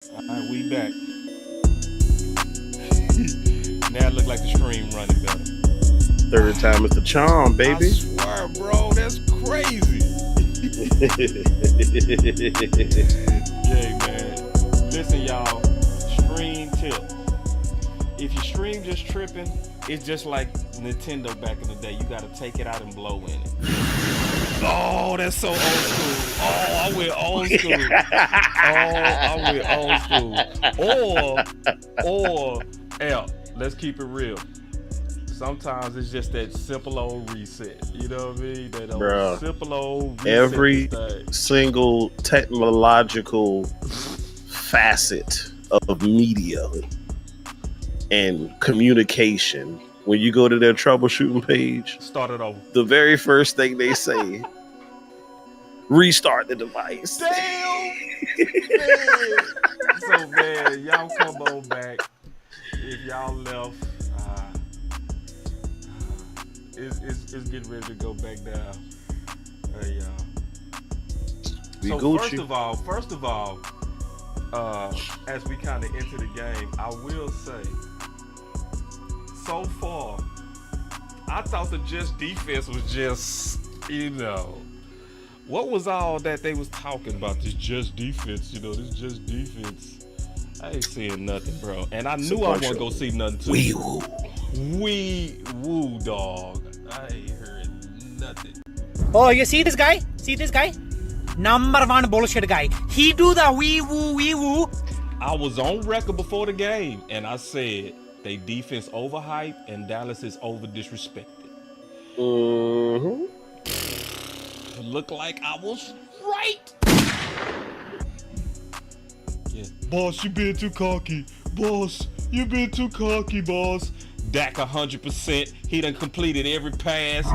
All right, we back. Now it look like the stream running better. Third time is the charm, baby. I swear, bro, that's crazy. Yeah, man. Listen, y'all. Stream tips. If your stream just tripping, it's just like Nintendo back in the day. You got to take it out and blow in it. Oh, that's so old school. Oh, I went old school. Or, let's keep it real. Sometimes it's just that simple old reset. You know what I mean? That old simple old reset. Every single technological facet of media and communication, when you go to their troubleshooting page, start it over. The very first thing they say, restart the device. Damn! So, man, y'all come on back. If y'all left, it's getting ready to go back down. Hey, y'all. So, first of all, as we kind of enter the game, I will say, so far, I thought the Jets defense was just, what was all that they was talking about? This Jets defense, this Jets defense. I ain't seeing nothing, bro. And I knew I wasn't gonna see nothing too. Wee woo, dog. I ain't heard nothing. Oh, you see this guy? Number one bullshit guy. He do the wee woo. I was on record before the game, and I said they defense overhyped and Dallas is over disrespected. Mm-hmm. Looked like I was right. Yeah. Boss, you been too cocky. Boss, you been too cocky, boss. Dak 100%. He done completed every pass.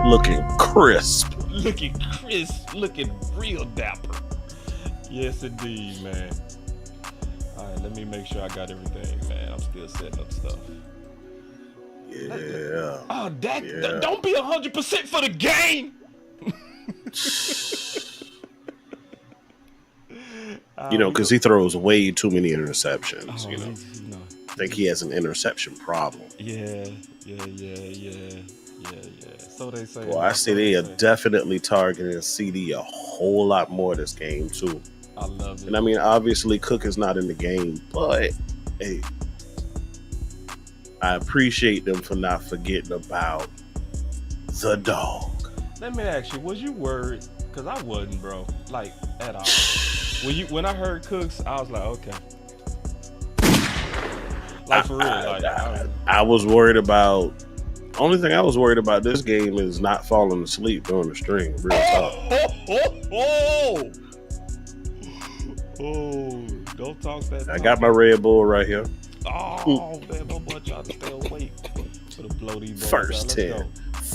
Looking crisp. Looking real dapper. Yes, indeed, man. All right, let me make sure I got everything, man. I'm still setting up stuff. Yeah. Oh, Dak, don't be 100% for the game. Because he throws way too many interceptions. Oh, I think he has an interception problem. Yeah. So they say. Well, I see they are definitely targeting CD a whole lot more this game too. I love it. And I mean, obviously, Cook is not in the game, but hey, I appreciate them for not forgetting about the dog. Let me ask you, was you worried? Because I wasn't, bro. Like, at all. When I heard Cooks, I was like, okay. Like, for real. I was worried about... Only thing I was worried about this game is not falling asleep during the stream. Real talk. Oh, don't talk that talk. I got my Red Bull right here. Oh, man, my boy tried to stay awake. To the blow these balls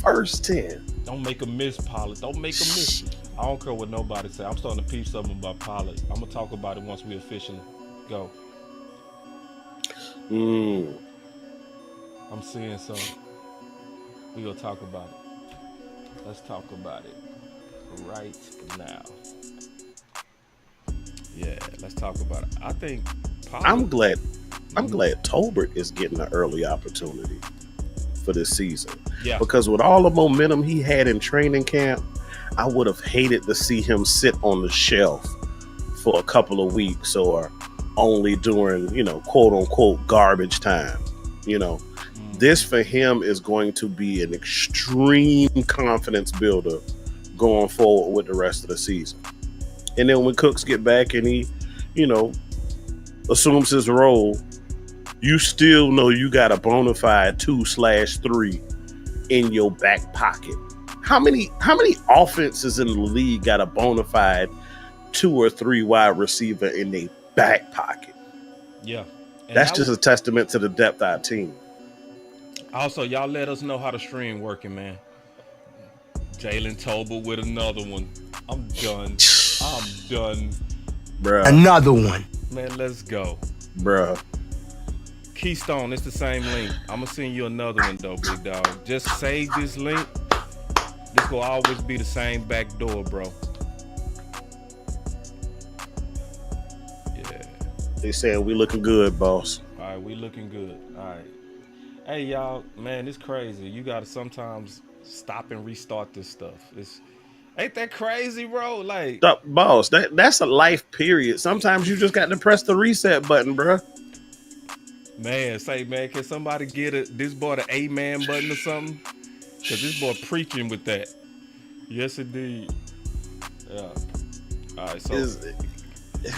First 10. Don't make a miss, Pollard. Don't make a miss. I don't care what nobody say. I'm starting to peep something about Pollard. I'm going to talk about it once we officially go. I'm seeing something. We going to talk about it. Let's talk about it right now. Yeah, let's talk about it. I think Pollard, I'm glad Tolbert is getting an early opportunity for this season. Yeah. Because with all the momentum he had in training camp, I would have hated to see him sit on the shelf for a couple of weeks or only during, quote unquote garbage time. This for him is going to be an extreme confidence builder going forward with the rest of the season. And then when Cooks get back and he, assumes his role, you still know you got a bona fide 2/3 in your back pocket. How many offenses in the league got a bona fide 2 or 3 wide receiver in their back pocket? Yeah. And that's just a testament to the depth of our team. Also, y'all let us know how the stream working, man. Jalen Tolbert with another one. I'm done. Bruh. Another one. Man, let's go. Bruh. Keystone, it's the same link. I'm going to send you another one, though, big dog. Just save this link. This will always be the same back door, bro. They saying we looking good, boss. All right, we looking good. All right. Hey, y'all, man, it's crazy. You got to sometimes stop and restart this stuff. Ain't that crazy, bro? Like, Boss, that's a life period. Sometimes you just got to press the reset button, bro. man, can somebody get this boy the amen button or something? Because this boy preaching with that. Yes, indeed. Yeah. All right, so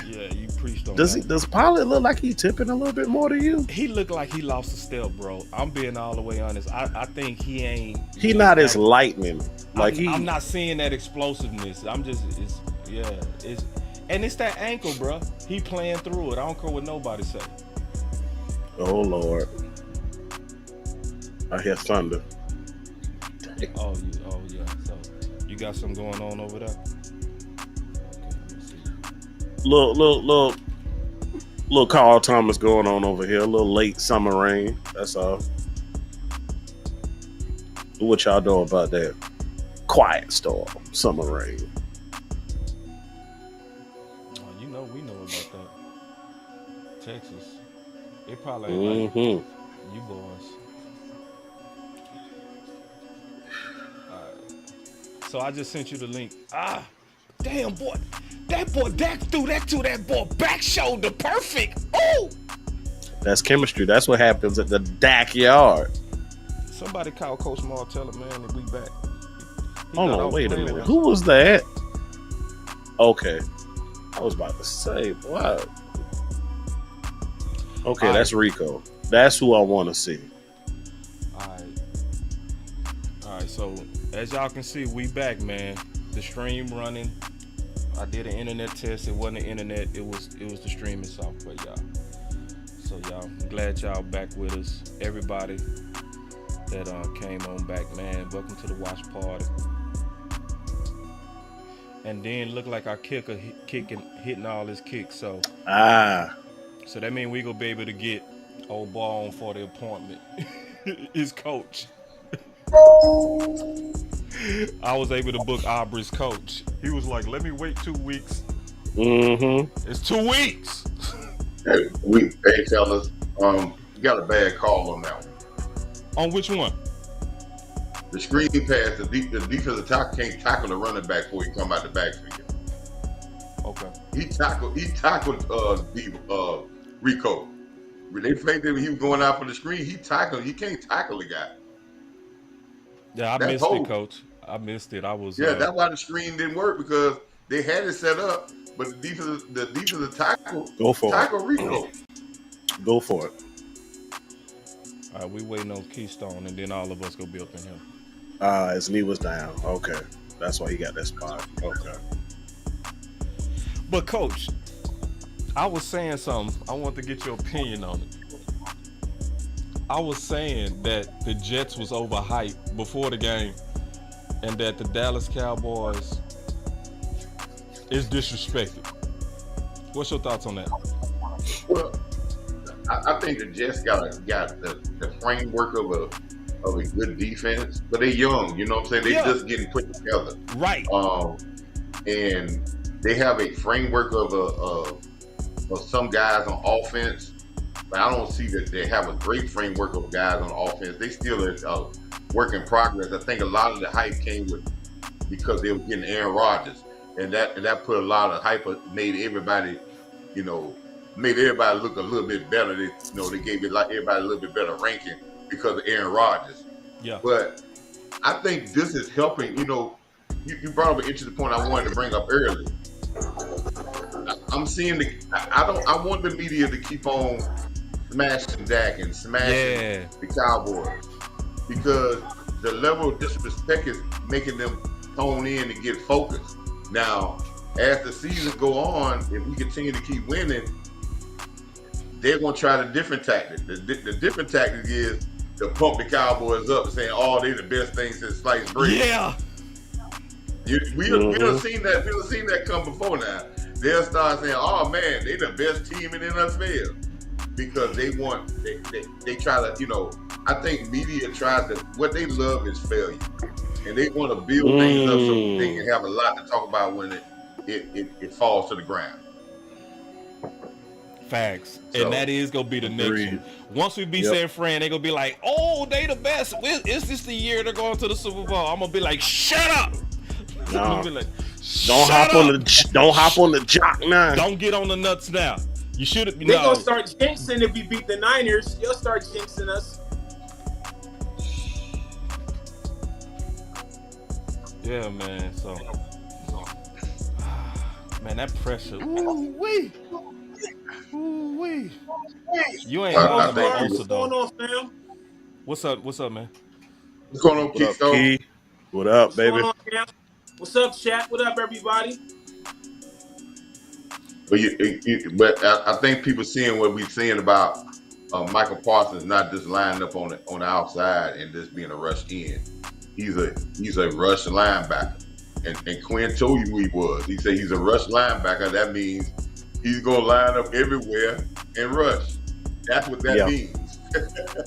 yeah, you preached on that. Does Pollard look like he tipping a little bit more to you? He looked like he lost a step, bro. I'm being all the way honest. I think he ain't. He not as lightning. I'm not seeing that explosiveness. I'm just, and it's that ankle, bro. He playing through it. I don't care what nobody say. Oh Lord, I hear thunder. Oh yeah. So you got something going on over there? Little Carl Thomas going on over here. A little late summer rain. That's all. What y'all doing about that? Quiet storm, summer rain. Oh, we know about that. Texas, they probably ain't like you boys. All right. So I just sent you the link. Damn boy. That boy Dak threw that to that boy back shoulder perfect. Oh, that's chemistry. That's what happens at the Dak yard. Somebody call Coach Marv, tell him, man, that we back. Hold on, wait a minute. Who was that? Okay, I was about to say, what? Okay, that's Rico. That's who I want to see. All right. So as y'all can see, we back, man. The stream running. I did an internet test. It wasn't the internet. It was the streaming software, y'all. So y'all, I'm glad y'all back with us. Everybody that came on back, man. Welcome to the watch party. And then look like our kicker hitting all his kicks. So so that means we gonna be able to get old ball on for the appointment. His coach. I was able to book Aubrey's coach. He was like, let me wait 2 weeks. It's 2 weeks. Hey, fellas, you got a bad call on that one. On which one? The screen pass, the defensive tackle can't tackle the running back before he come out the backfield. Okay. He tackled Rico. When they faked him, he was going out for the screen. He can't tackle the guy. Yeah, I missed it, Coach. I missed it. I was. That's why the screen didn't work, because they had it set up, but the defensive tackle Rico. Go for it. All right, we waiting on Keystone, and then all of us go be up in him. His knee was down. Okay, that's why he got that spot. Okay. But Coach, I was saying something. I want to get your opinion on it. I was saying that the Jets was overhyped before the game, and that the Dallas Cowboys is disrespected. What's your thoughts on that? Well, I think the Jets got the framework of a good defense, but they're young. You know what I'm saying? They're just getting put together. Right. And they have a framework of some guys on offense. But I don't see that they have a great framework of guys on offense. They still are work in progress. I think a lot of the hype came because they were getting Aaron Rodgers, and that put a lot of hype. Made everybody look a little bit better. They gave everybody a little bit better ranking because of Aaron Rodgers. Yeah. But I think this is helping. You brought up an interesting point I wanted to bring up earlier. I'm seeing I want the media to keep on smashing Dak and smashing the Cowboys, because the level of disrespect is making them tone in and get focused. Now, as the season go on, if we continue to keep winning, they're going to try the different tactic. The different tactic is to pump the Cowboys up, saying, "Oh, they're the best thing since sliced bread." Yeah. We done seen that. We done seen that come before now. They'll start saying, "Oh man, they the best team in the NFL," because they try to, I think media tries to, what they love is failure, and they want to build things up so they can have a lot to talk about when it falls to the ground. Facts. So, and that is going to be the next one. Once we beat San Fran, they're going to be like, oh, they the best. Is this the year they're going to the Super Bowl? I'm going to be like, shut up. No. Be like, don't hop on the jock now. Don't get on the nuts now. You should have. They're going to start jinxing if we beat the Niners. They'll start jinxing us. Yeah, man. So, man, that pressure. Ooh-wee. Ooh-wee. You ain't talking about Osa, though. What's going on, fam? What's up, man? What's going on, Key? What up, baby? What's up, chat? What up, everybody? But I think people seeing what we're saying about Michael Parsons not just lining up on the outside and just being a rush in. He's a rush linebacker, and Quinn told you who he was. He said he's a rush linebacker. That means he's gonna line up everywhere and rush. That's what that means.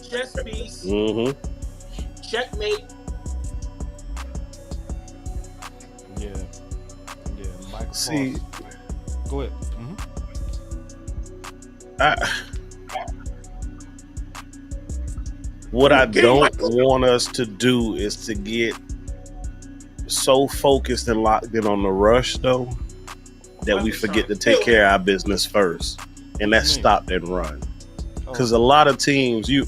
Chess piece. Mm-hmm. Checkmate. Yeah. Michael See. Parsons. Go ahead. What I don't want us to do is to get so focused and locked in on the rush, though, that we forget to take care of our business first. And that's stop and run. Because a lot of teams, they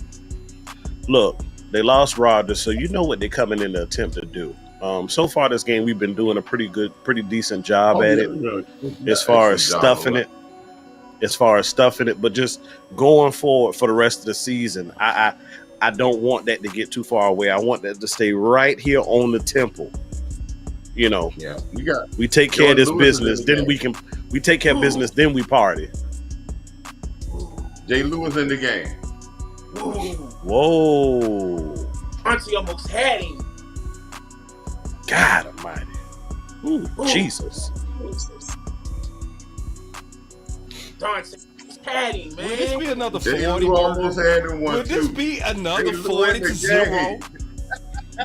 lost Rodgers, so you know what they're coming in to attempt to do. So far this game, we've been doing a pretty decent job at it as far as stuffing it. But just going forward for the rest of the season, I don't want that to get too far away. I want that to stay right here on the temple. You know, we take care of this business, then we take care of business, then we party. Jay Lewis in the game. Whoa. Auntie almost had him. God almighty. Ooh. Jesus. Had him, man. Will this be another 40? Almost had him one. Will this be another 40-0?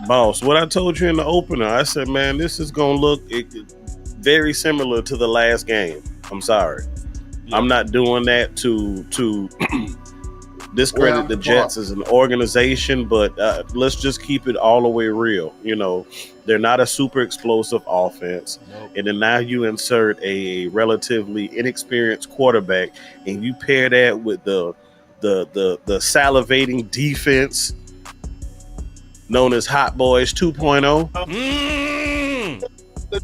Boss, what I told you in the opener, I said, man, this is going to look very similar to the last game. I'm sorry. Yeah. I'm not doing that to discredit the Jets as an organization, but let's just keep it all the way real. You know, they're not a super explosive offense. Nope. And then now you insert a relatively inexperienced quarterback and you pair that with the salivating defense known as Hot Boys 2.0.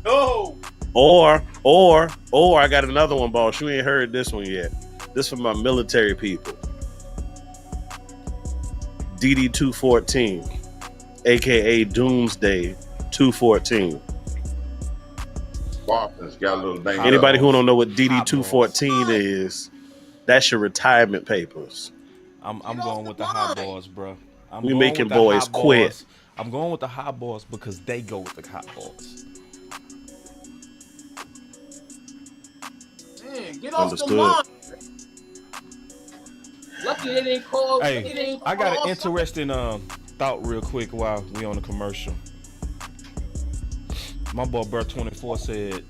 No. Or I got another one, boss. You ain't heard this one yet. This from my military people. DD 214, aka Doomsday 214. Got a little Anybody who don't know what DD 214 is, that's your retirement papers. I'm going with the hot boys, bro. We making boys quit. I'm going with the hot boys because they go with the hot boys. Man, get off the line. Lucky they didn't call. Hey, I got an interesting thought real quick while we on the commercial. My boy Bert 24 said,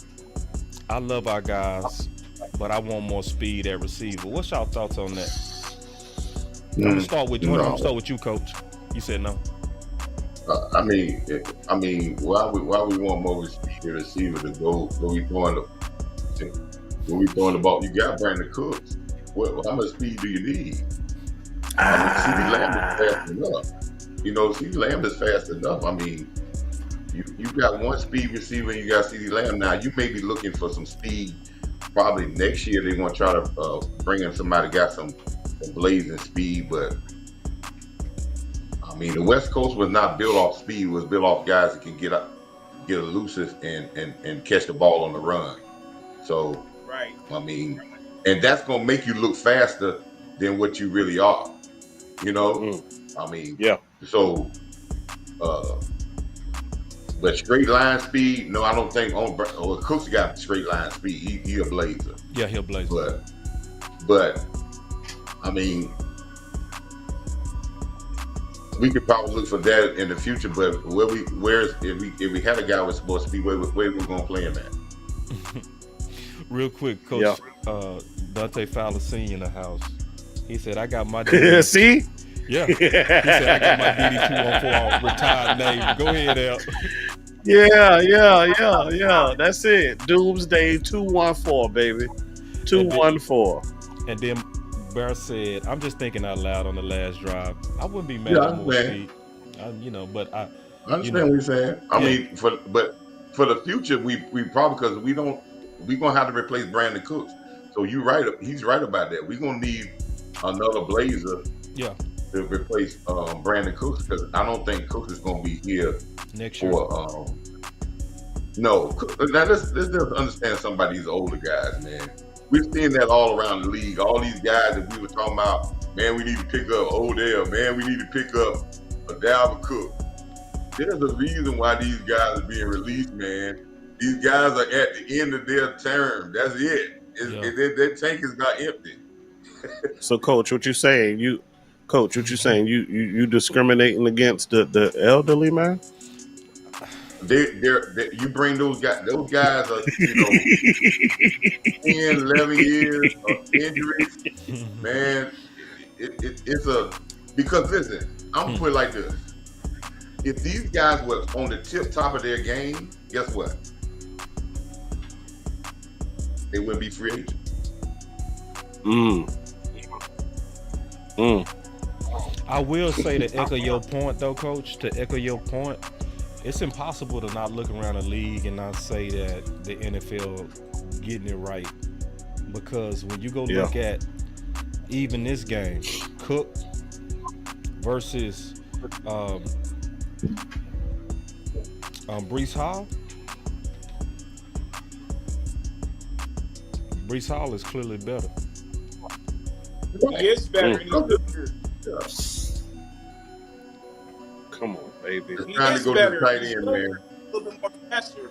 "I love our guys, but I want more speed at receiver." What's y'all thoughts on that? I'm gonna start with you. I'm gonna start with you, Coach. You said no. I mean, why we want more speed at receiver to go when we throwing the ball? You got Brandon Cooks. How much speed do you need? CeeDee Lamb is fast enough. CeeDee Lamb is fast enough. I mean, you got one speed receiver and you got CeeDee Lamb. Now, you may be looking for some speed. Probably next year they want to try to bring in somebody got some blazing speed. But, I mean, the West Coast was not built off speed. It was built off guys that can get elusive and catch the ball on the run. So, right. I mean... And that's going to make you look faster than what you really are. I mean, yeah. So, but straight line speed, no, I don't think Cook's got straight line speed. He a blazer. Yeah, he'll blazer. But, I mean, we could probably look for that in the future. But if we had a guy with more speed, where we going to play him at? Real quick, Coach. Dante Fowler Sr. in the house. He said, I got my DD. See? Yeah. He said, I got my DD214 retired name. Go ahead, Al. Yeah. That's it. Doomsday 214, baby. 214. And then Bear said, I'm just thinking out loud on the last drive. I wouldn't be mad at more speed. But I understand what you're saying. I mean, for the future, we probably, because we're gonna have to replace Brandon Cooks. So you're right. He's right about that. We're gonna need another Blazer. Yeah. To replace Brandon Cooks, because I don't think Cooks is gonna be here next year. No. Now let's just understand some of these older guys, man. We're seeing that all around the league. All these guys that we were talking about, man, we need to pick up Odell. Man, we need to pick up a Dalvin Cook. There's a reason why these guys are being released, man. These guys are at the end of their term. That's it. Their tank is not empty. So, Coach, what you saying? You discriminating against the elderly, man? You bring those guys. Those guys are 10, 11 years of injuries, man. It's because listen, I'm gonna put it like this: if these guys were on the top of their game, guess what? They wouldn't be free agents. I will say, to echo your point, though, Coach, it's impossible to not look around the league and not say that the NFL getting it right. Because when you go look at even this game, Cook versus Breece Hall. Breece Hall is clearly better. He is better. Come on, baby. It's time to go to the tight end, man. A little bit more faster.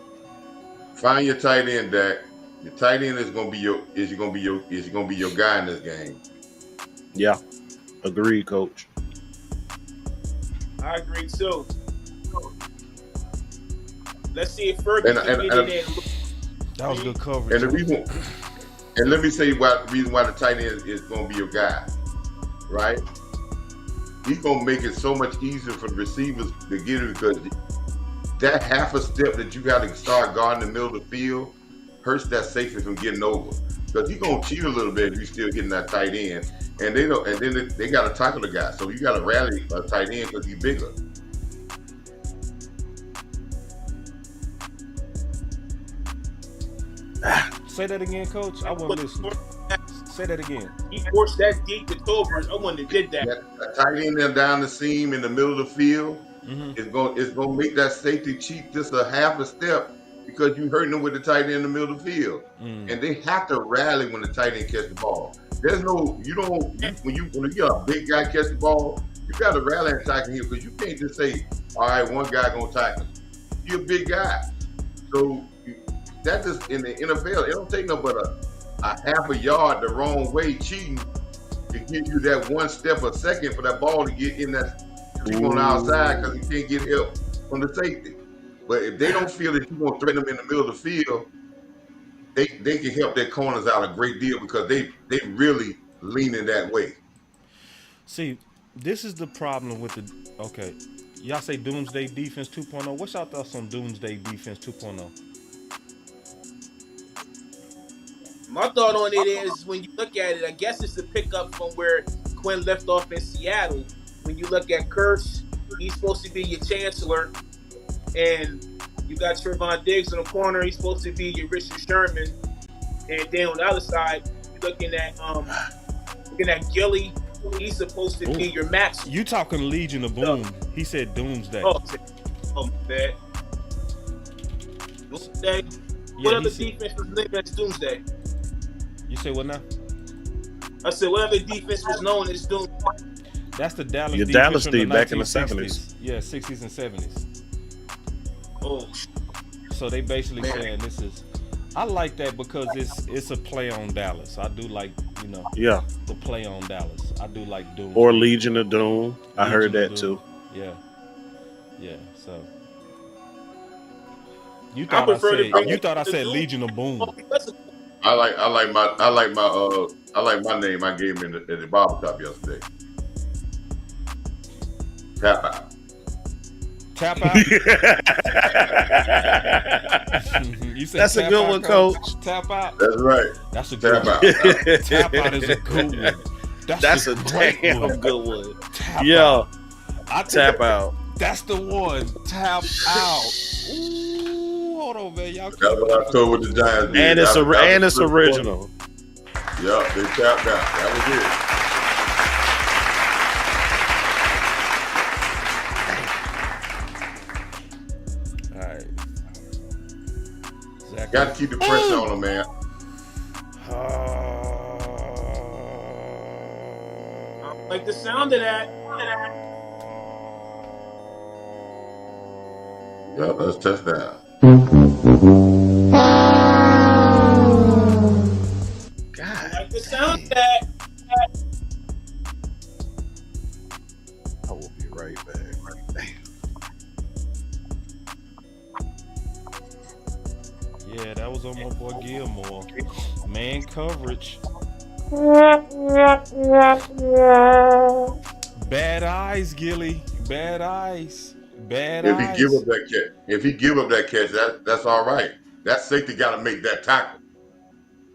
Find your tight end, Dak. Your tight end is gonna be your guy in this game. Yeah, agreed, Coach. I agree too. Let's see if Ferguson can get it in. That was good coverage. And let me say the reason why the tight end is going to be your guy, right? He's going to make it so much easier for the receivers to get it, because that half a step that you got to start guarding the middle of the field hurts that safety from getting over. Because he's going to cheat a little bit if you're still getting that tight end. And they don't. And then they got to tackle the guy. So you got to rally a tight end because he's bigger. Say that again, Coach. I wasn't listening. Say that again. He forced that deep to Tolbert. I wouldn't have did that. That tight end there down the seam in the middle of the field is going to make that safety cheat just a half a step, because you hurting them with the tight end in the middle of the field. And they have to rally when the tight end catch the ball. There's no, when you're a big guy catch the ball, you got to rally and tackle him, because you can't just say, all right, one guy going to tackle him. You're a big guy. So that just, in the NFL, it don't take no but a half a yard the wrong way cheating to give you that one step a second for that ball to get in that deep on the outside, because he can't get help from the safety. But if they don't feel that you're going to threaten them in the middle of the field, they can help their corners out a great deal, because they really leaning that way. See, this is the problem with y'all say Doomsday Defense 2.0. What's y'all thoughts on Doomsday Defense 2.0? My thought on it is, when you look at it, I guess it's a pickup from where Quinn left off in Seattle. When you look at Kurtz, he's supposed to be your chancellor, and you got Trevon Diggs in the corner. He's supposed to be your Richard Sherman, and then on the other side, you're looking at Gilly. He's supposed to be your Max. You talking Legion of Boom? He said Doomsday. Oh man. Doomsday. What other defense was named as Doomsday? You say what now? I said whatever defense was known as Doomsday. That's the Dallas Your defense Dallas from team the back in the 70s. Yeah, 60s and 70s. Oh. So they basically saying this is. I like that because it's a play on Dallas. I do like, the play on Dallas. I do like Doom. Or Legion of Doom. I heard that too. Yeah. So you thought I said Legion of Boom. I like my name I gave him in the barber shop yesterday. Tap out. Tap out. You said that's a good one, Coach. Tap out. That's right. That's a good one. Tap out is a good one. That's a damn good one. Tap out. Tap out. That's the one. Tap out. Ooh, hold on, man. Y'all. That's what I told with the Giants. And it's original. Yup, they tapped out. That was it. All right. Zach, got to keep the pressure on them, man. I like the sound of that. Yeah, let's test that. I like the sound of that. I will be right back. Yeah, that was on my boy Gilmore. Man coverage. Bad eyes, Gilly. Bad eyes. Bad eyes. If he give up that catch, that's all right. That safety got to make that tackle.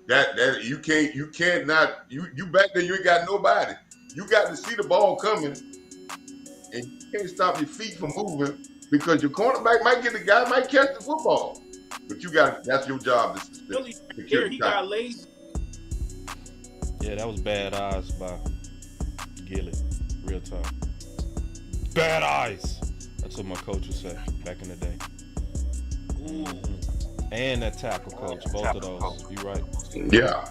That you can't not back there. You ain't got nobody. You got to see the ball coming, and you can't stop your feet from moving because your cornerback might get the guy, might catch the football. But that's your job. He got lazy. Yeah, that was bad eyes by Gilly. Real talk. Bad eyes. That's what my coach would say back in the day. Mm-hmm. And that tackle coach, both of those. You right. Yeah.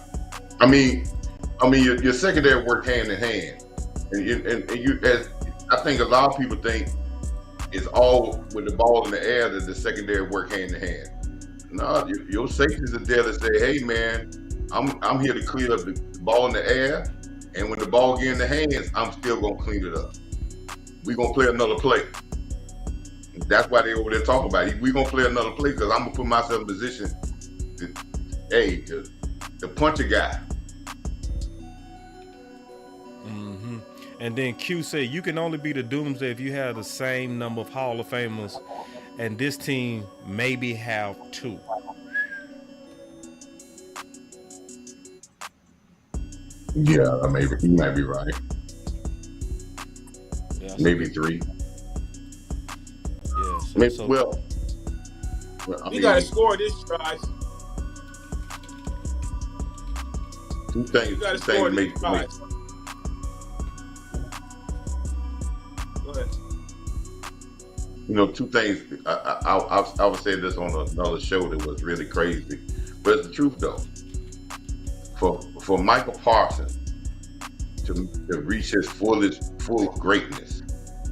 I mean, your secondary work hand in hand, and you, as I think a lot of people think, it's all with the ball in the air that the secondary work hand in hand. No, your safeties are there to say, hey man, I'm here to clean up the ball in the air, and when the ball get in the hands, I'm still gonna clean it up. We're gonna play another play. That's why they over there talking about it. We're gonna play another play because I'm gonna put myself in position to punch a guy. Mm-hmm. And then Q said you can only be the Doomsday if you have the same number of Hall of Famers, and this team maybe have 2. Yeah, you might be right. Yeah, maybe 3. Yeah. We gotta score this drive. 2 things. You gotta score this drive. Go ahead. 2 things. I would say this on another show that was really crazy, but it's the truth though. For Michael Parsons to reach his full greatness,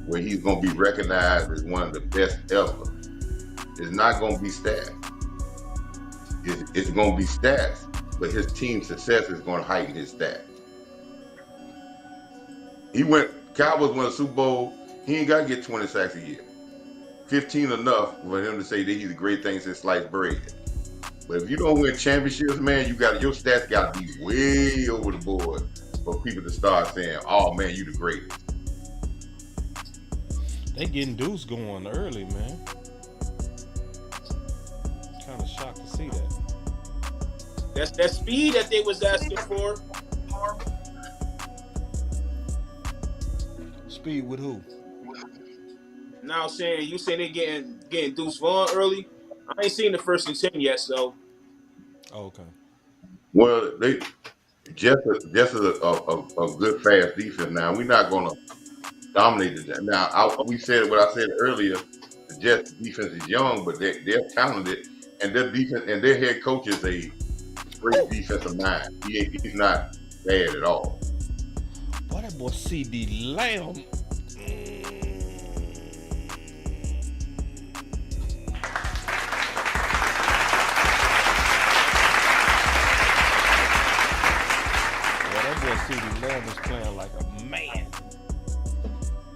where he's going to be recognized as one of the best ever, it's not going to be stats. It's going to be stats, but his team success is going to heighten his stats. Cowboys won a Super Bowl. He ain't got to get 20 sacks a year. 15 enough for him to say that he's a great thing since sliced bread. But if you don't win championships, man, your stats got to be way over the board for people to start saying, "Oh man, you the greatest." They getting Deuce going early, man. Kind of shocked to see that. That's that speed that they was asking for. Speed with who? Now you saying they getting Deuce Vaughn early? I ain't seen the 1st and 10 yet, so. Oh, okay. Well, they just a good fast defense. Now we're not going to dominate it. Now we said what I said earlier. The Jets defense is young, but they're talented, and their defense and their head coach is a great defensive mind. He's not bad at all. Boy, that boy CD Lamb. CD Lamb is playing like a man.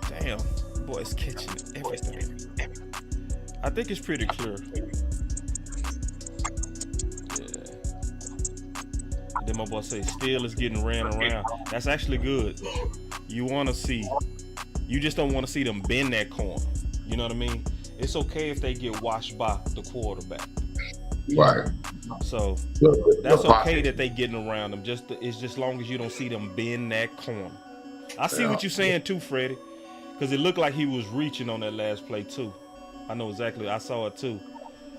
Damn, boy's catching everything. I think it's pretty clear. Yeah. Then my boy say Steele is getting ran around. That's actually good. You just don't want to see them bend that corner. You know what I mean? It's okay if they get washed by the quarterback. Right. So that's okay that they getting around them. It's just long as you don't see them bend that corner. I see what you're saying too, Freddie, because it looked like he was reaching on that last play too. I know exactly. I saw it too.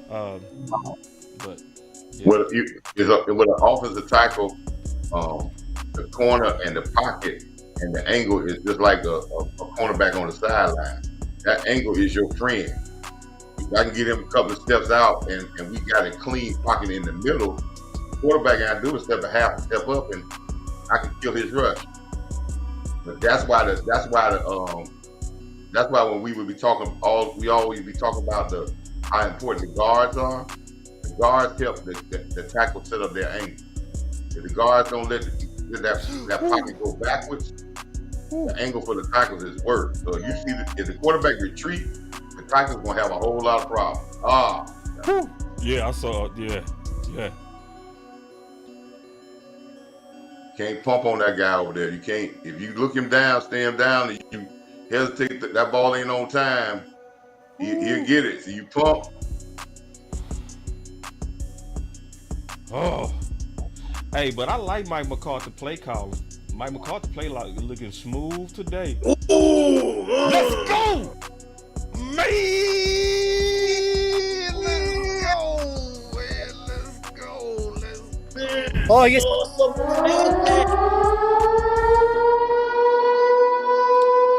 But yeah. With an offensive tackle, the corner and the pocket and the angle is just like a cornerback on the sideline. That angle is your friend. If I can get him a couple of steps out and we got a clean pocket in the middle, the quarterback got to do is step up, and I can kill his rush. But that's why when we would be talking, we always be talking about how important the guards are. The guards help the tackle set up their angle. If the guards don't let that pocket go backwards, the angle for the tackles is worse. So if the quarterback retreat, the tackle's gonna have a whole lot of problems. Yeah, I saw it. Yeah. Can't pump on that guy over there. You can't. If you look him down, stay him down, and you hesitate, that ball ain't on time, he'll get it. So you pump. Oh, hey, but I like Mike McCarthy play calling. Mike McCarthy play like looking smooth today. Ooh, let's go, man! Let's go. Oh yes.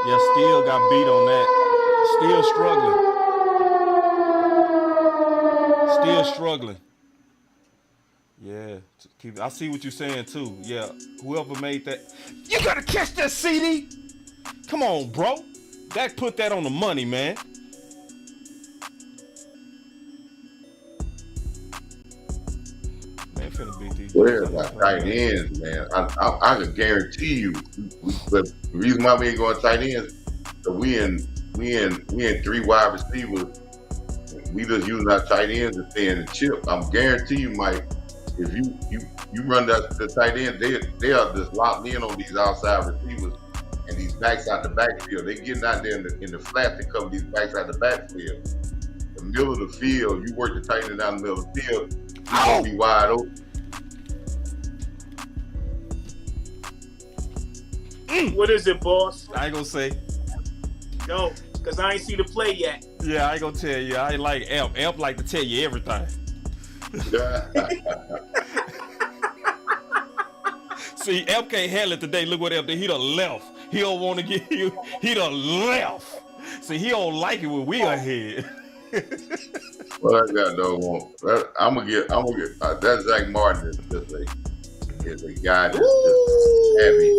Yeah, Steele got beat on that. Still struggling. Yeah, I see what you're saying too. Yeah, whoever made that, you gotta catch that CD. Come on, bro. Dak put that on the money, man. Man, finna beat these. Well, like tight ends, man. I can guarantee you. But the reason why we ain't going tight ends, so we in 3 wide receivers. We just using our tight ends to stay in the chip. I'm guarantee you, Mike. If you run the tight end, they are just locked in on these outside receivers and these backs out the backfield. They getting out there in the flat to cover these backs out the backfield. The middle of the field, you work the tight end down the middle of the field, you're gonna be wide open. What is it, boss? I ain't gonna say. No, because I ain't see the play yet. Yeah, I ain't gonna tell you. I ain't like Elp. Elp like to tell you everything. See, Elp can't handle it today. Look what Elp did. He done left. He don't want to get you. He done left. See, he don't like it when we are ahead. Well, I got no. I'm gonna get. That Zach Martin is a guy that's just heavy.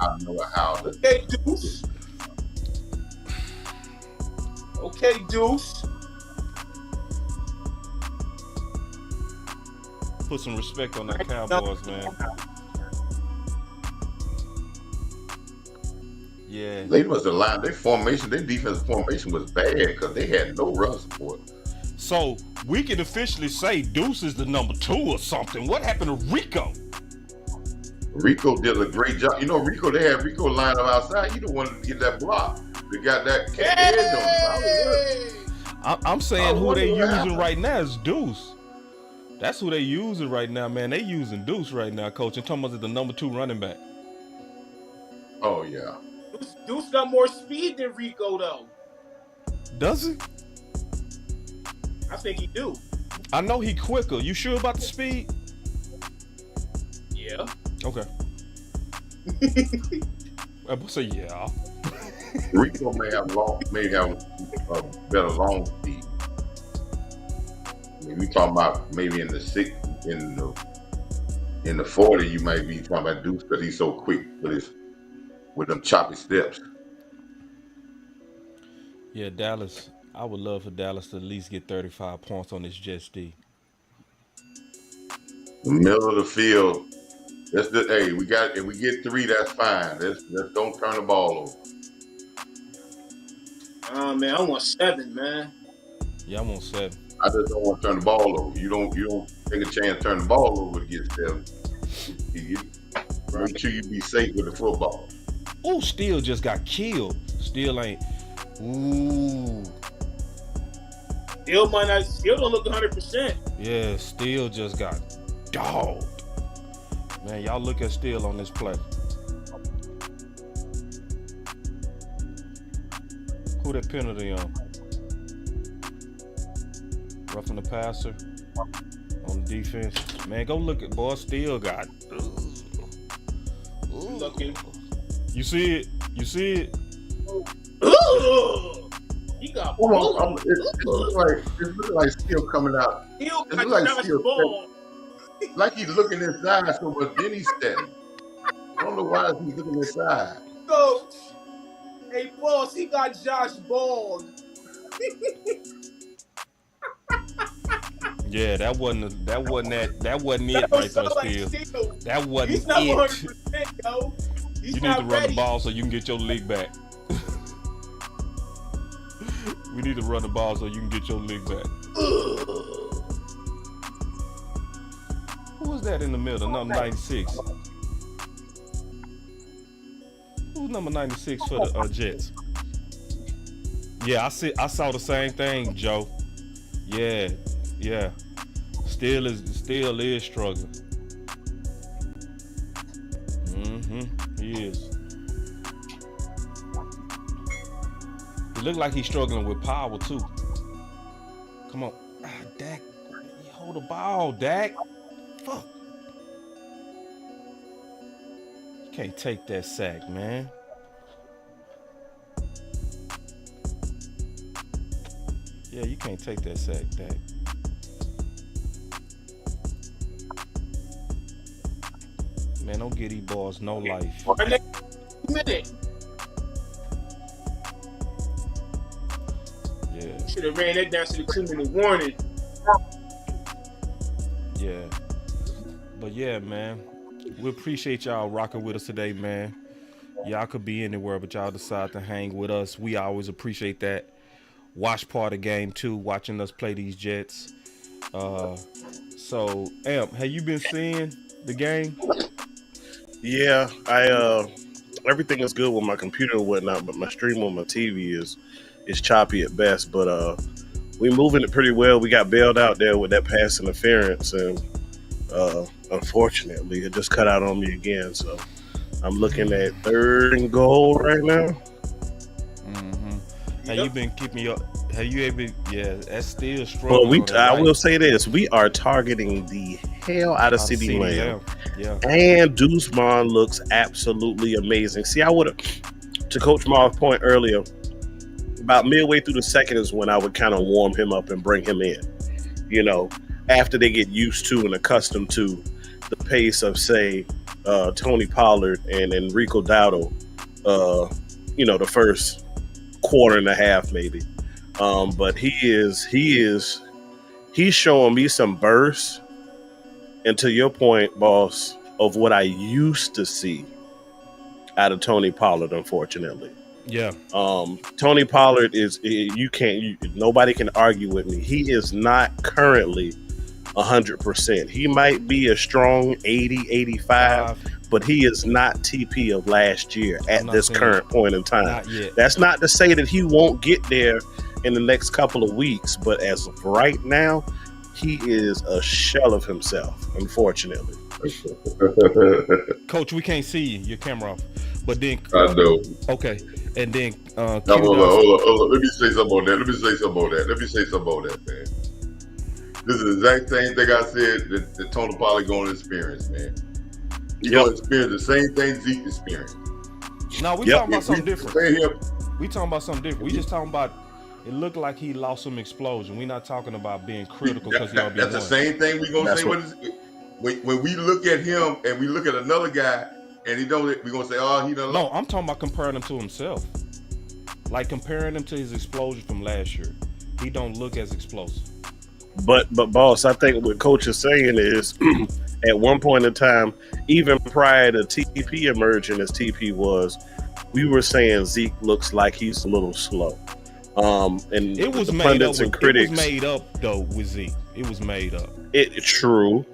I don't know how to. Okay, Deuce. Okay, Deuce. Put some respect on that Cowboys, man. Yeah. They must have lined their formation. Their defensive formation was bad because they had no run support. So we can officially say Deuce is the number 2 or something. What happened to Rico? Rico did a great job. You know, they had Rico lined up outside. You don't want to get that block. They got that edge on him. I'm saying who they using right now is Deuce. That's who they using right now, man. They using Deuce right now, coach. I'm talking about the number 2 running back. Oh, yeah. Deuce got more speed than Rico, though. Does he? I think he do. I know he quicker. You sure about the speed? Yeah. Okay. I will say yeah. Rico may have a better long speed. I mean, we talking about maybe in the 6, in the 40, you might be talking about Deuce because he's so quick with them choppy steps. Yeah, Dallas. I would love for Dallas to at least get 35 points on this Jets D. The middle of the field. Hey, if we get 3, that's fine. Let's don't turn the ball over. Oh man, I want 7, man. Yeah, I want 7. I just don't want to turn the ball over. You don't take a chance to turn the ball over to get 7. Make sure you be safe with the football. Ooh, Steele just got killed. Steele ain't. Ooh. Steele don't look 100%. Yeah, Steele just got dogged. Man, y'all look at Steele on this play. Who that penalty on? Roughing the passer on defense. Man, go look at boy. Steele got. Looking. You see it? You see it? He got. It looks like Steele coming out. Steele It got looks like Josh Steele Ball. like he's looking inside so much. Then he's steady. I don't know why he's looking inside. Coach, hey boss, he got Josh Ball. Yeah, that wasn't it right there, Steele. That wasn't He's not it. 100%, yo. He's You need not to run ready. the ball so you can get your leg back. We need to run the ball so you can get your leg back. Who was that in the middle? Number 96. Who's number 96 for the Jets? Yeah, I saw the same thing, Joe. Yeah. Still is struggling. He is. It look like he's struggling with power too. Come on, Dak, hold the ball, Dak. Fuck. You can't take that sack, man. Yeah, you can't take that sack, Dak. Man, don't get these balls no life. Minute. Yeah. Should have ran that down to the 2-minute warning. Yeah. But yeah, man. We appreciate y'all rocking with us today, man. Y'all could be anywhere, but y'all decide to hang with us. We always appreciate that. Watch part of the game too, watching us play these Jets. So Amp, have you been seeing the game? Yeah, everything is good with my computer and whatnot, but my stream on my TV is choppy at best. But we moving it pretty well. We got bailed out there with that pass interference, and unfortunately, it just cut out on me again. So I'm looking at 3rd and goal right now. Have you been keeping your? Have you ever? Yeah, that's still strong. Well, I will say this: we are targeting the hell out of CeeDee Lamb. Yeah. And Doomsday looks absolutely amazing. See, I would have, to Coach Marv's point earlier, about midway through the second is when I would kind of warm him up and bring him in. You know, after they get used to and accustomed to the pace of, say, Tony Pollard and Enrico Dowdle, the first quarter and a half maybe. But he's showing me some bursts. And to your point, boss, of what I used to see out of Tony Pollard, unfortunately. Yeah. Tony Pollard nobody can argue with me. He is not currently 100%. He might be a strong 80, 85, but he is not TP of last year at this current point in time. Not yet. That's not to say that he won't get there in the next couple of weeks, but as of right now, he is a shell of himself, unfortunately. Coach, we can't see you. Your camera off. But then I know. Okay. And then hold on. Let me say something on that, man. This is the exact same thing I said that Tony Pollard going to experience, man. He's going to experience the same thing Zeke experienced. No, we talking about something different. We talking about something different. We just talking about it looked like he lost some explosion. We're not talking about being critical because y'all be That's the same thing we're going to say. When we look at him and we look at another guy and he don't, we're going to say, oh, he done. No, I'm talking about comparing him to himself. Like comparing him to his explosion from last year. He don't look as explosive. But boss, I think what Coach is saying is at one point in time, even prior to TP emerging as TP was, we were saying Zeke looks like he's a little slow. And it was the made pundits up. and critics, it was made up though with Zeke. It was made up. True.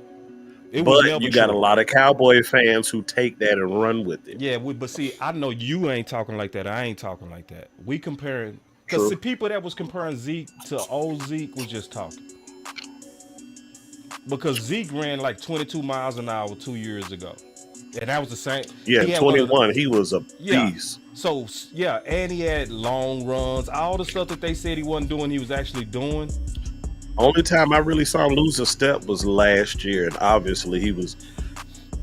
But you got a lot of Cowboy fans who take that and run with it. Yeah, but see, I know you ain't talking like that. I ain't talking like that. We comparing, because the people that was comparing Zeke to old Zeke was just talking. Because Zeke ran like 22 miles an hour 2 years ago. And that was the same. Yeah, 21, he was a beast. So, yeah, and he had long runs. All the stuff that they said he wasn't doing, he was actually doing. Only time I really saw him lose a step was last year. And obviously he was,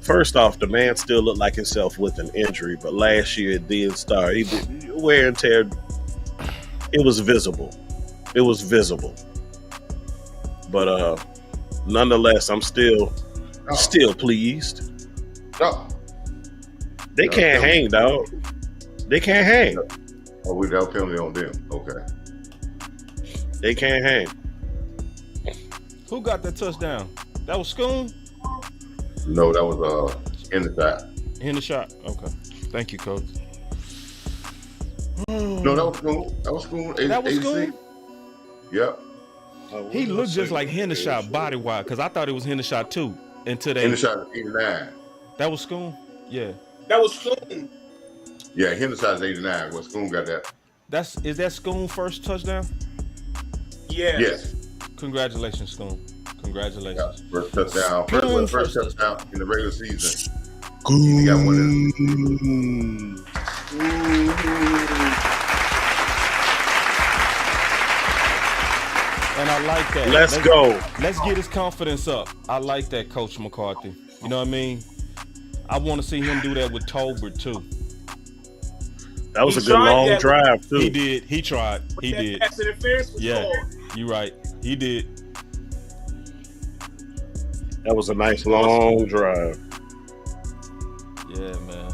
first off, the man still looked like himself with an injury. But last year it did start. He did wear and tear. It was visible. It was visible. But nonetheless, I'm still pleased. No. They can't hang, dog. They can't hang. Oh, without penalty on them. Okay. They can't hang. Who got that touchdown? That was Schoon? No, that was in the shot. In the shot. Okay. Thank you, Coach. No, that was Schoon. That was Schoon. That was Schoon? Yep. He looked just like Hendershot body wise, because I thought it was Hendershot too. Hendershot is 89. That was Schoon? Yeah. That was Schoon. Yeah, Hendershot is 89. Well, Schoon got that. Is that Schoon first touchdown? Yeah. Yes. Congratulations, Schoon. Congratulations. Yeah, first touchdown. First touchdown in the regular season. Schoon. He got one And I like that. Let's go. Let's get his confidence up. I like that, Coach McCarthy. You know what I mean? I want to see him do that with Tolbert too. That was a good long drive too. He did. He tried. He did. Pass interference was called. You're right. He did. That was a nice long drive. Yeah, man.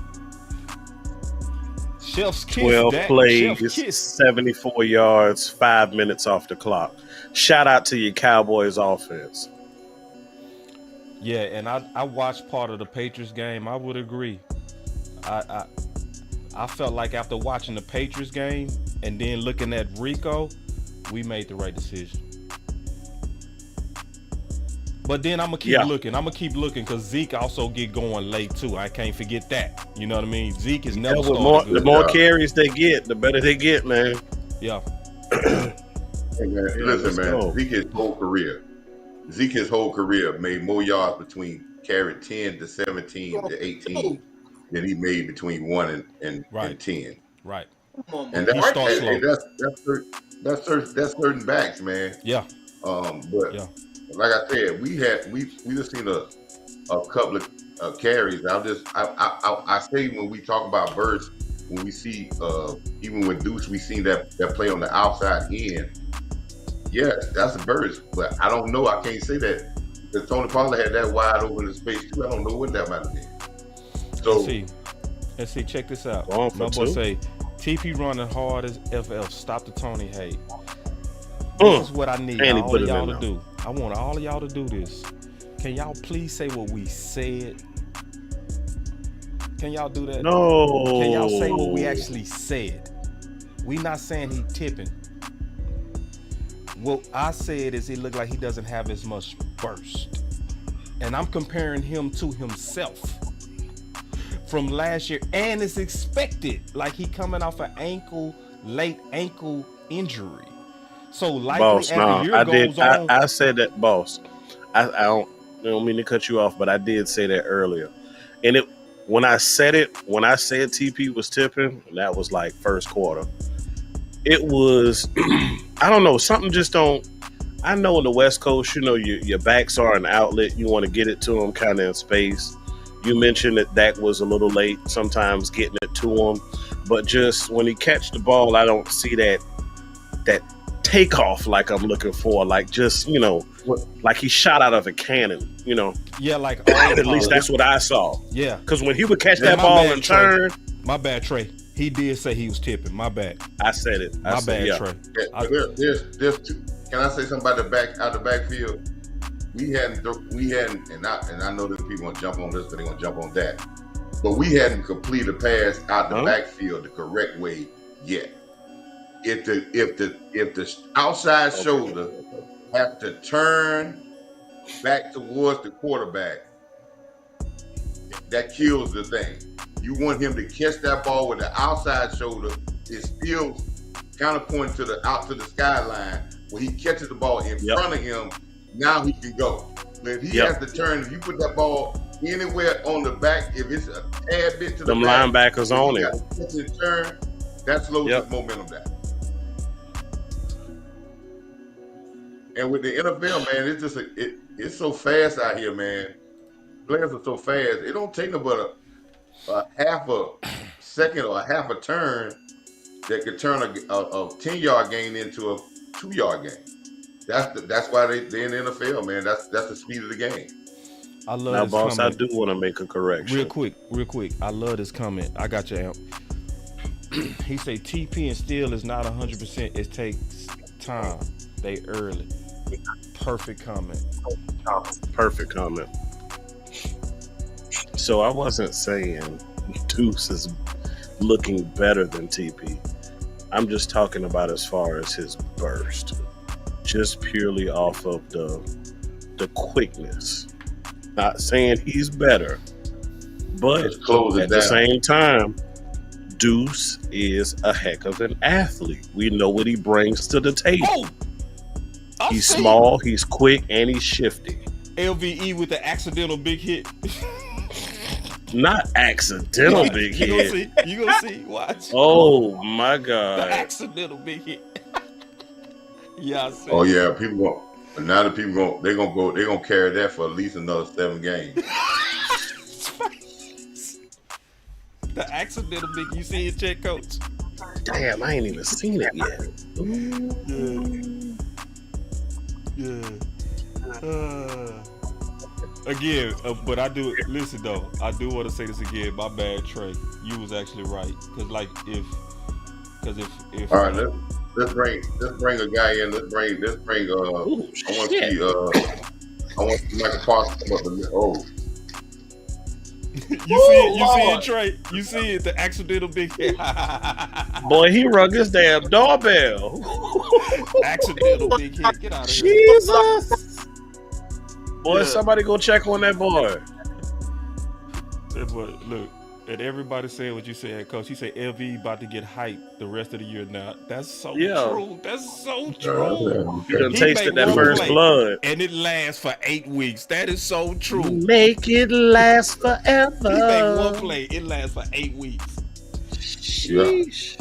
Chef's kiss. 12 Dak. plays, 74 yards, 5 minutes off the clock. Shout out to your Cowboys offense. Yeah, and I watched part of the Patriots game. I would agree. I felt like after watching the Patriots game and then looking at Rico, we made the right decision. But then I'm going to keep looking. I'm going to keep looking because Zeke also get going late too. I can't forget that. You know what I mean? Zeke is never started good. The more carries they get, the better they get, man. Yeah. Hey, man, listen, man. Zeke his whole career made more yards between carry 10 to 17 to 18 than he made between 1 and 10. Right. And that's certain backs, man. Yeah. But like I said, we just seen a couple of carries. I say when we talk about bursts, when we see even with Deuce, we seen that play on the outside end. Yeah, that's a burst, but I don't know. I can't say that because Tony Pollard had that wide open in space too. I don't know what that might have been. So let's see. Check this out. My boy say TP running hard as FF. Stop the Tony hate. This is what I need all of y'all to do. I want all of y'all to do this. Can y'all please say what we said? Can y'all do that? No. Can y'all say what we actually said? We not saying he tipping. What I said is he looked like he doesn't have as much burst. And I'm comparing him to himself from last year. And it's expected. Like he coming off an late ankle injury. So likely Boss, as the year goes on. I said that, Boss. I don't mean to cut you off, but I did say that earlier. And when I said TP was tipping, that was like first quarter. It was, I don't know, something just don't. I know in the West Coast, you know, your backs are an outlet. You want to get it to them kind of in space. You mentioned that Dak was a little late sometimes getting it to him. But just when he catch the ball, I don't see that takeoff like I'm looking for. Like just, you know, like he shot out of a cannon, you know. Yeah, like at least that's what I saw. Yeah. Because when he would catch that ball and turn. My bad, Trey. He did say he was tipping. My bad. I said it. My bad, Trey. There's two. Can I say something about the backfield? We hadn't, and I know that people gonna jump on this, but they're gonna jump on that. But we hadn't completed a pass out the backfield the correct way yet. If the outside shoulder have to turn back towards the quarterback, that kills the thing. You want him to catch that ball with the outside shoulder. It's still kind of pointing out to the skyline. When he catches the ball in front of him, now he can go. But if he has to turn, if you put that ball anywhere on the back, if it's a tad bit to the back, linebackers on it. Turn, that slows his momentum down. And with the NFL, man, it's just it's so fast out here, man. Players are so fast. It don't take them but a half a second or a half a turn that could turn a 10-yard gain into a 2-yard gain. That's why they're in the NFL, man. That's the speed of the game. I love now, this boss. comment. I do want to make a correction. Real quick. I love this comment. I got you, Amp. He say TP and Steele is not 100%. It takes time. They early. Perfect comment. Perfect comment. So I wasn't saying Deuce is looking better than TP. I'm just talking about as far as his burst. Just purely off of the quickness. Not saying he's better, but at the same time, Deuce is a heck of an athlete. We know what he brings to the table. He's small, he's quick, and he's shifty. LVE with the accidental big hit. Not accidental big hit. You gonna see. Watch. Oh my God. The accidental big hit. Yeah. I see. Oh yeah, people go. But now the people they're gonna carry that for at least another 7 games. The accidental big. You see it, check, coach? Damn, I ain't even seen it yet. Again, but I do listen though. I do want to say this again. My bad, Trey. You was actually right. Cause if all right, let's bring a guy in. Let's bring. Ooh, I want to see Michael Parsons come up and You see it, Trey. You see it. The accidental big hit. Boy, he rung his damn doorbell. Accidental big hit. Get out of here. Jesus. Boy, somebody go check on that boy. But look, and everybody saying what you said, Coach. He said LV about to get hyped the rest of the year now. That's so true. That's so true. You done tasted that first blood. And it lasts for 8 weeks. That is so true. Make it last forever. He made one play. It lasts for 8 weeks. Sheesh.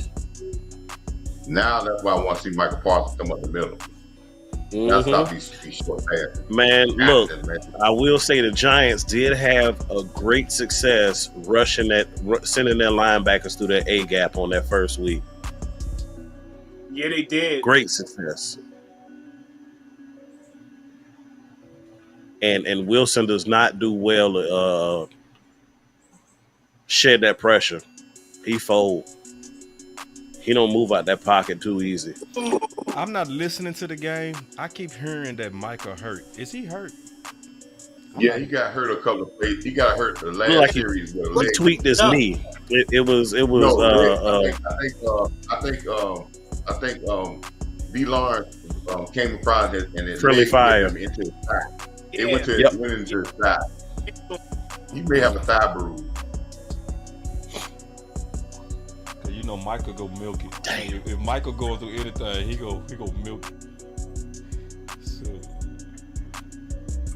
Now that's why I want to see Michael Parsons come up the middle. That's not be short pass. Man, look, I will say the Giants did have a great success sending their linebackers through that A gap on that first week. Yeah, they did. Great success. And Wilson does not do well shed that pressure. He fold. He don't move out that pocket too easy. I'm not listening to the game. I keep hearing that Micah hurt. Is he hurt? Yeah, he got hurt a couple of plays. He got hurt the last series. He tweaked his knee. It was. I think D. Lawrence came across it and it friendly fire into his thigh. It went into his thigh. He may have a thigh bruise. You know, Michael go milk it. Damn. If Michael goes through anything, he go milk it. So,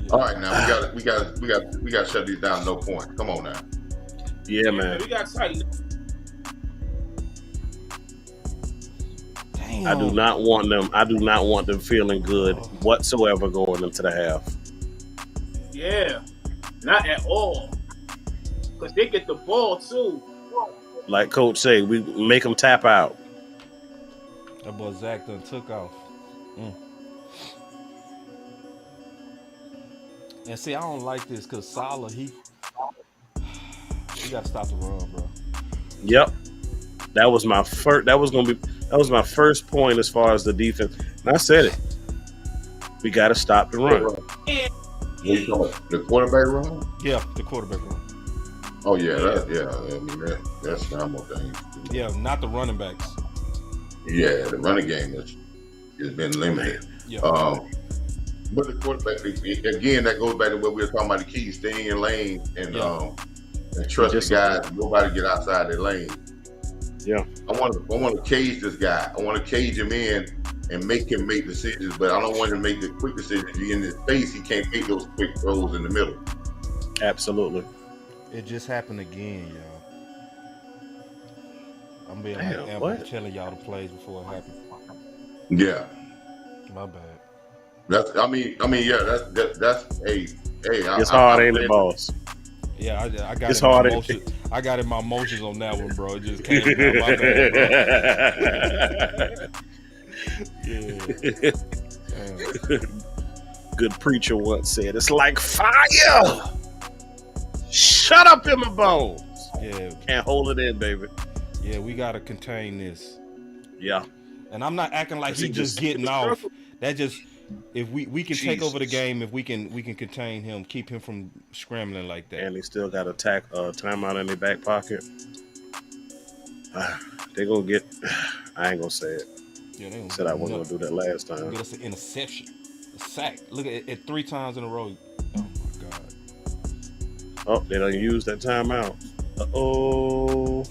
yeah. All right, now we got to shut these down. No point. Come on now. Yeah, man. We got tight. Damn. I do not want them feeling good whatsoever going into the half. Yeah, not at all. Because they get the ball too. Like Coach say, we make them tap out. That boy Zach done took off. And see, I don't like this because Salah, he got to stop the run, bro. Yep, that was my first. That was my first point as far as the defense. And I said it. We got to stop the run. The quarterback run? Yeah, the quarterback run. Oh yeah, I mean that's normal thing. Yeah, not the running backs. Yeah, the running game has been limited. Yeah. But the quarterback again, that goes back to what we were talking about: the keys, staying in lane and and trust the guys. Nobody get outside their lane. Yeah. I want to cage this guy. I want to cage him in and make him make decisions, but I don't want him to make the quick decisions. If you're in his face, he can't make those quick throws in the middle. Absolutely. It just happened again, y'all. I'm being telling y'all the plays before it happened. Yeah. My bad. That's hey. It's hard, ain't it, boss? Yeah, I got it's in hard. My emotions. I got in my emotions on that one, bro. It just came out. My bad, bro. Yeah. Good preacher once said, "It's like fire. Shut up in my bones." Yeah. Can't hold it in, baby. Yeah, we gotta contain this. Yeah. And I'm not acting like he's just getting off. That just if we can take over the game, if we can contain him, keep him from scrambling like that. And he still got a timeout in their back pocket. They're gonna get. I ain't gonna say it. Yeah, they said I wasn't gonna do that last time. Get us an interception, a sack. Look at it 3 times in a row. Oh my god. Oh, they don't use that timeout. Uh-oh.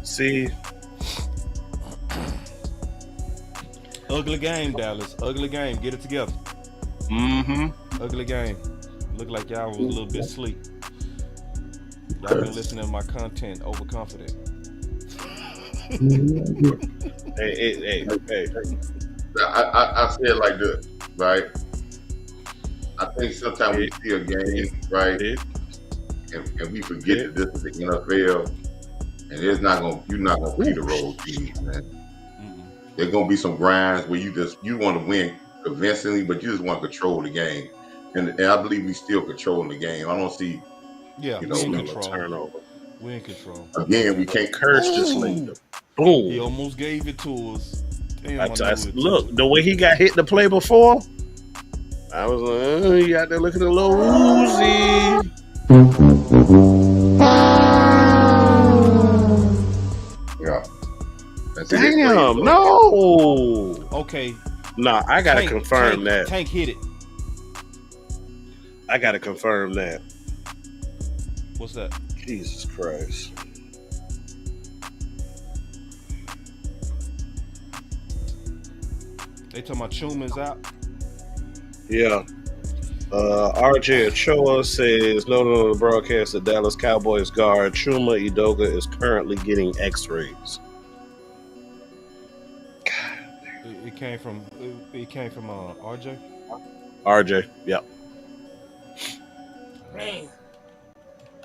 See, ugly game, Dallas. Ugly game. Get it together. Ugly game. Look like y'all was a little bit sleep. Y'all been listening to my content, overconfident. Hey. I say it like this, right? I think sometimes we see a game, right, and we forget that this is the NFL, and you're not gonna see the road teams, man. There's gonna be some grinds where you want to win convincingly, but you just want to control the game, and I believe we still controlling the game. I don't see, we in control. Turnover. We in control. Again, we can't curse just later. Boom. He almost gave it to us. Damn, look, the way he got hit the play before, I was like, you out there looking a little woozy. Yeah. Damn, no. Okay. Nah, I gotta confirm that. Tank hit it. I gotta confirm that. What's that? Jesus Christ. They talking about Schuman's out? Yeah. RJ Ochoa says, noted on the broadcast that Dallas Cowboys guard Chuma Edoga is currently getting x-rays. It came from RJ? RJ, yep. Man.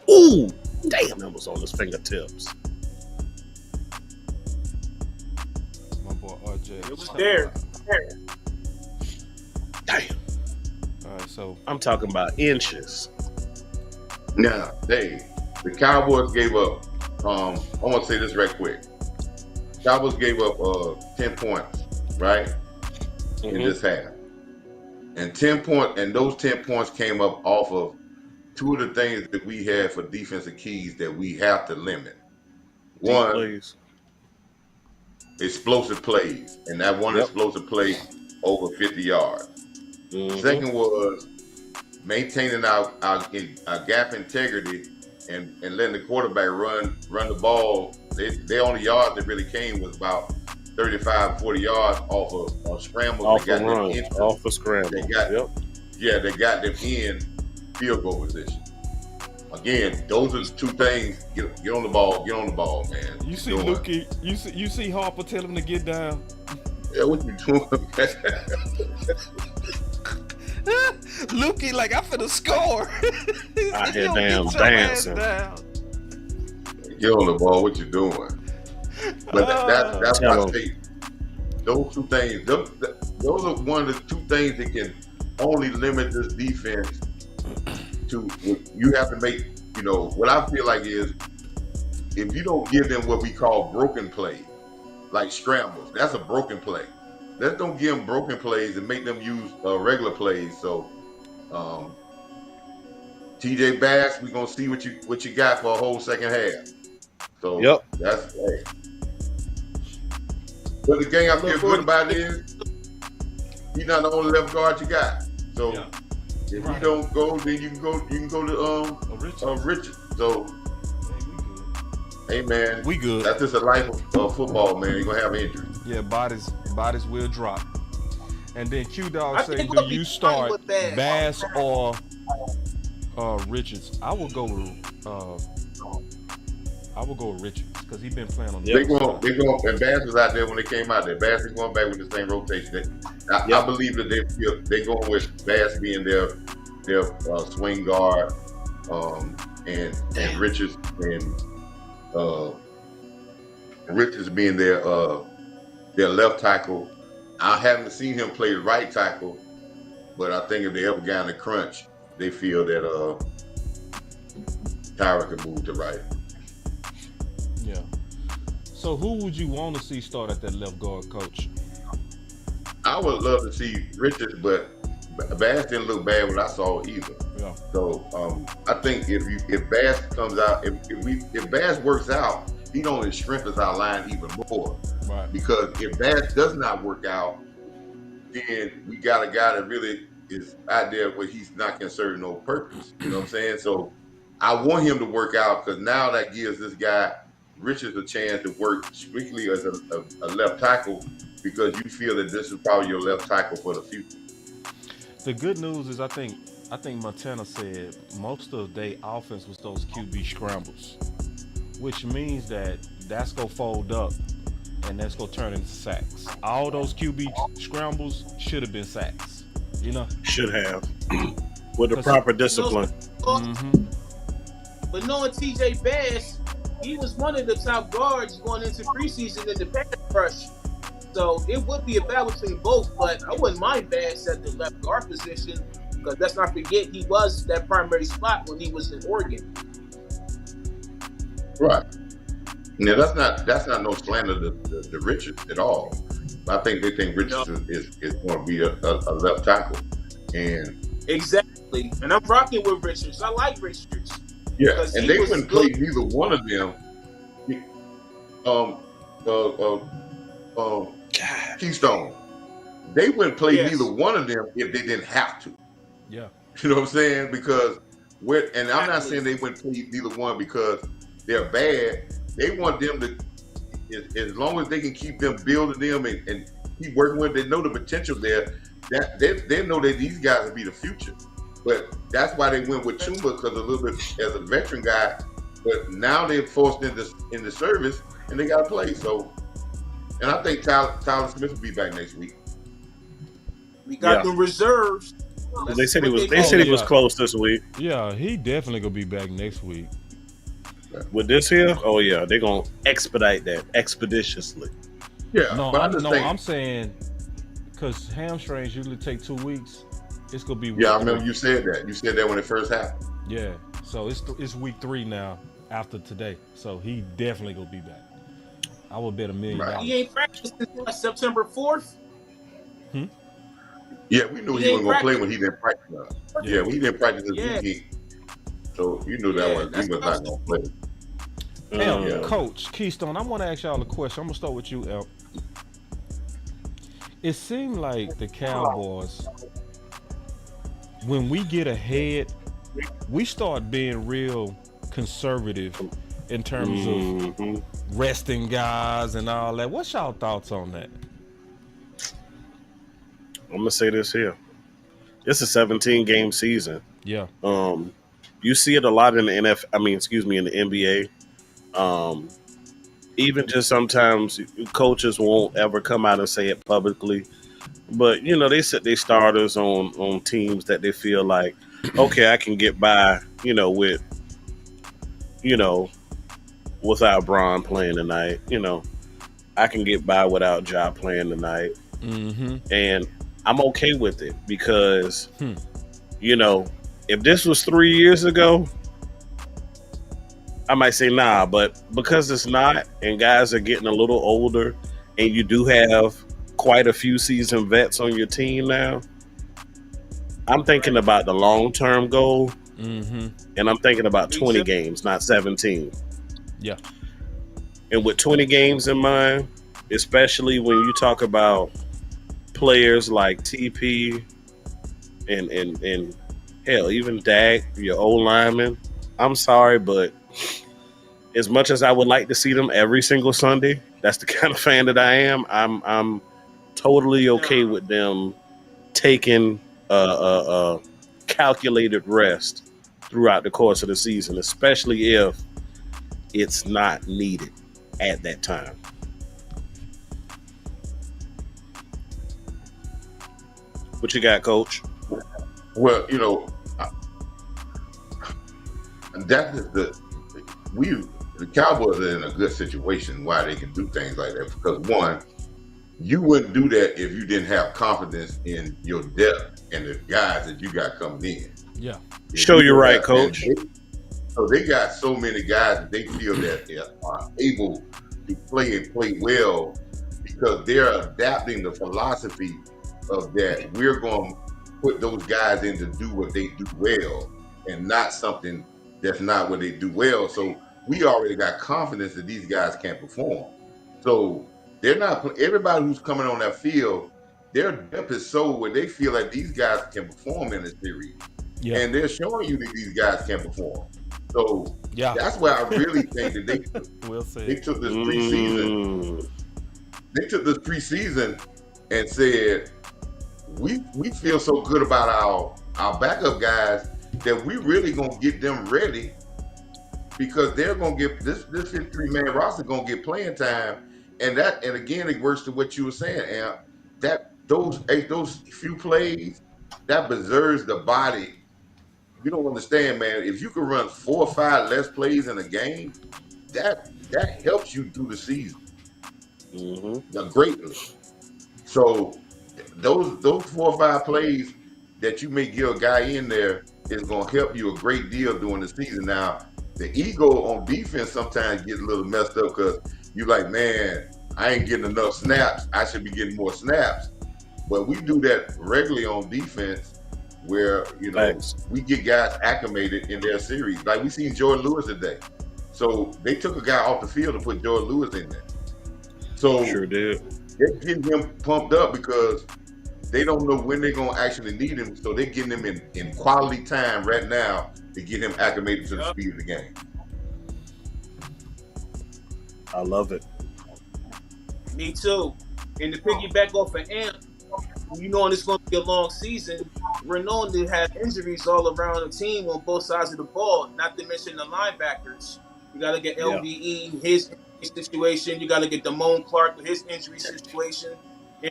Ooh, damn, that was on his fingertips. My boy RJ. It was there. Damn. All right, so I'm talking about inches. Now, the Cowboys gave up. I want to say this right quick. Cowboys gave up 10 points, right, in this half, and 10 points, and those 10 points came up off of two of the things that we have for defensive keys that we have to limit. One, explosive plays, and that one explosive play over 50 yards. Second was maintaining our gap integrity and letting the quarterback run the ball. Their only yards that really came was about 35, 40 yards off of scrambles. Off a scramble. They got them in field goal position. Again, those are the two things. Get on the ball, man. You see Lukey, you see Harper tell him to get down. Yeah, what you doing, man? Lukey, like, I'm finna score. I hear damn dancing. Get on the ball, what you doing? But that's why I say those two things. Those are one of the two things that can only limit this defense to. You have to make. What I feel like is if you don't give them what we call broken plays, like scrambles, that's a broken play. Let's don't give them broken plays and make them use regular plays. So, TJ Bass, we're gonna see what you got for a whole second half. So that's But the thing I feel good about is he's not the only left guard you got. So if you don't go, then you can go to Richard. So hey man, we good. That's just a life of football, man. You're gonna have injuries. Yeah, bodies will drop. And then Q Dog say, do you start Bass or Richards? I will go with Richards because he's been playing on the They going and Bass was out there when they came out there. Bass is going back with the same rotation. I believe that they going with Bass being their swing guard, and Richards being their left tackle. I haven't seen him play right tackle, but I think if they ever got in a crunch, they feel that Tyra can move to right. Yeah. So who would you want to see start at that left guard, Coach? I would love to see Richards, but Bass didn't look bad when I saw it either. Yeah. So I think if Bass comes out, if Bass works out, he only strengthens our line even more. Right. Because if Bass does not work out, then we got a guy that really is out there where he's not going to serve no purpose. You know what I'm saying? So I want him to work out because now that gives this guy Richards a chance to work strictly as a left tackle because you feel that this is probably your left tackle for the future. The good news is I think Montana said most of their offense was those QB scrambles, which means that's going to fold up and that's going to turn into sacks. All those QB scrambles should have been sacks, you know? Should have. With the proper discipline. But knowing TJ Bass, he was one of the top guards going into preseason in the pass rush. So it would be a battle between both, but I wouldn't mind Bass at the left guard position because let's not forget he was that primary spot when he was in Oregon. Right. Now that's not no slander to Richards at all. I think they think Richards is going to be a left tackle, and exactly. And I'm rocking with Richards. I like Richards. Yeah, and they wouldn't play neither one of them. Keystone. They wouldn't play neither one of them if they didn't have to. Yeah. You know what I'm saying? Because and I'm not saying they wouldn't play neither one because they're bad. They want them to, as long as they can keep them building them and keep working with them, they know the potential there. That they know that these guys will be the future. But that's why they went with Chuma because a little bit as a veteran guy. But now they're forced into service and they got to play. So, and I think Tyler Smith will be back next week. We got the reserves. They said he was close this week. Yeah, he definitely gonna be back next week. With this here, oh yeah, they're gonna expedite that expeditiously. Yeah, I'm saying because hamstrings usually take 2 weeks. It's gonna be I remember you said that. You said that when it first happened. Yeah, so it's week 3 now after today. So he definitely gonna be back. I would bet $1 million. He ain't practiced since September 4th. Yeah, we knew he wasn't gonna play when he didn't practice. Yeah, when he didn't practice this week. So you knew that he was not gonna play. Coach Keystone, I want to ask y'all a question. I'm gonna start with you, El. It seemed like the Cowboys, when we get ahead, we start being real conservative in terms of resting guys and all that. What's y'all thoughts on that? I'm gonna say this here. It's a 17-game season. Yeah. You see it a lot in the in the NBA. Even just sometimes coaches won't ever come out and say it publicly, but you know they set their starters on teams that they feel like, okay, I can get by, without Braun playing tonight. I can get by without Ja playing tonight, and I'm okay with it because, if this was 3 years ago, I might say nah, but because it's not, and guys are getting a little older, and you do have quite a few seasoned vets on your team now, I'm thinking about the long-term goal, and I'm thinking about 20 games, not 17. Yeah. And with 20 games in mind, especially when you talk about players like TP and hell, even Dak, your old lineman. I'm sorry, but as much as I would like to see them every single Sunday, that's the kind of fan that I am. I'm totally okay with them taking a calculated rest throughout the course of the season, especially if it's not needed at that time. What you got, Coach? Well, that is the Cowboys are in a good situation why they can do things like that. Because one, you wouldn't do that if you didn't have confidence in your depth and the guys that you got coming in. Yeah. Show you're right, Coach. So they got so many guys that they feel that they are able to play and play well because they're adapting the philosophy of that we're going to put those guys in to do what they do well and not something that's not what they do well. So we already got confidence that these guys can perform. So they're not, everybody who's coming on that field, their depth is so where they feel like these guys can perform in the series. Yeah. And they're showing you that these guys can perform. So that's why I really think that they took this preseason. They took this preseason and said, we feel so good about our backup guys that we really gonna get them ready because they're gonna get this 53-man roster gonna get playing time, and again it works to what you were saying, and that those few plays that preserves the body. You don't understand, man. If you can run 4 or 5 less plays in a game, that helps you through the season greatly. So those 4 or 5 plays that you may give a guy in there is going to help you a great deal during the season. Now, the ego on defense sometimes gets a little messed up because you're like, man, I ain't getting enough snaps. I should be getting more snaps. But we do that regularly on defense where, we get guys acclimated in their series. Like we seen Jordan Lewis today. So they took a guy off the field to put Jordan Lewis in there. So sure did. They're getting him pumped up because they don't know when they're going to actually need him. So they're getting him in quality time right now to get him acclimated to the speed of the game. I love it. Me too. And to piggyback off of Amp, knowing it's going to be a long season, we're known to have injuries all around the team on both sides of the ball, not to mention the linebackers. You got to get LVE, his injury situation. You got to get Damone Clark with his injury situation.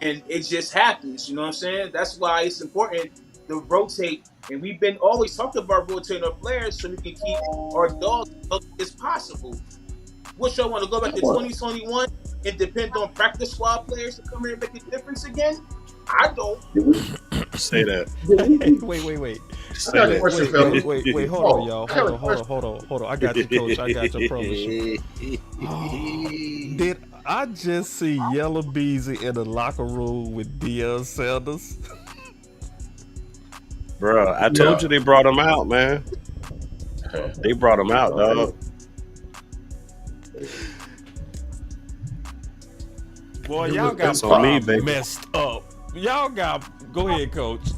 And it just happens, you know what I'm saying? That's why it's important to rotate. And we've been always talking about rotating our players so we can keep our dogs as healthy as possible. What y'all want to go back to 2021 and depend on practice squad players to come here and make a difference again? I don't. Say that. Wait. Say that. Wait, hold on, y'all. Hold on. I got you, Coach. I got your troubleshooting. Did I just see Yellow Beezy in the locker room with Deion Sanders? Bro, I told you they brought him out, man. They brought him out, dog. Boy, y'all got messed up. Y'all got. Go ahead, Coach.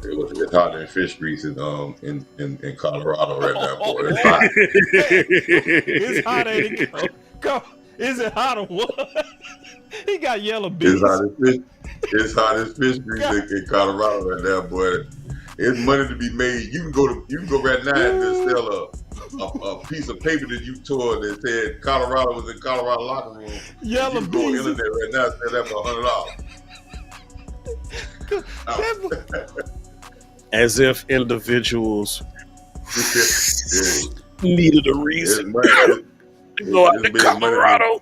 It's hotter than fish grease in Colorado right now, boy. It's hot. It's hot, ain't it? Is it hot or what? He got yellow bees. It's hot as fish grease in Colorado right now, boy. It's money to be made. You can go right now and just sell a piece of paper that you tore that said Colorado was in Colorado locker room. Yellow bees. You can go on the internet right now and sell that for $100. As if individuals needed a reason to go out to Colorado.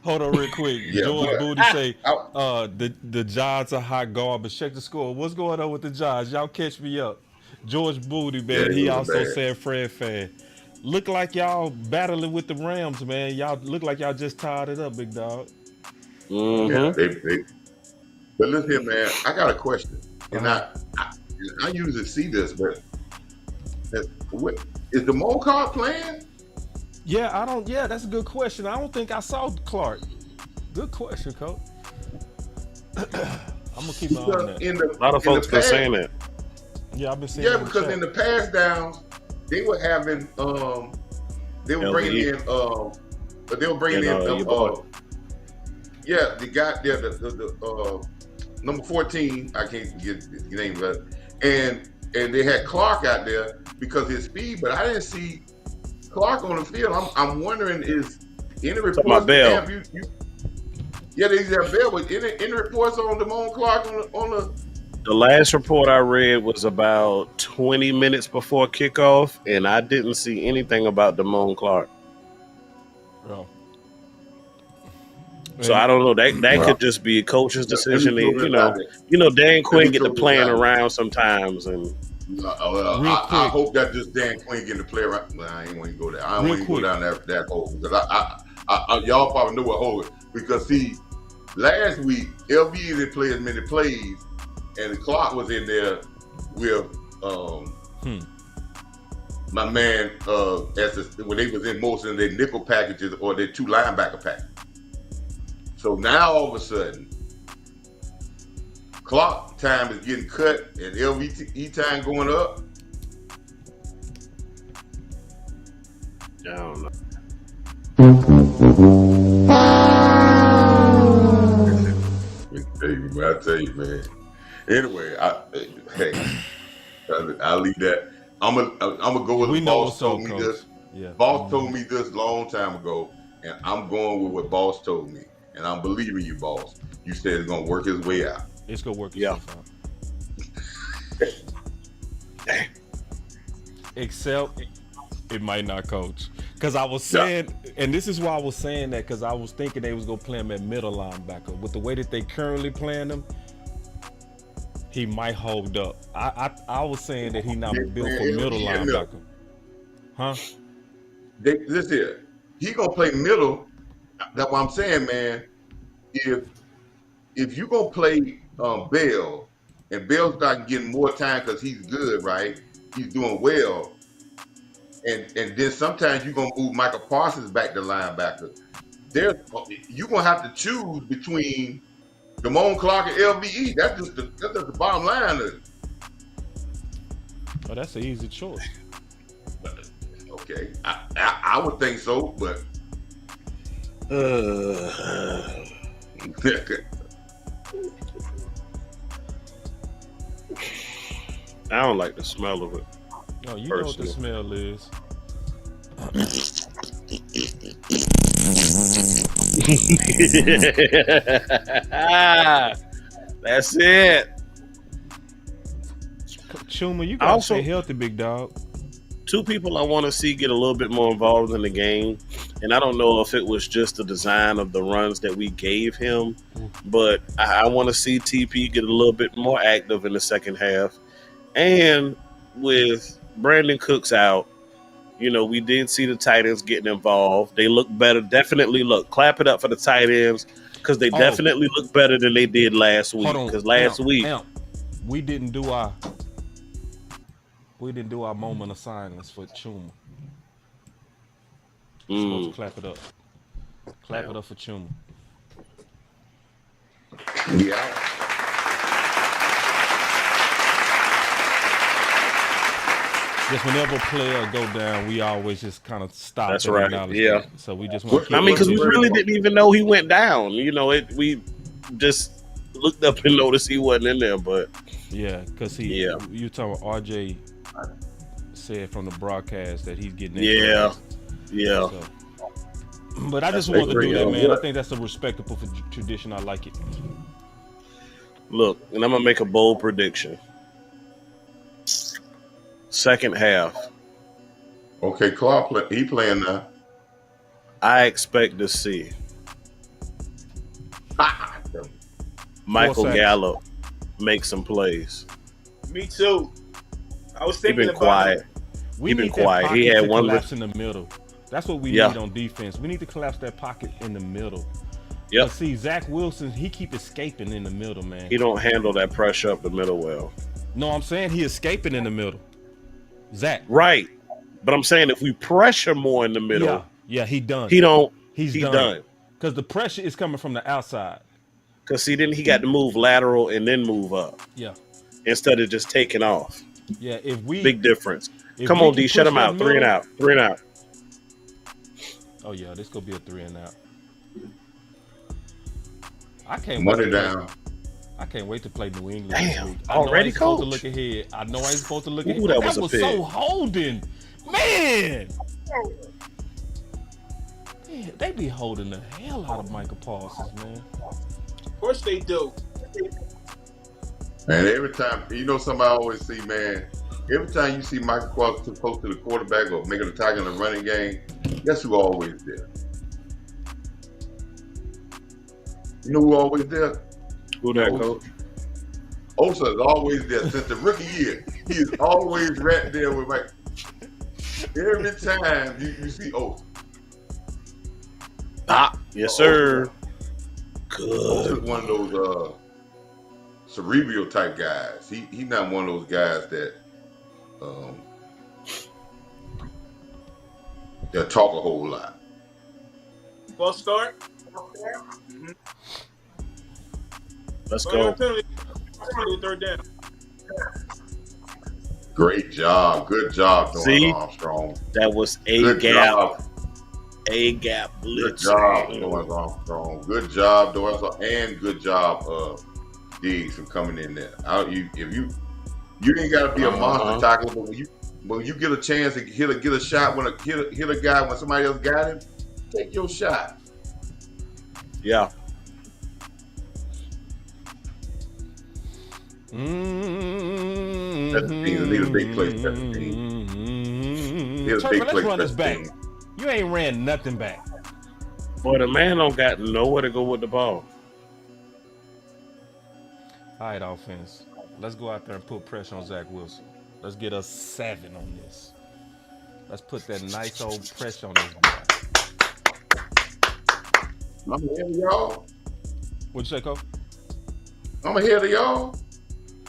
Hold on real quick. George Booty say the Giants are hot garbage. Check the score. What's going on with the Giants? Y'all catch me up. George Booty, man, he also said Fred fan. Look like y'all battling with the Rams, man. Y'all look like y'all just tied it up, big dog. Yeah, but listen here, man, I got a question. And I usually see this, but is the Mo card playing? Yeah, that's a good question. I don't think I saw Clark. Good question, Coach. I'm gonna keep an eye on that. A lot of folks been saying that. Yeah, I've been saying. Yeah, because in the pass downs, they were having they were bringing in yeah, the guy there, the number 14, I can't get the name of it, and they had Clark out there because of his speed, but I didn't see Clark on the field. I'm wondering, is any reports? Bell. Yeah, they have Bell, but any reports on Damone Clark on the? The last report I read was about 20 minutes before kickoff, and I didn't see anything about Damone Clark. Oh. So I don't know. That could just be a coach's decision. You know, Dan Quinn get to playing around sometimes, and I hope that just Dan Quinn getting to play around. Well, I ain't want to go there. I don't want to go down that hole because I y'all probably know what hole it. Because see, last week LV didn't play as many plays, and the clock was in there with my man when they was in most of their nickel packages or their 2 linebacker packages. So now all of a sudden, clock time is getting cut and LVE time going up. I don't know. I tell you, man. Anyway, I'll leave that. I'm gonna go with what Boss told me this. Yeah. Boss told me this long time ago, and I'm going with what Boss told me. And I'm believing you, Boss. You said it's gonna work its way out. It's gonna work itself out. Except it might not, Coach. Because I was saying, and this is why I was saying that, because I was thinking they was gonna play him at middle linebacker. With the way that they currently playing him, he might hold up. I was saying that he not built for middle linebacker. Huh? This here, he gonna play middle. That's what I'm saying, man. If you gonna play Bell, and Bell start getting more time because he's good, right? He's doing well, and then sometimes you're gonna move Michael Parsons back to linebacker. You're gonna have to choose between Damone Clark and LVE. That's just the bottom line of it. Oh, that's an easy choice. Okay, I would think so, but. I don't like the smell of it. No, you know what the smell is. That's it. Chuma, you gotta stay healthy, big dog. 2 people I want to see get a little bit more involved in the game, and I don't know if it was just the design of the runs that we gave him, but I want to see TP get a little bit more active in the second half. And with Brandon Cooks out, you know, we did see the tight ends getting involved. They look better. Definitely clap it up for the tight ends because they definitely look better than they did last week. Because last week we didn't do our moment of silence for Chuma. Supposed to clap it up. Clap it up for Chuma. Yeah. Just whenever a player go down, we always just kind of stop. That's right. Yeah. So we just want to keep because we really didn't even know he went down. You know, we just looked up and noticed he wasn't in there. But yeah, because you talking about RJ said from the broadcast that he's getting Yeah. So, but I just wanted to do that, man. I think that's a respectable tradition. I like it. Look, and I'm gonna make a bold prediction. Second half. Okay, Clark, he playing now. I expect to see Michael Gallup make some plays. Me too. I was thinking about quiet. He's been quiet. He had one collapse in the middle. That's what we need on defense. We need to collapse that pocket in the middle. Yep. See, Zach Wilson, he keep escaping in the middle, man. He don't handle that pressure up the middle well. No, I'm saying he escaping in the middle. Zach. Right. But I'm saying if we pressure more in the middle. Yeah, he done. He don't. He's done. Because the pressure is coming from the outside. Because see, then he got to move lateral and then move up. Yeah. Instead of just taking off. Yeah, if we big difference. Come on, D, shut him out. 3 and out. 3 and out. Oh yeah, this gonna be a 3 and out. I can't Money down. I can't wait to play New England. Damn, already, Coach? To look ahead. I know I ain't supposed to look ahead. That was so holding, man. Man, they be holding the hell out of Michael Parsons, man. Of course they do. Man, every time, somebody always see, man, every time you see Michael Parsons close to the quarterback or making a tackle in the running game, guess who always there? You know who always there? Who that, Coach? Osa is always there since the rookie year. He is always right there with Mike. Every time you see Osa. Yes, sir. Good. Osa's one of those cerebral type guys. He's not one of those guys that talk a whole lot. Ball start. Let's go. Third down. Great job. Good job, Doran Armstrong. That was Good gap. job. A gap blitz. Good job, Doran Armstrong. Good job, Doran Armstrong. And good job, Diggs, for coming in there. You ain't got to be a monster tackler, but when you get a chance to get a shot, hit a guy when somebody else got him, take your shot. Yeah. That's the team. Need a big play. That's the team. Need a big play. Let's run this back. You ain't ran nothing back. Boy, the man don't got nowhere to go with the ball. All right, offense. Let's go out there and put pressure on Zach Wilson. Let's get us 7 on this. Let's put that nice old pressure on this guy. I'm ahead of y'all. What'd you say, Coach? I'm ahead of y'all.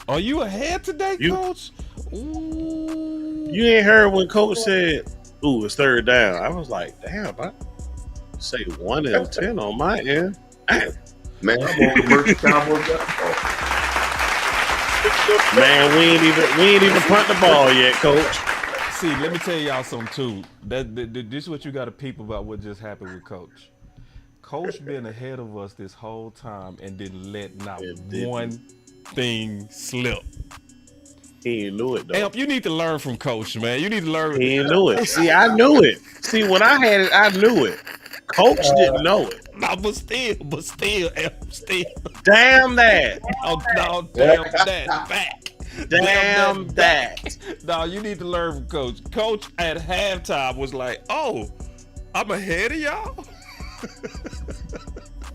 Are you ahead today, Coach? Ooh. You ain't heard when Coach said, "Ooh, it's 3rd down." I was like, "Damn, I say 1 and 10 on my end." Man, I'm on commercial Cowboy. Man, we ain't even punt the ball yet, Coach. See, let me tell y'all something too. This is what you got to peep about what just happened with Coach. Coach been ahead of us this whole time and didn't let not one thing slip. He ain't knew it though. Amp, you need to learn from Coach, man. You need to learn. He ain't knew it. See, I knew it. See, when I had it, I knew it. Coach didn't know it. No, but still, Amp, still. Damn that. Oh, no, damn that. Back. Damn that. No, you need to learn from Coach. Coach at halftime was like, "Oh, I'm ahead of y'all."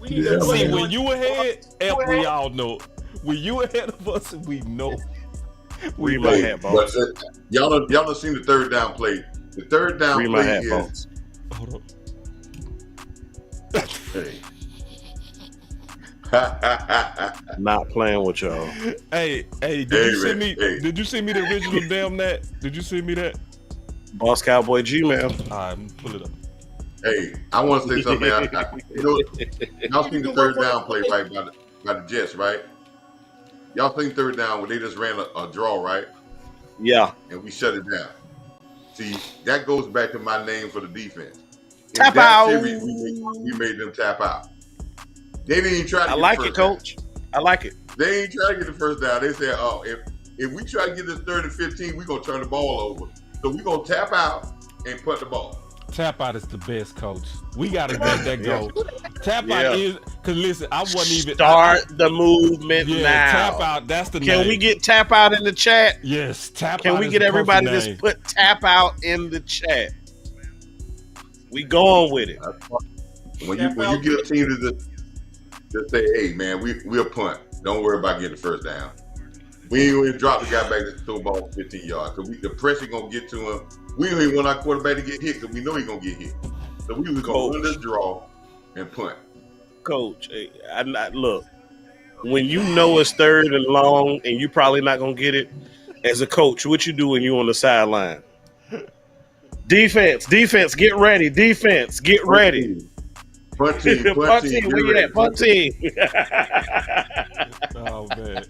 See, when you ahead, Amp, we all know. When you ahead of us, we know. We might have balls. Y'all done seen the 3rd down play. The 3rd down play is. Hold on. Hey. Not playing with y'all. Hey, did you see me? Did you see me the original damn that? Did you see me that? Boss Cowboy Gmail. All right, pull it up. Hey, I want to say something. Y'all seen the 3rd down play right by the Jets, right? Y'all seen 3rd down where they just ran a draw, right? Yeah. And we shut it down. See, that goes back to my name for the defense. Tap out. Series, we made them tap out. They didn't even try to I like it, Coach. I like it. They ain't trying to get the first down. They said, "Oh, if we try to get this 3rd and 15, we're gonna turn the ball over. So we're gonna tap out and punt the ball." Tap out is the best, Coach. We gotta let that go. Tap out is because listen, I wasn't even start the movement now. Tap out, that's the name. Can we get tap out in the chat? Yes, tap out. Can we get everybody to just put tap out in the chat? We going with it. When you get a team to just say, "Hey man, we'll punt. Don't worry about getting the first down. We ain't gonna drop the guy back to throw the ball 15 yards because the pressure gonna get to him. We don't even want our quarterback to get hit because we know he's gonna get hit. So we was gonna run this draw and punt." Coach, look. When you know it's 3rd and long and you probably not gonna get it, as a coach, what you do when you on the sideline? Defense, get ready. Defense, get ready. Punt team. Punt team. Where you at? Punt team. Oh man.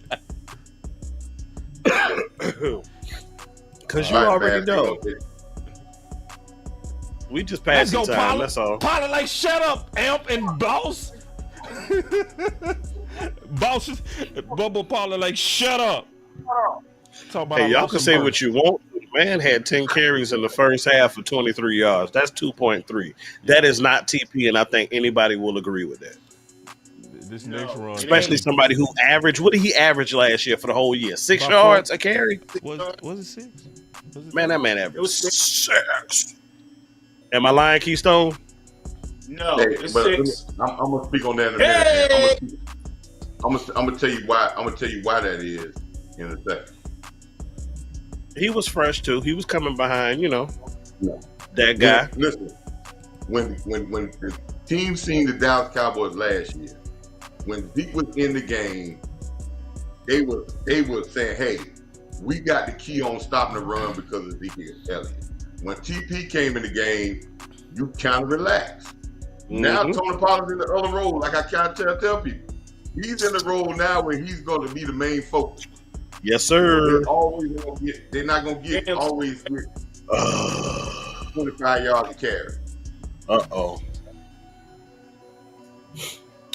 Because you already know. We just passing time. Pollard. That's all. Pollard, like, shut up, Amp and Boss. Boss, Bubble Pollard, like, shut up. Talk about y'all can say what you want. Man had 10 carries in the first half for 23 yards. That's 2.3. That is not TP, and I think anybody will agree with that. This next run, especially somebody who averaged. What did he average last year for the whole year? 6 yards a carry. Was it 6? Man, that man averaged 6. Am I lying, Keystone? No, it's but 6. I'm gonna speak on that in a minute. I'm gonna tell you why. I'm gonna tell you why that is in a second. He was fresh too. He was coming behind, that guy. Listen, when the team seen the Dallas Cowboys last year, when Zeke was in the game, they were saying, "Hey, we got the key on stopping the run because of Zeke Elliott." When TP came in the game, you kind of relaxed. Now Tony Pollard's in the other role, like I kind of tell people. He's in the role now where he's going to be the main focus. Yes, sir. They're not going to always get 25 yards to carry. Uh-oh.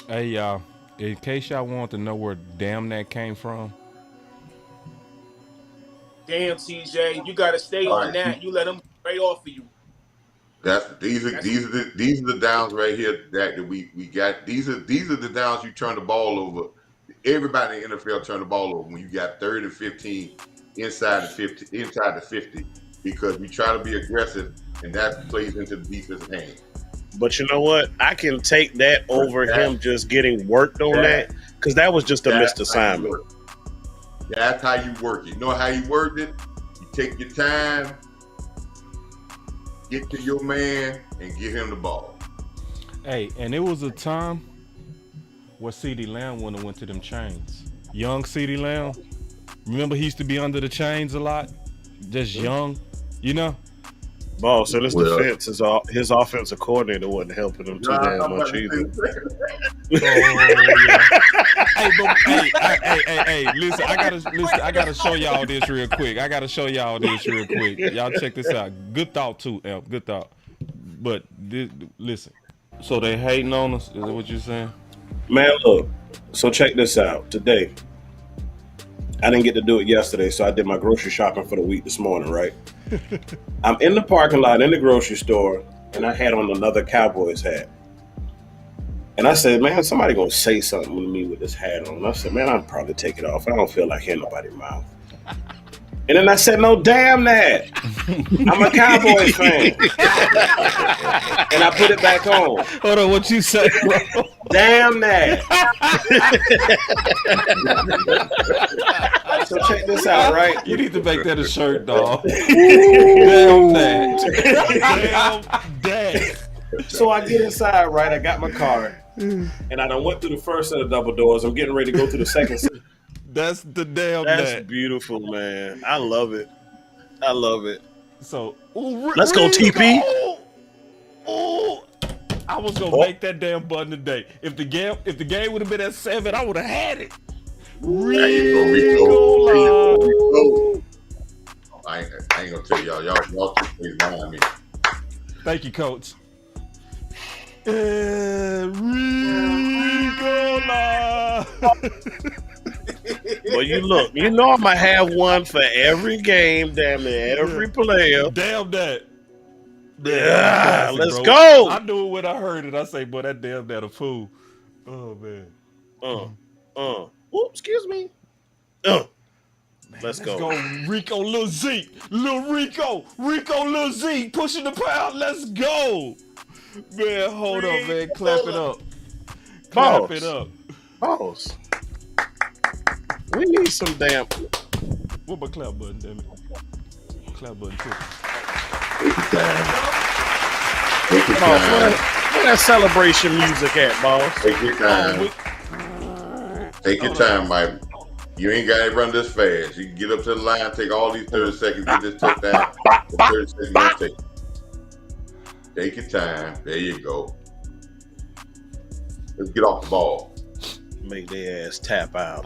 Hey, y'all. In case y'all want to know where damn that came from. Damn, CJ, you got to stay on that. You let them right off of you. These are the downs right here that we got. These are the downs you turn the ball over. Everybody in the NFL turn the ball over when you got 3rd and 15 inside the 50 because we try to be aggressive and that plays into the defensive hand. But you know what? I can take that over him just getting worked on that because that was just a missed assignment. That's how you work it. You know how you worked it? You take your time, get to your man, and give him the ball. Hey, and it was a time where CeeDee Lamb wouldn't have went to them chains. Young CeeDee Lamb. Remember he used to be under the chains a lot? Just young, Boss, in his defense, his offensive coordinator wasn't helping him too damn much either. Hey, listen, I gotta show y'all this real quick. Y'all check this out. Good thought too, Elp. Good thought. But listen. So they hating on us? Is that what you're saying? Man, look. So check this out. Today, I didn't get to do it yesterday, so I did my grocery shopping for the week this morning, right? I'm in the parking lot in the grocery store, and I had on another Cowboys hat. And I said, man, somebody gonna say something to me with this hat on. And I said, man, I'll probably take it off. I don't feel like hearing nobody's mouth. And then I said, no, damn that. I'm a Cowboys fan. And I put it back on. Hold on, what you say, bro? Damn that. So check this out, right? You need to make that a shirt, dog. Damn that. Damn that. So I get inside, right? I got my card. And I done went through the first set of double doors. I'm getting ready to go through the second set. That's the damn That's that. beautiful, man. I love it. So, let's go, TP. I was gonna make that damn button today. If the game would have been at 7, I would have had it. Rico. I ain't gonna tell y'all. Y'all keep behind me. Thank you, Coach. Ricola. Well, you know I'm gonna have one for every game, damn near every player. Damn that. Yeah, let's bro. go. I knew it when I heard it. I say, boy, that damn that a fool. Oh man. Whoops, excuse me. Let's go. Rico, Lil Zeke. Lil Rico, Lil Zeke, pushing the pound. Let's go. Man, hold up, man. Clap it up. Clap it up. Boss. We need some damn. What my clap button, damn it? Clap button too. Where that celebration music at, boss? Take your time. Take your time, Mike. You ain't got to run this fast. You can get up to the line, take all these 30 seconds, get this touchdown. 30 seconds, take your time. There you go. Let's get off the ball. Make their ass tap out.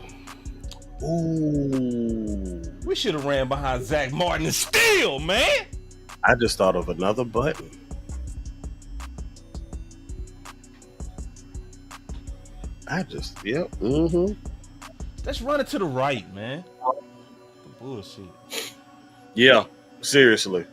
Ooh. We should have ran behind Zach Martin and steal, man. I just thought of another button. Yep. Mm-hmm. Let's run it to the right, man. Bullshit. Yeah, seriously.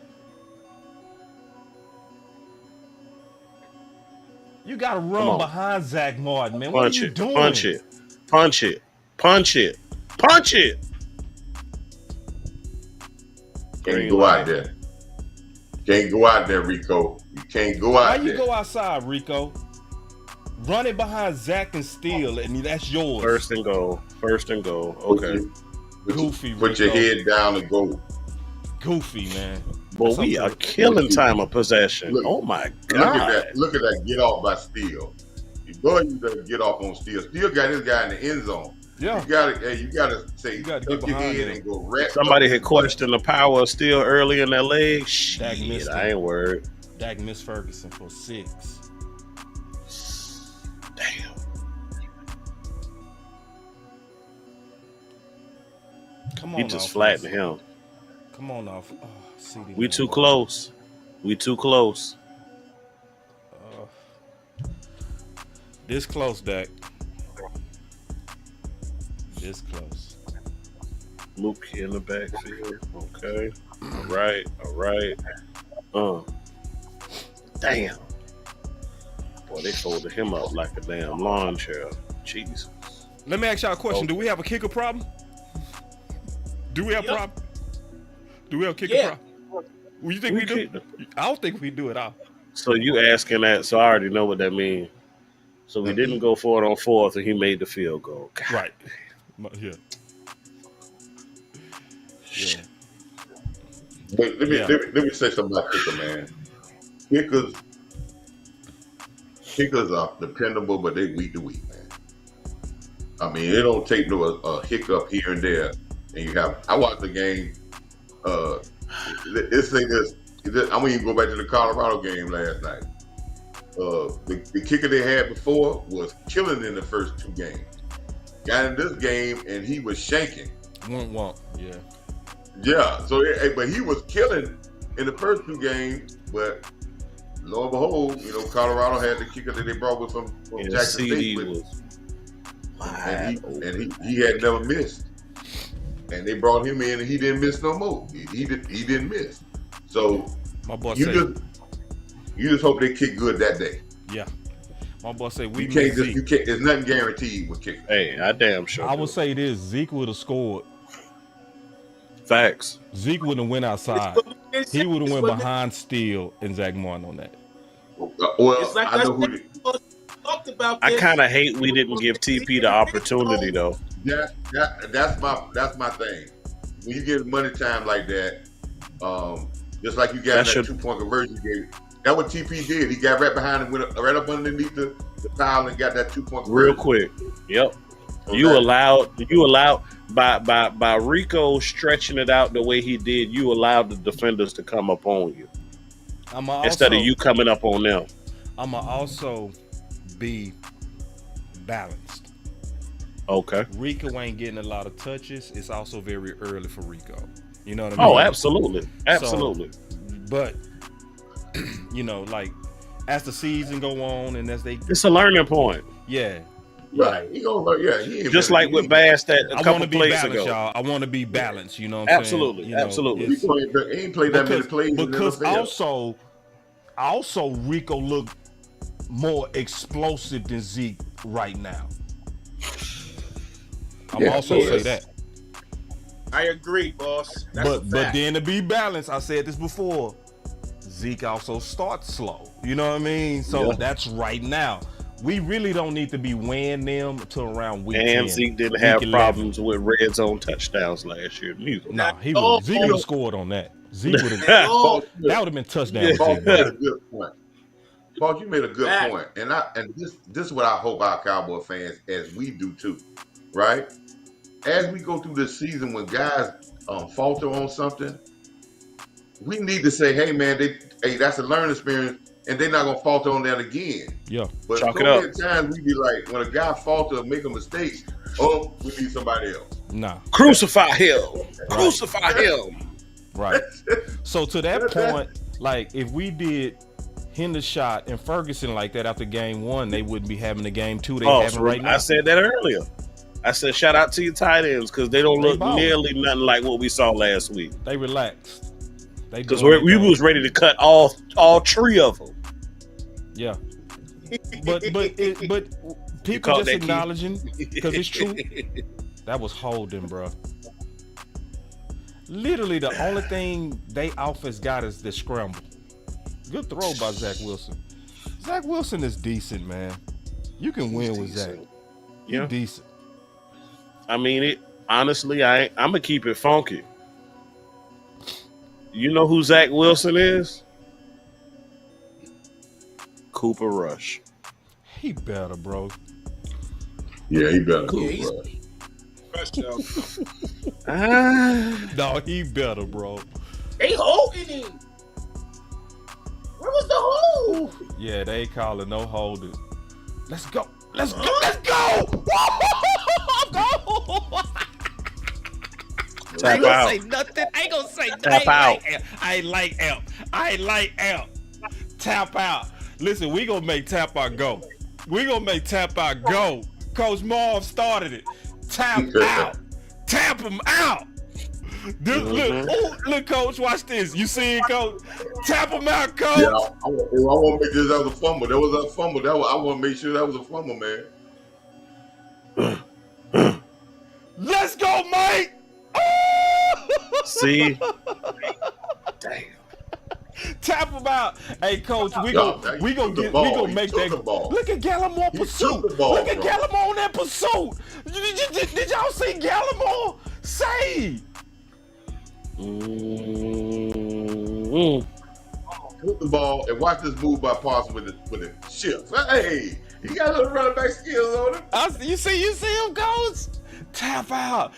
You gotta run behind Zach Martin, man. What are you doing? Punch it. Punch it. Punch it. Punch it. Can't go out there. Can't go out there, Rico. You can't go out there. How you go outside, Rico? Run it behind Zach and steal, and that's yours. First and goal. Okay. Goofy, Put your head down and go. Goofy, man. But we are killing time of possession. Oh my God. Look at that get off by Steele. You better get off on Steele. Steele got this guy in the end zone. Yeah. You gotta say tuck your head and go right. Somebody had questioned the power of Steele early in that leg. Dak Shit, I ain't worried. Dak missed Ferguson for 6. Damn. Come on. He just flattened him. Come on off. We too close. This close, Dak. This close. Luke in the backfield. Okay. All right. Damn. Boy, they folded him up like a damn lawn chair. Jesus. Let me ask y'all a question. Do we have a kicker problem? Do we have a problem? Do we have a kicker problem? You think we do? I don't think we do at all. So you asking that, so I already know what that means. So we didn't go for it on 4th, and he made the field goal. God. Right. Yeah. Shit. But let me say something about kicker, man. Kickers are dependable, but they week to week, man. I mean, it don't take a hiccup here and there, and you have. I watched the game. This thing is. I won't even go back to the Colorado game last night. The kicker they had before was killing in the first 2 games. Got in this game and he was shanking. Yeah. Yeah. So, but he was killing in the first 2 games. But lo and behold, Colorado had the kicker that they brought with from Jackson State with him. And he had never missed. And they brought him in and he didn't miss no more. He didn't miss. So my boss you just hope they kick good that day. Yeah. My boss said you can't. There's nothing guaranteed with kicking. Hey, I damn sure. I would say this: Zeke would have scored. Facts. Zeke wouldn't went outside. He would have went behind Steele and Zach Martin on that. Well, like I know who. Talked about I kind of hate we didn't give TP the opportunity though. That's my thing. When you get money time like that, just like you got that 2-point conversion game. That's what TP did. He got right behind him, went right up underneath the tile and got that 2-point conversion. Real quick. Yep. Okay. You allowed by Rico stretching it out the way he did, you allowed the defenders to come up on you. Instead of you coming up on them. I'ma also be balanced. Okay. Rico ain't getting a lot of touches. It's also very early for Rico. You know what I mean? Oh, absolutely. Absolutely. So, but like as the season go on and as they, it's a learning point. Yeah. Right. He gonna learn. Yeah. Just like with Bass that a couple plays ago. Y'all. I want to be balanced. You know what I'm saying? Absolutely. He ain't played that many plays because also Rico looked more explosive than Zeke right now. I'm also say that. I agree, boss. But then to be balanced, I said this before. Zeke also starts slow. You know what I mean? So that's right now. We really don't need to be weighing them until around week 10. And Zeke didn't have problems with red zone touchdowns last year neither. Nah, Zeke would have scored on that. Zeke would have that would have been touchdown. Boss, you made a good point. Boss, you made a good point. And this is what I hope our Cowboy fans, as we do too, right? As we go through this season, when guys falter on something, we need to say, hey man, that's a learning experience. and they're not gonna falter on that again. Yeah. But Chalk so it up. many times we be like, when a guy falter or make a mistake, oh, we need somebody else. Nah. Crucify him. Crucify him. Right. So to that point, like if we did Hendershot and Ferguson like that after game 1, they wouldn't be having the game 2 they having right now. I said that earlier. I said shout out to your tight ends because they don't look nearly nothing like what we saw last week. They relaxed. Because we was ready to cut all 3 of them. Yeah. But people just acknowledging because it's true. That was holding, bro. Literally, the only thing they offense got is the scramble. Good throw by Zach Wilson. Zach Wilson is decent, man. You can win with Zach. He's decent. I mean, honestly, I'm gonna keep it funky. You know who Zach Wilson is? Cooper Rush. He better, bro. Yeah, he better. No, he better, bro. They holding him. Where was the hold? Yeah, they calling no holding. Let's go. Let's go. Let's go. Go. Tap out. Say nothing. I ain't gonna say nothing. Tap out. I like L. Tap out. Listen, we gonna make tap out go. We gonna make tap out go. Coach Marv started it. Tap out. Tap him out. Look, Coach, watch this. You see it, Coach? Tap him out, Coach. Yeah, I want to make sure that was a fumble. That was a fumble. I want to make sure that was a fumble, man. Let's go, Mike. See? Damn. Tap him out. Hey, Coach, we gonna make that. Ball. Look at Gallimore pursuit. Look at Gallimore on that pursuit. Did y'all see Gallimore save? Took the ball and watch this move by Parsons with the shift. Hey, he got a little running back skills on him. You see him, Coach? Tap out.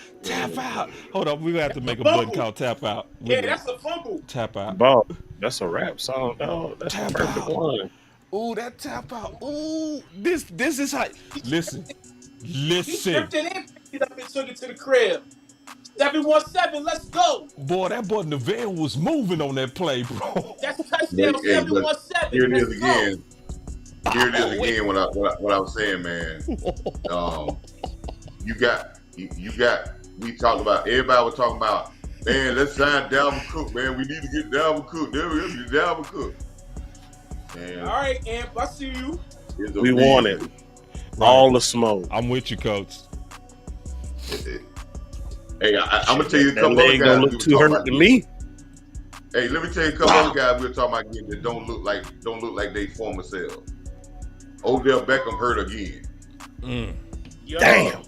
Hold up, we gonna have to make a button called tap out. Yeah, that's a fumble. Tap out. Ball. That's a rap song, dog. That's a perfect one. Ooh, that tap out. Ooh, this is how. Listen. He stripped it in, picked it up and took it to the crib. 717, let's go. Boy, that boy Neville was moving on that play, bro. That's touchdown 717. Here it is again. Here it is again. What I was saying, man. You got. We talked about. Everybody was talking about. Man, let's sign Dalvin Cook, man. We need to get Dalvin Cook. There we go, Dalvin Cook. Man. All right, Amp, I see you. We want it. All the smoke. I'm with you, Coach. Hey, I'm gonna tell you a couple that other leg guys. don't look too hurt to me. Hey, let me tell you a couple other guys we were talking about again that don't look like they former selves. Odell Beckham hurt again. Damn.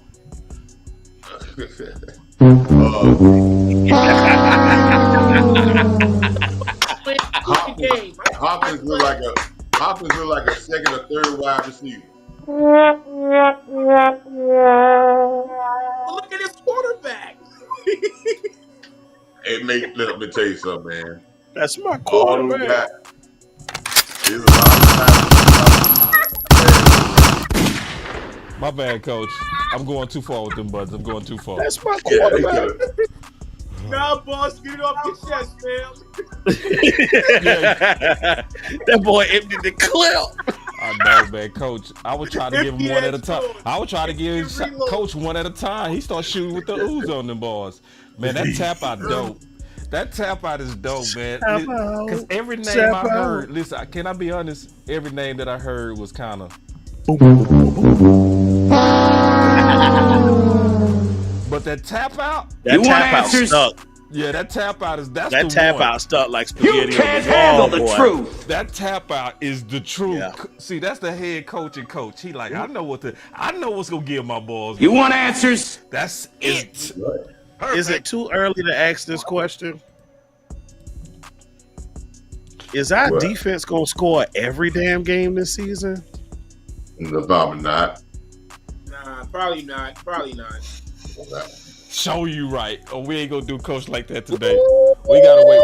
Hopkins look like a second or third wide receiver. But look at his quarterback. Hey, mate, let me tell you something, man. That's my quarterback. There's a lot of time. My bad, Coach. I'm going too far with them buds. I'm going too far. That's my quarterback. Nah, boss, get it off your chest, man. That boy emptied the clip. I know, man, Coach. I would try to give him one at a time. I would try to give Coach one at a time. He starts shooting with the ooze on them boys. Man, that tap out dope. That tap out is dope, man. Because every name I heard, listen, can I be honest? Every name that I heard was kind of. But that tap out, that tap out stuck. Yeah, that tap out is that tap out stuck like spaghetti. You can't handle the truth. That tap out is the truth. Yeah. See, that's the head coach and coach. He like, I know what's gonna give my boys. You want answers? That's it. Is it too early to ask this question? Is our defense gonna score every damn game this season? No, probably not. Nah, probably not. Show you right. Oh, we ain't gonna do coach like that today. We gotta wait.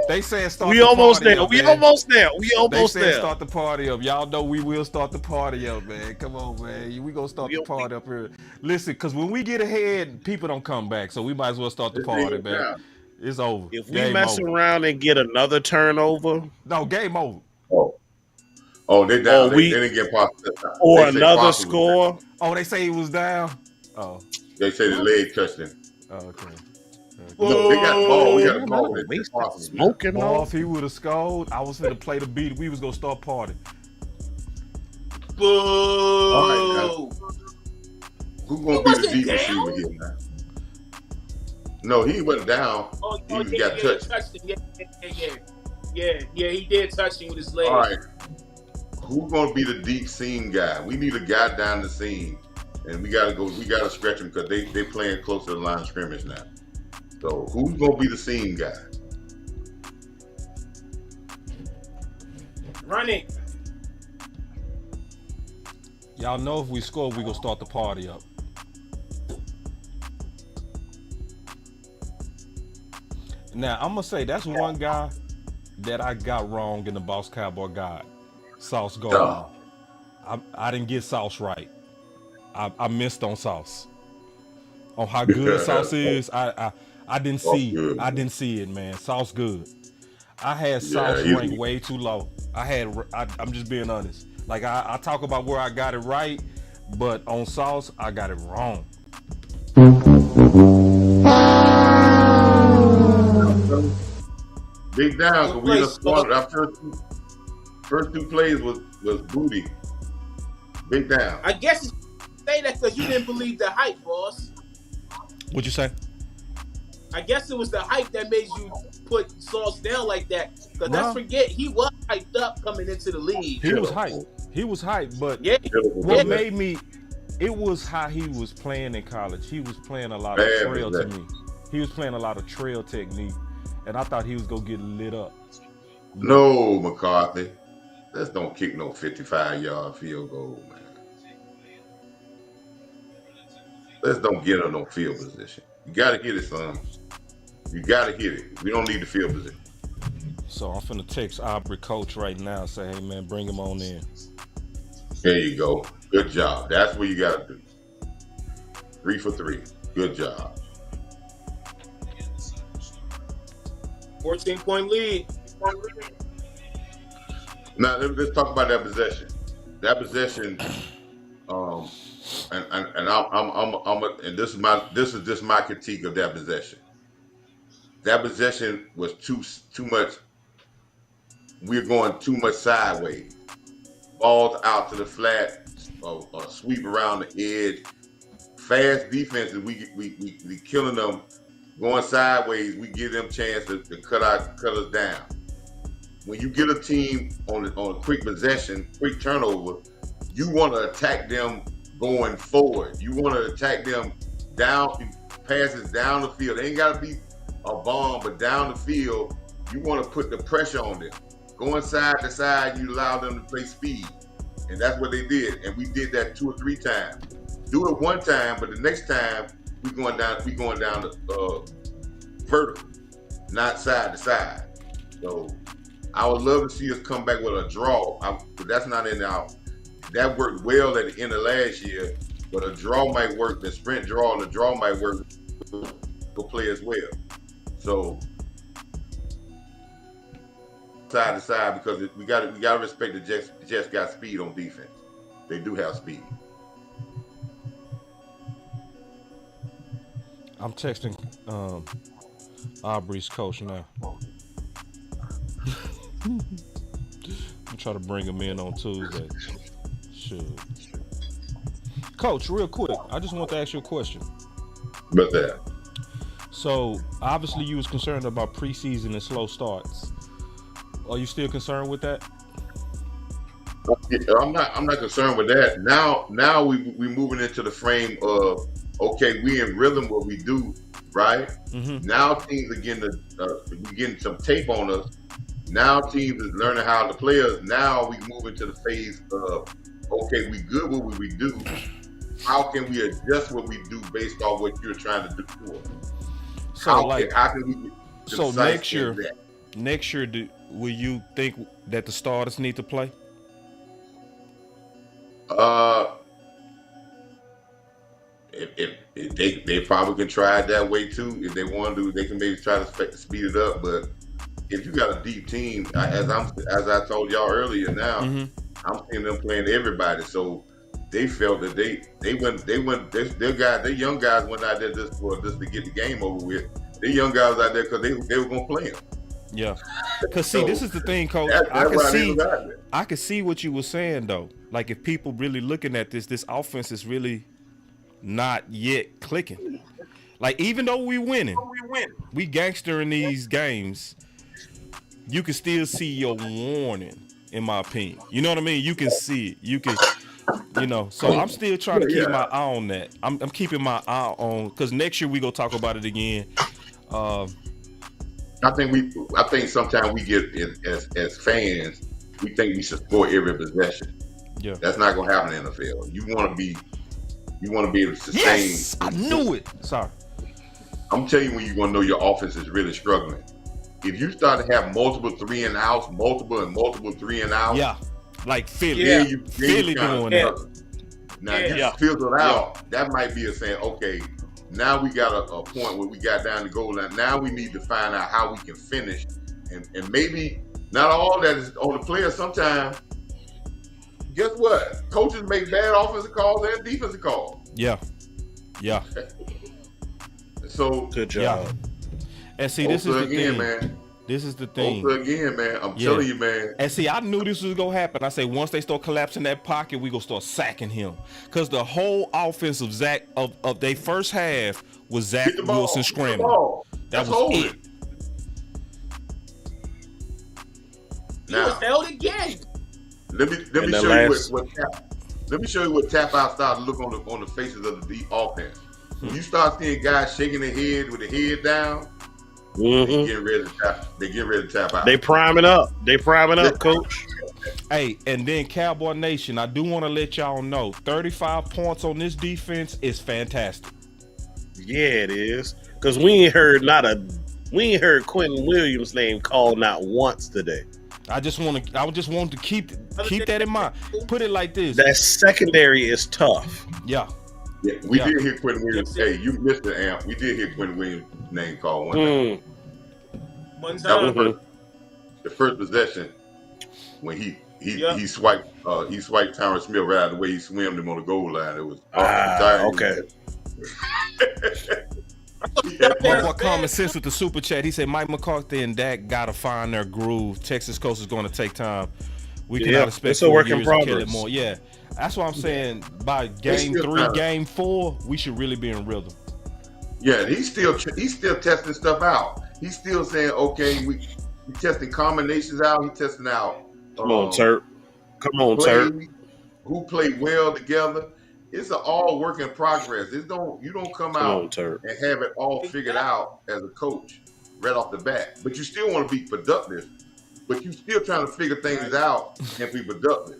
They saying start We the almost party there. up, We man. almost there. We They almost saying there. start the party up. Y'all know we will start the party up, man. Come on, man. We gonna start the party up here. Listen, because when we get ahead, people don't come back. So we might as well start the party, man. It's over. If we mess around and get another turnover, no, game over. Oh, they down. They didn't get past or another score. Oh, they say he was down. Oh, they say the leg touched him. Oh, okay. No, they got the ball. We got the ball. Smoking off. If he would have scored, I was gonna play the beat. We was gonna start party. Boo! All right, who's gonna be the deep receiver here, man? No, he wasn't down. He got touched. Yeah, he did touch him with his leg. All right. Who's gonna be the deep seam guy? We need a guy down the seam, and we gotta stretch him because they playing close to the line of scrimmage now. So who's gonna be the seam guy? Run it. Y'all know if we score, we gonna start the party up. Now I'm gonna say that's one guy that I got wrong in the Boss Cowboy guide. Sauce Gardner. I didn't get Sauce right. I missed on Sauce. On how good Sauce is, I didn't see it, man. Sauce good. I had Sauce ranked way too low. I'm just being honest. Like I talk about where I got it right, but on Sauce I got it wrong. Big down, because we just squandered our first two plays was booty. Big down. I guess you say that because you didn't believe the hype, boss. What'd you say? I guess it was the hype that made you put Sauce down like that. Because let's forget, he was hyped up coming into the league. He was hyped, but what made me, it was how he was playing in college. He was playing a lot of trail to me. He was playing a lot of trail technique, and I thought he was going to get lit up. No, McCarthy. Let's don't kick no 55-yard field goal, man. Let's don't get on no field position. You got to hit it, son. You got to hit it. We don't need the field position. So I'm finna text Aubrey coach right now. Say, hey, man, bring him on in. There you go. Good job. That's what you got to do. 3 for 3. Good job. 14-point lead. Now let's talk about that possession. That possession, and this is just my critique of that possession. That possession was too much. We're going too much sideways. Balls out to the flat, or sweep around the edge. Fast defenses, we killing them. Going sideways, we give them chance to cut us down. When you get a team on a quick possession, quick turnover, you want to attack them going forward. You want to attack them down, passes down the field. They ain't got to be a bomb, but down the field, you want to put the pressure on them. Going side to side, you allow them to play speed. And that's what they did. And we did that 2 or 3 times. Do it one time, but the next time, we going down the vertical, not side to side. So I would love to see us come back with a draw. But that's not in our. That worked well at the end of last year, but a draw might work. The sprint draw and the draw might work for play as well. So side to side, because we got to respect the Jets got speed on defense. They do have speed. I'm texting Aubrey's coach now. I'm trying to bring him in on Tuesday. Sure. Coach, real quick, I just want to ask you a question. What's that? So, obviously you was concerned about preseason and slow starts. Are you still concerned with that? I'm not concerned with that. Now we moving into the frame of, okay, we in rhythm what we do, right? Mm-hmm. Now teams are getting some tape on us. Now teams is learning how to play us. Now we move into the phase of, okay, we good what we do. How can we adjust what we do based on what you're trying to do for us? So how can we so next year, will you think that the starters need to play? If they probably can try it that way too. If they want to, they can maybe try to speed it up. But if you got a deep team, as I told y'all earlier, now I'm seeing them playing everybody. So they felt that they went. Their young guys went out there just to get the game over with. Their young guys out there because they were gonna play them. Yeah, because see, this is the thing, Coach. I can see what you were saying though. Like if people really looking at this offense is really not yet clicking. Like even though we we gangster in these games, you can still see your warning. In my opinion, you know what I mean. You can see it. You can, So I'm still trying to keep my eye on that. I'm keeping my eye on because next year we gonna talk about it again. I think sometimes we get as fans, we think we should score every possession. Yeah, that's not gonna happen in the NFL. You want to be able to sustain. Yes, I knew it. Sorry. I'm telling you when you're gonna know your offense is really struggling. If you start to have multiple 3 and outs, multiple 3 and outs, yeah, like Philly, Philly doing that. Now you fizzle out. That might be a saying, okay, now we got a point where we got down the goal line. Now we need to find out how we can finish, and maybe not all that is on the players. Sometimes, guess what? Coaches make bad offensive calls and defensive calls. Yeah. So good job. Yeah. And see, this is the thing, man. This is the thing. Again, man. I'm telling you, man. And see, I knew this was gonna happen. I say once they start collapsing that pocket, we gonna start sacking him. Cause the whole offense of their first half was Zach Wilson scrambling. That was it. He was held again. Let me show you what tap out started to look on the faces of the offense. When you start seeing guys shaking their head with the head down, they get ready to tap out. They priming up, Coach. Hey, and then Cowboy Nation, I do want to let y'all know 35 points on this defense is fantastic. Yeah, it is. Because we ain't heard Quentin Williams' name called not once today. I just want to keep that in mind. Put it like this. That secondary is tough. Yeah. Yeah, we did hear Quentin Williams. Hey, you missed the amp. We did hear Quentin Williams' name called one time. That was the first possession when he swiped Tyron Smith right out of the way he swimmed him on the goal line. It was okay. More common sense with the super chat. He said Mike McCarthy and Dak gotta find their groove. Texas coach is going to take time. We cannot expect 4 years to kill it more. Yeah. That's what I'm saying. By game 3, game 4, we should really be in rhythm. Yeah, he's still testing stuff out. He's still saying, okay, we testing combinations out. He's testing out. Come on, Turk. Who play well together? It's an all work in progress. You don't come out and have it all figured out as a coach right off the bat. But you still want to be productive. But you're still trying to figure things out and be productive.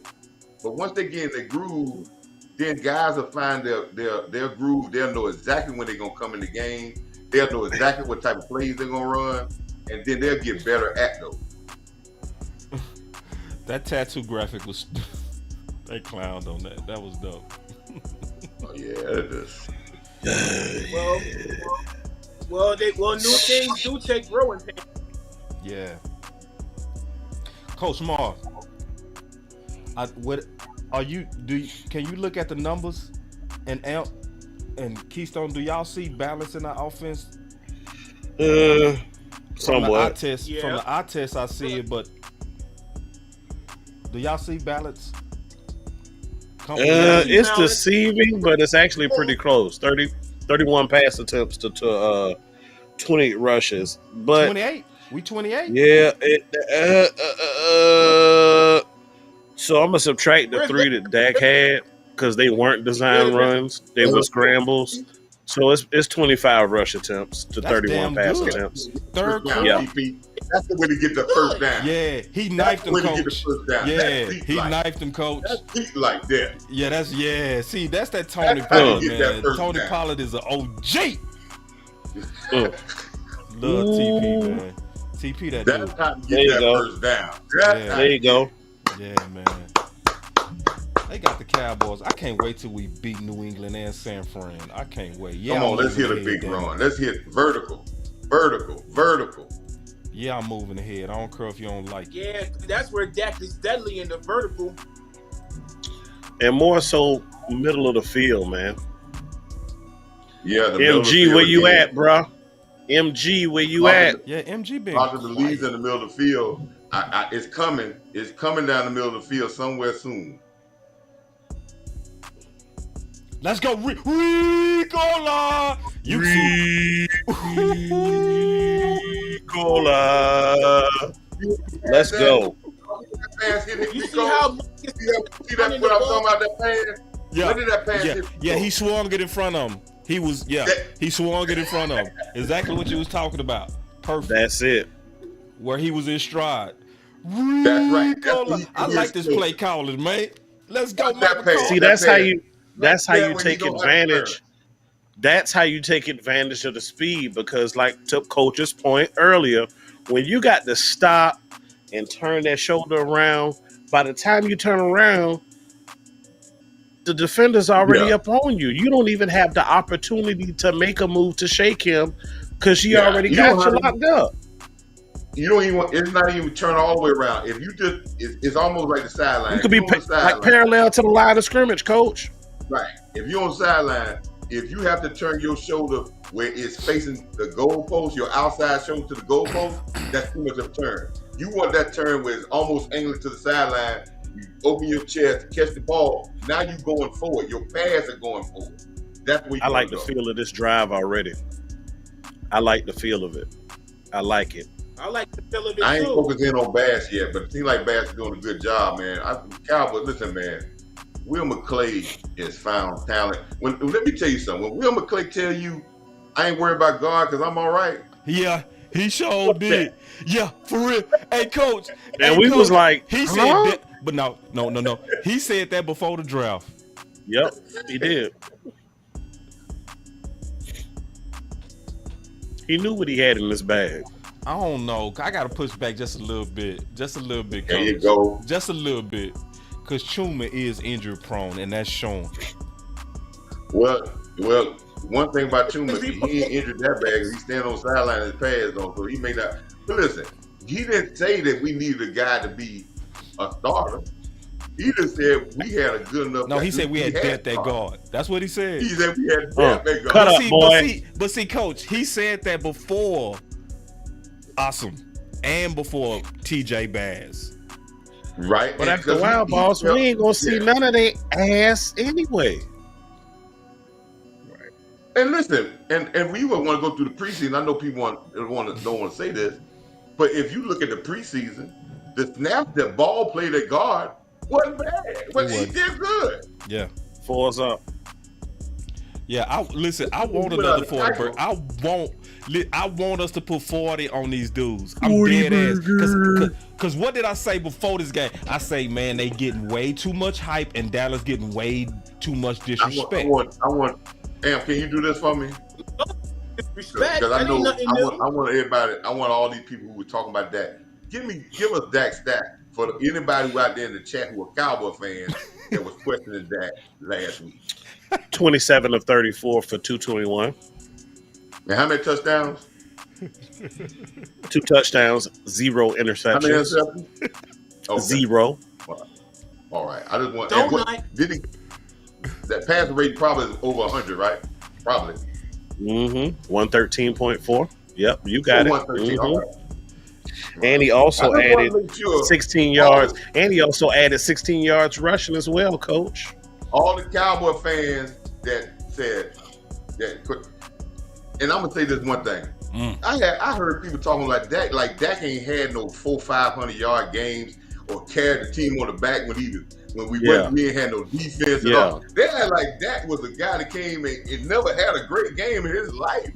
But once they get in their groove, then guys will find their groove. They'll know exactly when they're going to come in the game. They'll know exactly what type of plays they're going to run. And then they'll get better at those. That tattoo graphic was... They clowned on that. That was dope. Oh, yeah, it is. Well, new things do take growing pains. Yeah. Coach Marv, can you look at the numbers and Keystone? Do y'all see balance in our offense? Somewhat. From the eye test, I see it, but do y'all see balance? It's deceiving, but it's actually pretty close. 31 pass attempts to 28 rushes. But 28? We 28? Yeah. So I'm gonna subtract the 3 that Dak had because they weren't design runs; they were scrambles. So it's 25 rush attempts to 31 pass attempts. Third down, that's the way to get the first down. Yeah, he knifed him, Coach. Yeah, he knifed him, Coach. That's like that. Yeah, See, that's that Tony Pollard, man. Tony Pollard is an OG. Love TP, man. TP that That's dude. how to get that first down. There you go. Yeah, man. They got the Cowboys. I can't wait till we beat New England and San Fran. I can't wait. Yeah, come on, let's hit a big run. Let's hit vertical. Yeah, I'm moving ahead. I don't care if you don't like it. Yeah, that's where Dak is deadly in the vertical. And more so middle of the field, man. Yeah, the MG, where you at, bro? MG, where you at? Yeah, MG been After the leads in the middle of the field, it's coming. It's coming down the middle of the field somewhere soon. Let's go, Ricola. Ricola. Let's go. You see how see that what I'm talking about? That pass. Yeah. When did that pass hit? Yeah, he swung it in front of him. He swung it in front of him. Exactly what you was talking about. Perfect. That's it. Where he was in stride. That's right. I like this play calling, man. Let's go, See, that's how you take advantage. That's how you take advantage of the speed, because like to Coach's point earlier, when you got to stop and turn that shoulder around, by the time you turn around, the defender's already up on you. You don't even have the opportunity to make a move to shake him because he already got you locked up. You don't even want, it's not even turn all the way around. If you just, it's almost like the sideline. You could be like parallel to the line of scrimmage, coach. Right. If you're on the sideline, if you have to turn your shoulder where it's facing the goalpost, your outside shoulder to the goalpost, that's too much of a turn. You want that turn where it's almost angling to the sideline. You open your chest to catch the ball. Now you're going forward. Your pads are going forward. That's where I like the feel of this drive already. I like the feel of it. I like it. I like the feel of it I ain't too. focusing on Bass yet, but it seems like Bass is doing a good job, man. Cowboys, listen, man. Will McClay is found talent. Let me tell you something. When Will McClay tell you, I ain't worried about God because I'm all right. Yeah, he sure did. Yeah, for real. Hey, coach. And we was like, he said that, but no. He said that before the draft. Yep, he did. He knew what he had in his bag. I don't know. I got to push back just a little bit. Just a little bit, coach. There you go. Just a little bit. Because Chuma is injury prone, and that's shown. Well, one thing about Chuma, he ain't injured that bad because he's standing on the sideline and his pads on, so he may not. But listen, he didn't say that we needed a guy to be a starter. He just said we had a good enough. No, he said we had depth at guard. That's what he said. He said we had depth at guard. Cut up, boy. But see, coach, he said that before Awesome and before TJ Bass. Right. But after a while, boss, we ain't gonna see none of their ass anyway. Right. And listen, and we would want to go through the preseason. I know people don't want to say this, but if you look at the preseason, the snap that Ball played at guard wasn't bad. But he did good. Yeah. Fours up. Yeah, I want another 40 bird. I want us to put 40 on these dudes. I'm dead ass. Because what did I say before this game? I say, man, they getting way too much hype and Dallas getting way too much disrespect. I want. Am, can you do this for me? Respect. Because I know I want everybody. I want all these people who were talking about Dak. Give us Dak's stat for anybody who out there in the chat who are Cowboy fans that was questioning Dak last week. 27 of 34 for 221. And how many touchdowns? 2 touchdowns, 0 interceptions. How many interceptions? Okay. 0. All right. I just want. That pass rate probably is over 100, right? Probably. 113.4. Yep, you got it. 113. All right. And he also added 16 yards. And he also added 16 yards rushing as well, coach. All the Cowboy fans that said that, and I'm gonna say this one thing. I heard people talking like Dak ain't had no 400-500 yard games or carried the team on the back when we ain't had no defense at all. They had like Dak was a guy that came and never had a great game in his life.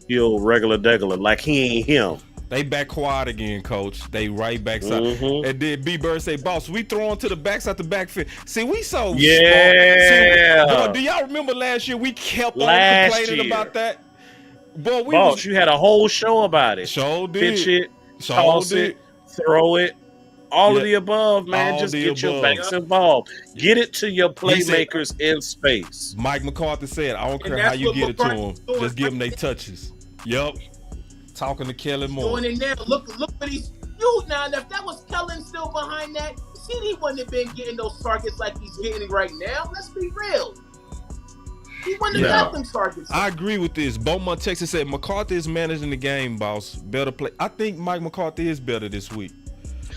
He old regular degular, like he ain't him. They back quiet again, coach. They right back side. And then B Bird say, boss, we throwing to the backs out the backfield. See, we so smart. See, do y'all remember last year we kept on complaining about that? Boy, boss, you had a whole show about it. Sure did. toss it, throw it. All of the above, man. Just get your backs involved. Get it to your playmakers in space. Mike McCarthy said, I don't care how you get it to them. Just give them their touches. Yep. Talking to Kellen Moore. Doing it now. Look what he's doing now. If that was Kellen still behind that, see, he wouldn't have been getting those targets like he's getting right now. Let's be real. He wouldn't have got them targets. I agree with this. Beaumont, Texas said McCarthy is managing the game, boss. Better play. I think Mike McCarthy is better this week.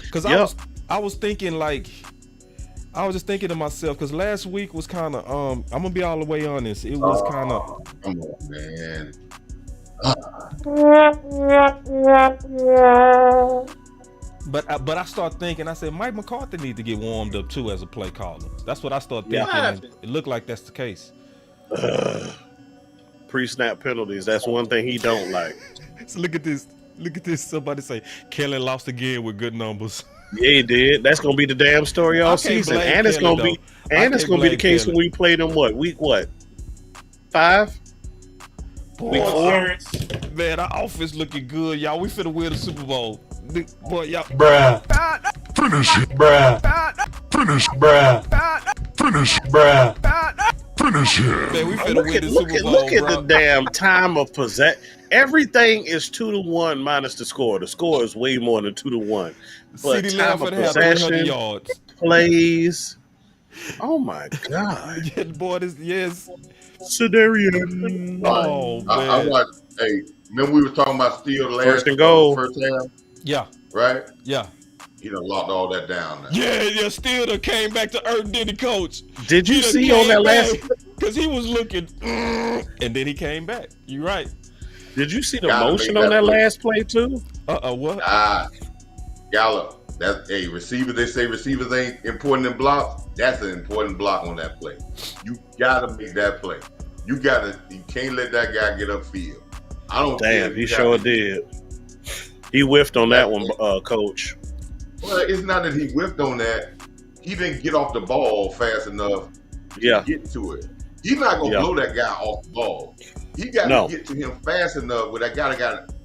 Because I was thinking I was just thinking to myself, because last week was kind of I'm gonna be all the way honest. It was kind of come on, man. But I start thinking, I said Mike McCarthy need to get warmed up too as a play caller. That's what I start thinking. And it looked like that's the case. Pre-snap penalties. That's one thing he don't like. So look at this. Somebody say Kellen lost again with good numbers. Yeah, he did. That's gonna be the damn story all season, and it's gonna be the case when we play them. Week 5? Week 4. Man, our offense looking good, y'all. We finna win the Super Bowl, boy. Y'all, bruh. Finish it, bruh. Finish, bruh. Finish, bruh. Finish it. Man, we finna win the Super Bowl. Look at the damn time of possession. Everything is 2-1 minus the score. The score is way more than 2-1. But time of possession, yards, plays. Oh my God! Yeah, boy, yes. Sedarian. Oh man! I watched. Hey, remember we were talking about steal the last first and goal, first half? Yeah. Right. Yeah. You done locked all that down now. Yeah. Still done came back to earth, didn't he, Coach? Did you see on that last? Because he was looking, and then he came back. You right. Did you see the motion on that last play too? What? Gallup. That's a receiver. They say receivers ain't important in blocks. That's an important block on that play. You gotta make that play. You can't let that guy get upfield. I don't. Damn, he sure did. He whiffed on that one, Coach. Well, it's not that he whiffed on that. He didn't get off the ball fast enough to get to it. He's not gonna blow that guy off the ball. He got to get to him fast enough where that guy got to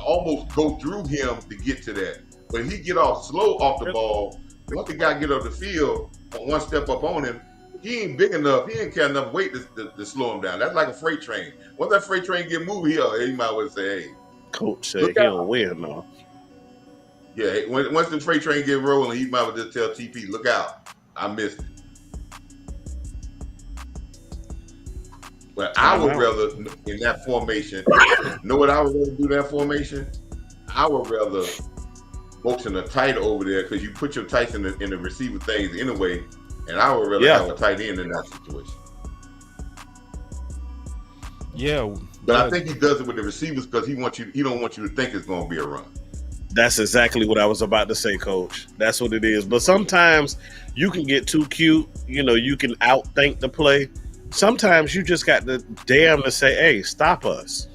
almost go through him to get to that. But he get off slow off the ball. Once the guy get off the field, one step up on him, he ain't big enough. He ain't got enough weight to slow him down. That's like a freight train. Once that freight train get moving, he might well say, "Hey." Coach said he don't win now. Yeah, once the freight train get rolling, he might well just tell TP, "Look out, I missed it." But I would rather, in that formation, know what I would rather do in that formation? I would rather motion a tight over there because you put your tights in the receiver things anyway, and I would rather have a tight end in that situation. Yeah. But I think he does it with the receivers because he don't want you to think it's going to be a run. That's exactly what I was about to say, Coach. That's what it is. But sometimes you can get too cute. You can outthink the play. Sometimes you just got the damn to say, "Hey, stop us."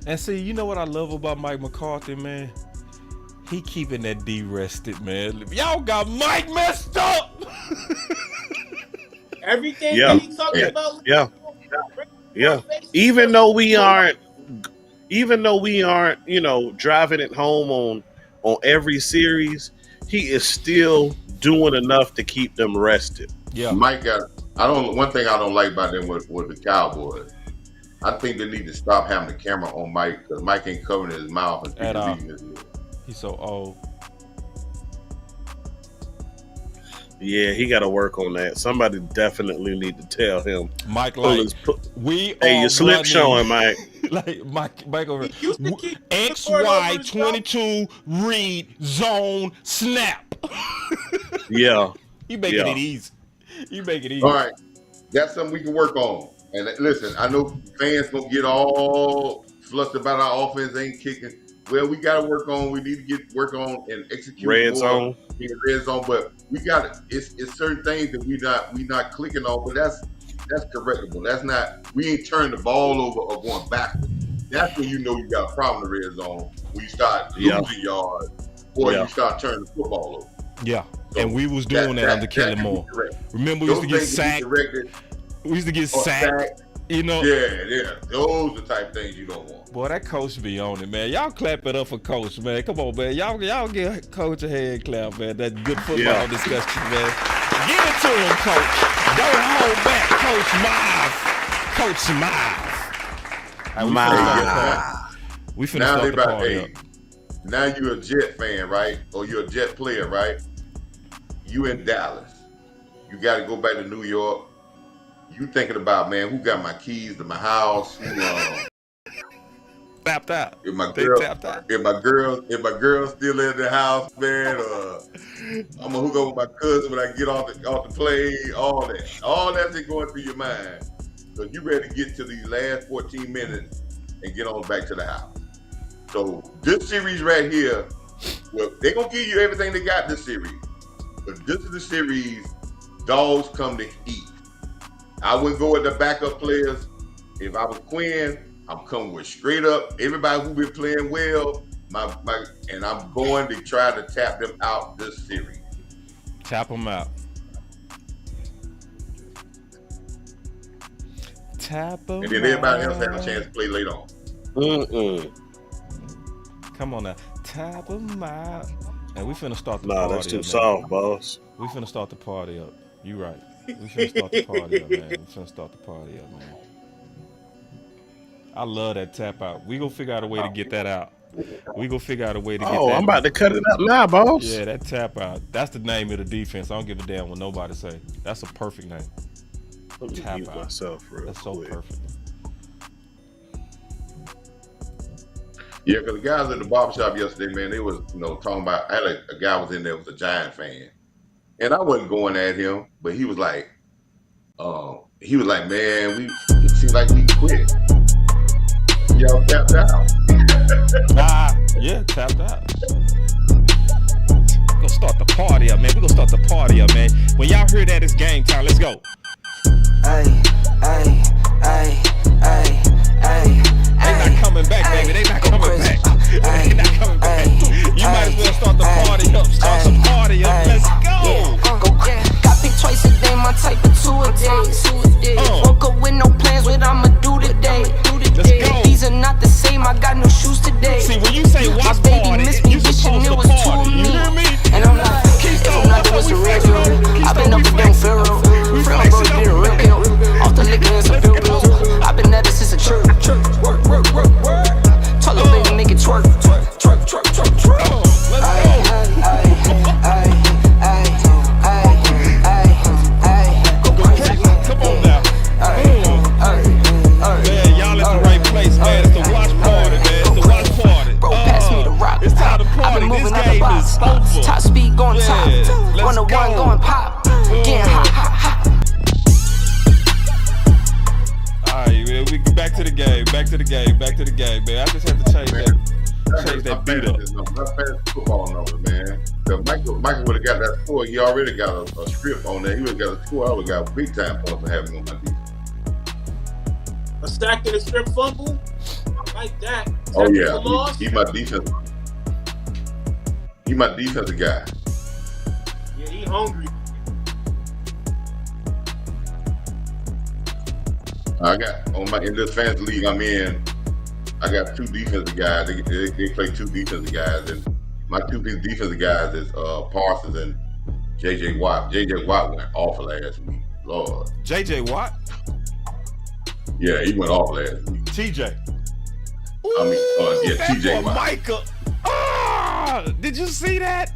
And see, you know what I love about Mike McCarthy, man? He keeping that D rested, man. Y'all got Mike messed up. Everything that he talking about. Yeah. Even though we aren't, driving it home on every series, he is still doing enough to keep them rested. Yeah. Mike one thing I don't like about them with the Cowboys, I think they need to stop having the camera on Mike because Mike ain't covering his mouth and at all. his ear. He's so old. Yeah, he got to work on that. Somebody definitely need to tell him. Mike, you slip showing, Mike. Like Mike over XY22 read zone snap. Yeah. You making it easy. You make it easy. All right, that's something we can work on. And listen, I know fans gonna get all flustered about our offense ain't kicking. Well, we got to work on. We need to work on and execute red zone. Red zone, but we got it. It's certain things that we not clicking on, but that's correctable. That's not. We ain't turning the ball over or going backwards. That's when you know you got a problem in the red zone. When you start losing yards or you start turning the football over. Yeah. So and we was doing that under Kellen Moore. Remember, we used to get sacked. We used to get sacked. You know? Yeah. Those are the type of things you don't want. Boy, that coach be on it, man. Y'all clap it up for Coach, man. Come on, man. Y'all give Coach a hand clap, man. That good football discussion, man. Give it to him, Coach. Don't hold back, Coach Marv. We finna start the party up. Now you're a Jet fan, right? Or you're a Jet player, right? You in Dallas. You got to go back to New York. You thinking about, man, who got my keys to my house? Tapped out. If my girl still in the house, man, I'm gonna hook up with my cousin when I get off the plane. All that's going through your mind. So you ready to get to these last 14 minutes and get on back to the house. So this series right here, well, they're gonna give you everything they got this series. But this is the series dogs come to eat. I wouldn't go with the backup players. If I was Quinn, I'm coming with straight up everybody who been playing well. And I'm going to try to tap them out this series. Tap them out. Tap them out. And then everybody else have a chance to play later on. Come on now. Tap them out. And we finna start the party up. Nah, that's too soft, boss. We finna start the party up. You right. We finna start the party up, man. I love that tap out. We gonna figure out a way to get that out. Oh, I'm about to cut it up now, boss. Yeah, that tap out. That's the name of the defense. I don't give a damn what nobody say. That's a perfect name. Let me tap mute out. myself real That's so quick. perfect. Yeah, because the guys at the barbershop yesterday, man, they was, talking about, a guy was in there was a Giant fan. And I wasn't going at him, but he was like, man, it seems like we quit. Y'all tapped out. Tapped out. We're gonna start the party up, man. When y'all hear that, it's game time. Let's go. They not coming back, baby. They not coming back. You might as well start the party up. Let's go. Got picked twice a day, my type of 2 a day. Woke up with no plans, what I'ma do today. Let's go. These are not the same, I got no shoes today. See, when you say watch my baby party, missed me, you wishing supposed it to was 2 of party. me. You hear me? And I'm like, if I'm not doing the real deal, I've been up and down Pharaoh. Friend, bro, you did a real deal. Off the liquor and some field bills. I've been at it since a church. Work. Tell her baby, make it twerk. Twerk. Let's go. Come on now. Man, y'all at the right place, man. It's the watch party, man. Bro, pass me the rock. It's time to party. I've been moving This out the game box. is over. Top speed going top. Let's 101 go. going pop. Getting hot. Alright, man, we get back to the game, man. I just had to change that beat up. My fantasy football number, man. Michael would have got that score. He already got a script on there. He would have got a score. I would have got big time points for having him on my defense. A sack and a strip fumble? I like that. Oh yeah, he my defense. He my defensive guy. Yeah, he hungry. I got in this fantasy league I'm in. I got 2 defensive guys. They play 2 defensive guys, and my 2 defensive guys is Parsons and J.J. Watt. J.J. Watt went off last week. Lord. J.J. Watt? Yeah, he went off last week. T.J. T.J. Watt. Micah. Did you see that?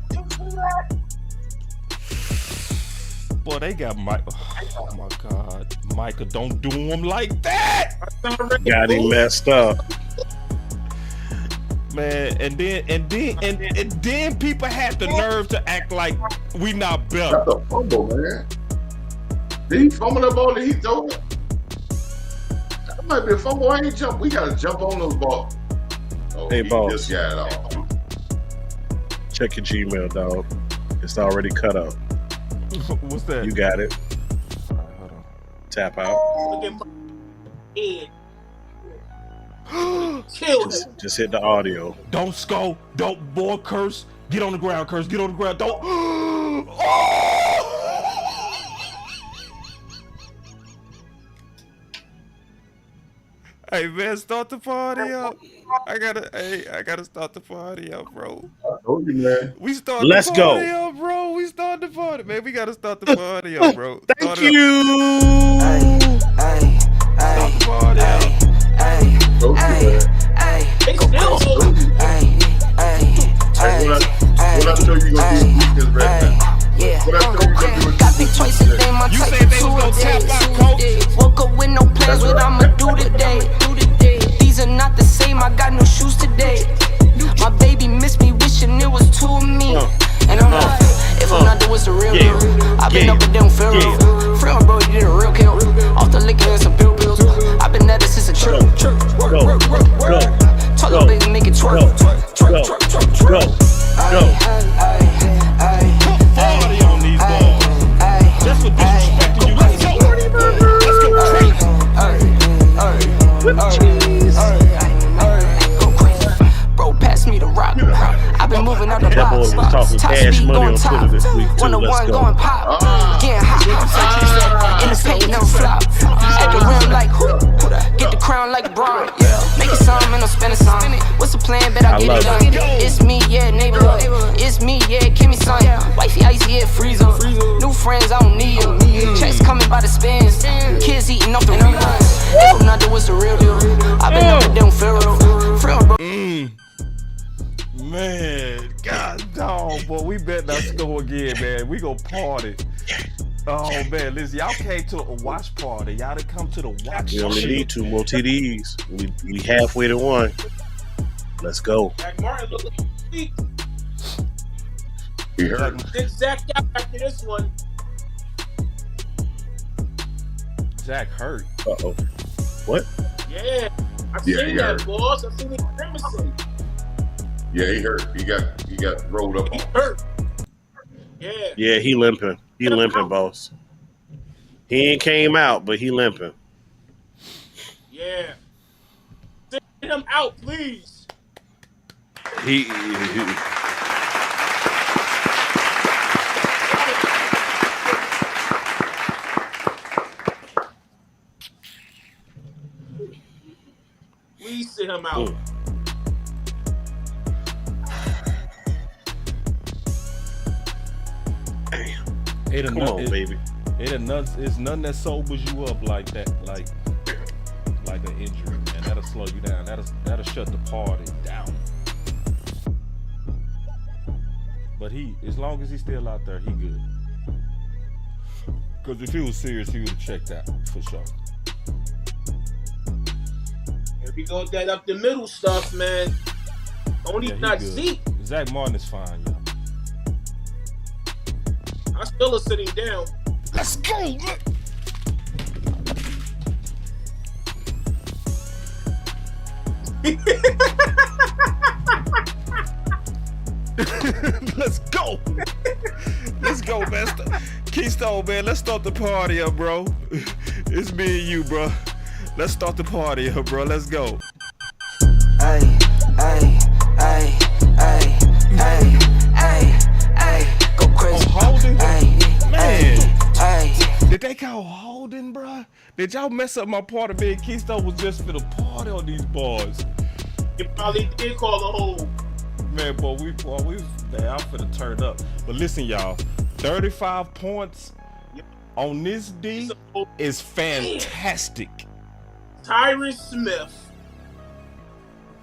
Boy, they got Micah. Oh my God, Micah, don't do him like that. Got him messed up. Man, and then people had the nerve to act like we not better. That's a fumble, man. Did he fumble the ball that he threw it? That might be a fumble. I ain't jump. We gotta jump on those balls. Oh, hey, boss. Just got it off. Check your Gmail, dog. It's already cut up. What's that? You got it. All right, hold on. Tap out. Look at my head. Kill him. Just hit the audio. Don't scold. Don't boy curse. Get on the ground, curse. Get on the ground. Don't. Oh! Hey man, start the party up. I gotta start the party up, bro. I told you, man. We start Let's the party go. up, bro. We start the party, man. We gotta start the party up, bro. Thank Start you. Start the party up. Told you, man. What I told you gonna do weakness right now. What I told you gonna do is got me twice a day, my You type said they two was a gonna day. tap out, coach. Woke up with no plans, what I'ma do today. These are not the same, I got no shoes today. My baby missed me, wishing it was two of me. And I'm like, if I'm not doing the real deal, I've been up and down Pharaoh. Friend, bro, you did a real kill. Off the liquor and some pills. I've been at it since a church. Work. Told her baby, make it twerk. Go. Put 40 on these balls. That's what disrespecting you. Let's go. Let's go crazy. Bro, pass me the rock. I've been moving out the That boy was box. talking Top cash speed money going on top. Twitter this week too. Let's 101 go. going pop. Getting hot. In the paint, never flop. At the rim like who? Get the crown like Braun. Make it some and I'm spending some. What's the plan? Bet I get it done. It's me, yeah, neighborhood. It's me, yeah, give me some. Wifey icy, yeah, freezer. New friends, I don't need them. Checks coming by the spins. Kids eating off the reruns. If I'm not doing what's the real deal, I've been up and down Pharaoh. Friend, bro. Man, god dog, boy, we better not score again, man. We gonna party. Oh man, listen, y'all came to a watch party. Y'all done come to the watch We only party. need 2 more TDs. We halfway to 1. Let's go. Zach Martin looked like weak. he hurt. Then Zach got after this one. Zach hurt. Uh-oh. What? Yeah, I've Yeah, seen he that, hurt. boss. I've seen him grimacing. Yeah, he hurt. He got rolled up He on. hurt. Yeah. Yeah, he limping. He limping, boss. He ain't came out, but he limping. Yeah. Sit him out, please. He Please sit him out. Come on, baby. It's nothing that sobers you up like that, like an injury, man. That'll slow you down. That'll shut the party down. But as long as he's still out there, he good. Because if he was serious, he would have checked out for sure. If we go with that up the middle stuff, man. Only Yeah, he not good. Zeke. Zach Martin is fine, y'all. I still are sitting down. Let's go. Let's go. Let's go, man. Keystone, man. Let's start the party up, bro. It's me and you, bro. Let's start the party up, bro. Let's go. Ay, go crazy. Oh, holding? Man. Ay. Did they call holding, bro? Did y'all mess up my party? Me and Keystone was just for the party on these bars. You probably did call the hold. Man, boy, I'm finna turn up. But listen, y'all, 35 points on this D is fantastic. Tyron Smith.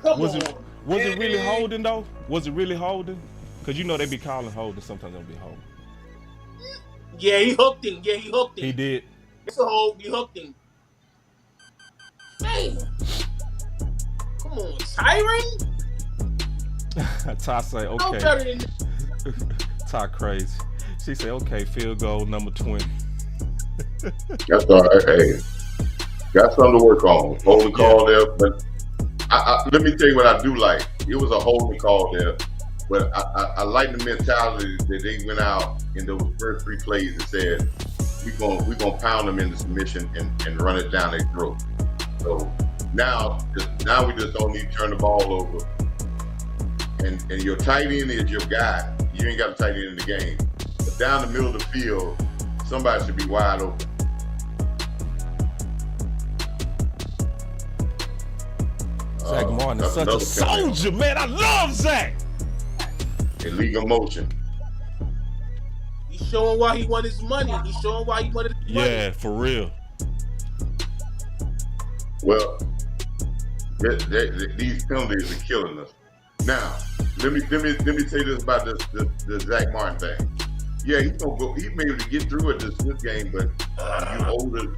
Was it really holding though? Was it really holding? Cause you know they be calling holding. Sometimes they'll be holding. Yeah, he hooked him. He did. It's a hold. He hooked him. Man. Come on, Tyron. Ty say No okay. better than Ty crazy. She say okay. Field goal number 20. That's all right. Hey, got something to work on. Holding call there, but let me tell you what I do like. It was a holding call there, but I like the mentality that they went out in those first 3 plays and said we gonna pound them into submission and run it down their throat. So now we just don't need to turn the ball over. And your tight end is your guy. You ain't got a tight end in the game. But down the middle of the field, somebody should be wide open. Zach Martin is such a soldier, man. I love Zach. In league of motion. He's showing why he won his money. He's showing why he wanted his money. Yeah, for real. Well, these penalties are killing us. Now, let me say this about the Zach Martin thing. Yeah, he's gonna go. He may be able to get through it this game, but you older,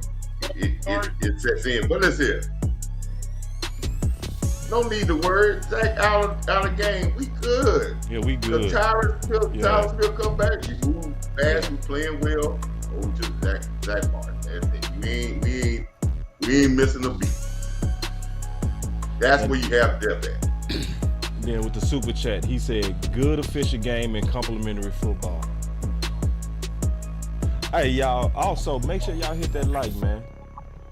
it sets in. But let's hear. No need to worry. Zach out of game. We good. Yeah, we good. Tyler still come back. You move fast. You playing well. Oh, just Zach Martin. That's it. We ain't missing a beat. That's where you have depth at. Then with the super chat, he said, "Good official game in complementary football." Hey, y'all. Also, make sure y'all hit that like, man.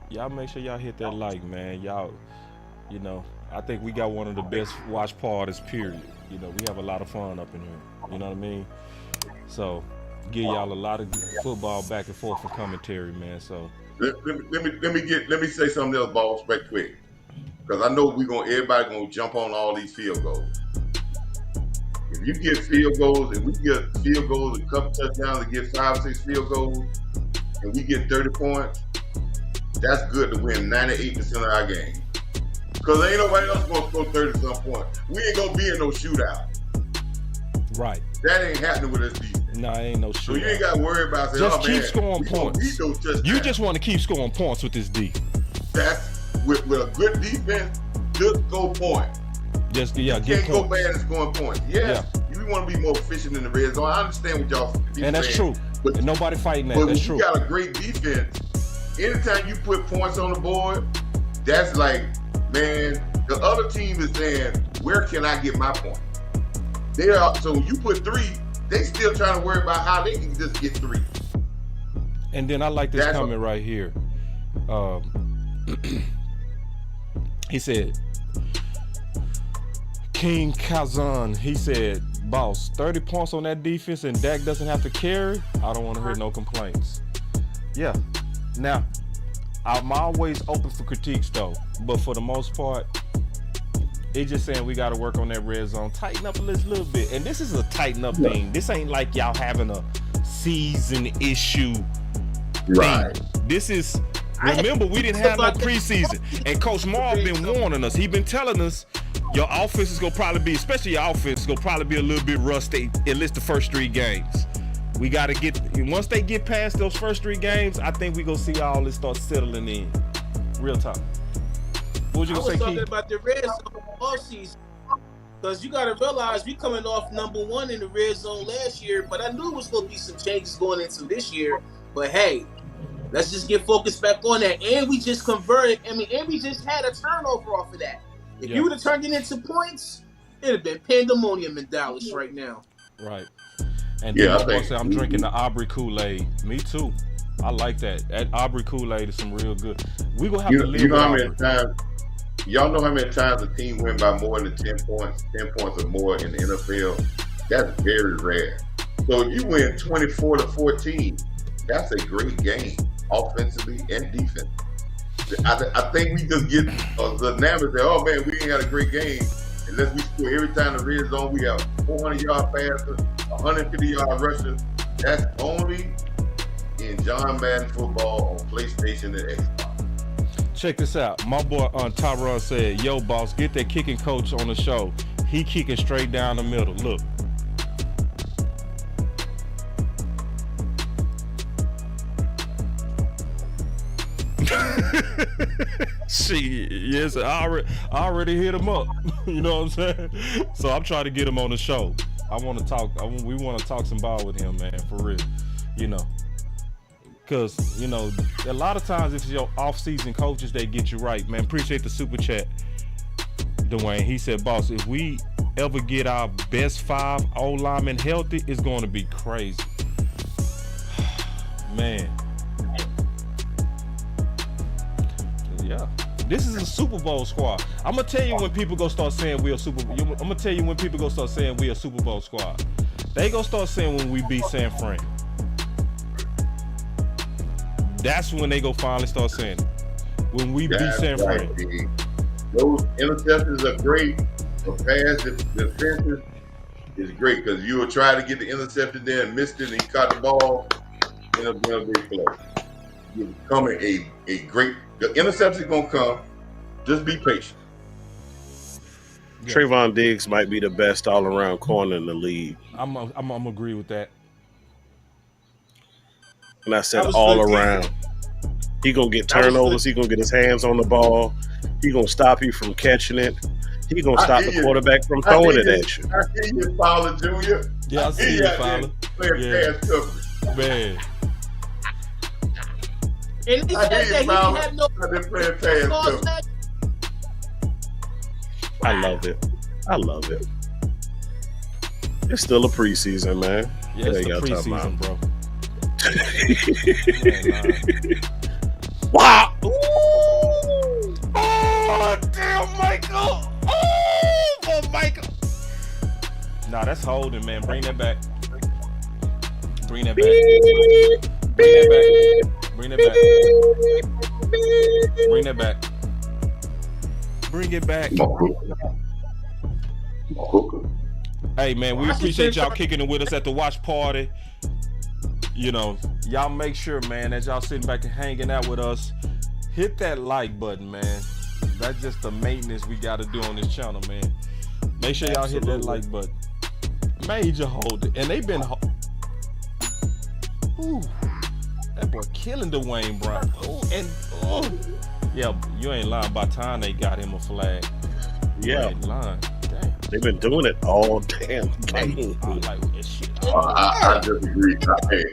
Y'all make sure y'all hit that like, man. Y'all, you know. I think we got one of the best watch parties, period. You know, we have a lot of fun up in here. You know what I mean? So, give y'all a lot of football back and forth for commentary, man. So, let me say something else, boss, right quick, because I know everybody gonna jump on all these field goals. If you get field goals, and we get field goals, a couple touchdowns, and get 5 or 6 field goals, and we get 30 points, that's good to win 98% of our games. Because ain't nobody else going to score 30-some points. We ain't going to be in no shootout. Right. That ain't happening with us defense. Nah, ain't no shootout. So you ain't got to worry about saying, just keep scoring points. You just want to keep scoring points with this D. That's with a good defense, just go point. Just, you can't go bad at scoring points. Yes, you want to be more efficient in the red zone. I understand what y'all saying. And that's true. But nobody fighting that. But that's when true. you got a great defense, anytime you put points on the board, that's like, man, the other team is saying, where can I get my point? So you put 3, they still trying to worry about how they can just get 3. And then I like this comment right here. He said, King Kazan, he said, "Boss, 30 points on that defense and Dak doesn't have to carry? I don't want to hear no complaints." Yeah. Now, I'm always open for critiques though, but for the most part, it's just saying we got to work on that red zone, tighten up a little bit. And this is a tighten up thing. This ain't like y'all having a season issue right thing. This is, remember, we didn't have no preseason, and Coach Marv been warning us. He been telling us your offense is gonna probably be, especially your offense, is gonna probably be a little bit rusty at least the first 3 games. We got to get, once they get past those first 3 games, I think we gonna see all this start settling in. Real talk. What you gonna say, Keith? I was talking about the red zone all season, because you gotta realize we coming off #1 in the red zone last year, but I knew it was gonna be some changes going into this year. But hey, let's just get focused back on that. And we just converted. I mean, and we just had a turnover off of that. If you would have turned it into points, it'd have been pandemonium in Dallas right now. Right. And then my boy said, I'm drinking the Aubrey Kool-Aid. Me too. I like that. That Aubrey Kool-Aid is some real good. We gonna have to live with Aubrey. Y'all know how many times a team win by more than 10 points or more in the NFL? That's very rare. So if you win 24-14, that's a great game, offensively and defensively. I think we just get the numbers that, oh man, we ain't got a great game unless we score every time the red zone. We have 400-yard passer, 150-yard rusher. That's only in John Madden football on PlayStation and Xbox. Check this out. My boy Tyrone said, "Yo, boss, get that kicking coach on the show. He kicking straight down the middle. Look." Yes, I already hit him up. You know what I'm saying? So I'm trying to get him on the show. I want to talk. We want to talk some ball with him, man, for real. You know, because you know, a lot of times it's your off-season coaches that get you right, man. Appreciate the super chat, Dwayne. He said, "Boss, if we ever get our best 5 old linemen healthy, it's going to be crazy, man." Yeah, this is a Super Bowl squad. I'm gonna tell you when people go start saying we a Super. I'm gonna tell you when people go start saying we a Super Bowl squad. They gonna start saying when we beat San Fran. That's when they go finally start saying it. When we beat San Fran. those interceptions are great. The pass defenses is great because you will try to get the interception there and missed it and he caught the ball in a big play. You're becoming a great. The interception is gonna come. Just be patient. Yeah. Trayvon Diggs might be the best all-around corner in the league. I'm agree with that. And I said all around. He gonna get turnovers. He gonna get his hands on the ball. He gonna stop you from catching it. He gonna stop the quarterback from throwing it at you. I see you, Pollard Jr. Yeah, I see you, Pollard. Playing pass coverage. Man. And he said that he didn't have no. I love it. I love it. It's still a preseason, man. Yeah, it's the preseason, bro. Wow! Ooh. Oh, damn, Michael! Oh, Michael! Nah, that's holding, man. Bring that back. Bring that back. Bring that back. Bring that back. Bring it back. Hey, man, we appreciate y'all kicking it with us at the watch party. You know, y'all make sure, man, as y'all sitting back and hanging out with us, hit that like button, man. That's just the maintenance we got to do on this channel, man. Make sure y'all hit that like button. Major hold it. And they've been... Ooh. That boy killing Dwayne Brown. Oh, and... Oh. Yeah, you ain't lying. By the time they got him a flag. Yeah. You ain't lying. Damn. They've been doing it all damn game. I like this shit. I disagree.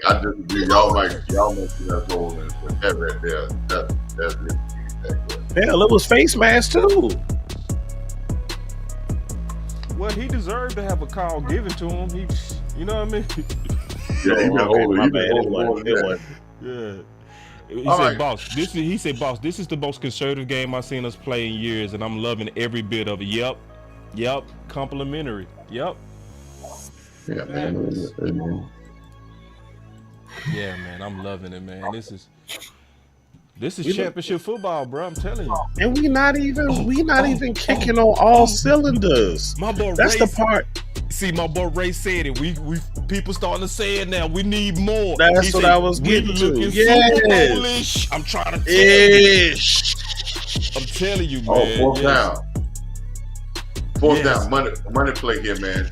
I disagree. Y'all might see that goal and that right there. That's it. Hell, it was face mask too. Well, he deserved to have a call given to him. He, you know what I mean? Yeah, he been holding. Yeah. He said, boss, this is the most conservative game I've seen us play in years, and I'm loving every bit of it. Yep. Complementary. Yep. Yeah, man. Yeah, man, I'm loving it, man. This is championship football, bro. I'm telling you. And we not even kicking on all cylinders. My boy That's Ray, the part. See, my boy Ray said it. We people starting to say it now. We need more. That's what I was getting to. Yes. I'm trying to tell you. I'm telling you, man. Fourth down. Fourth down. Money play here, man.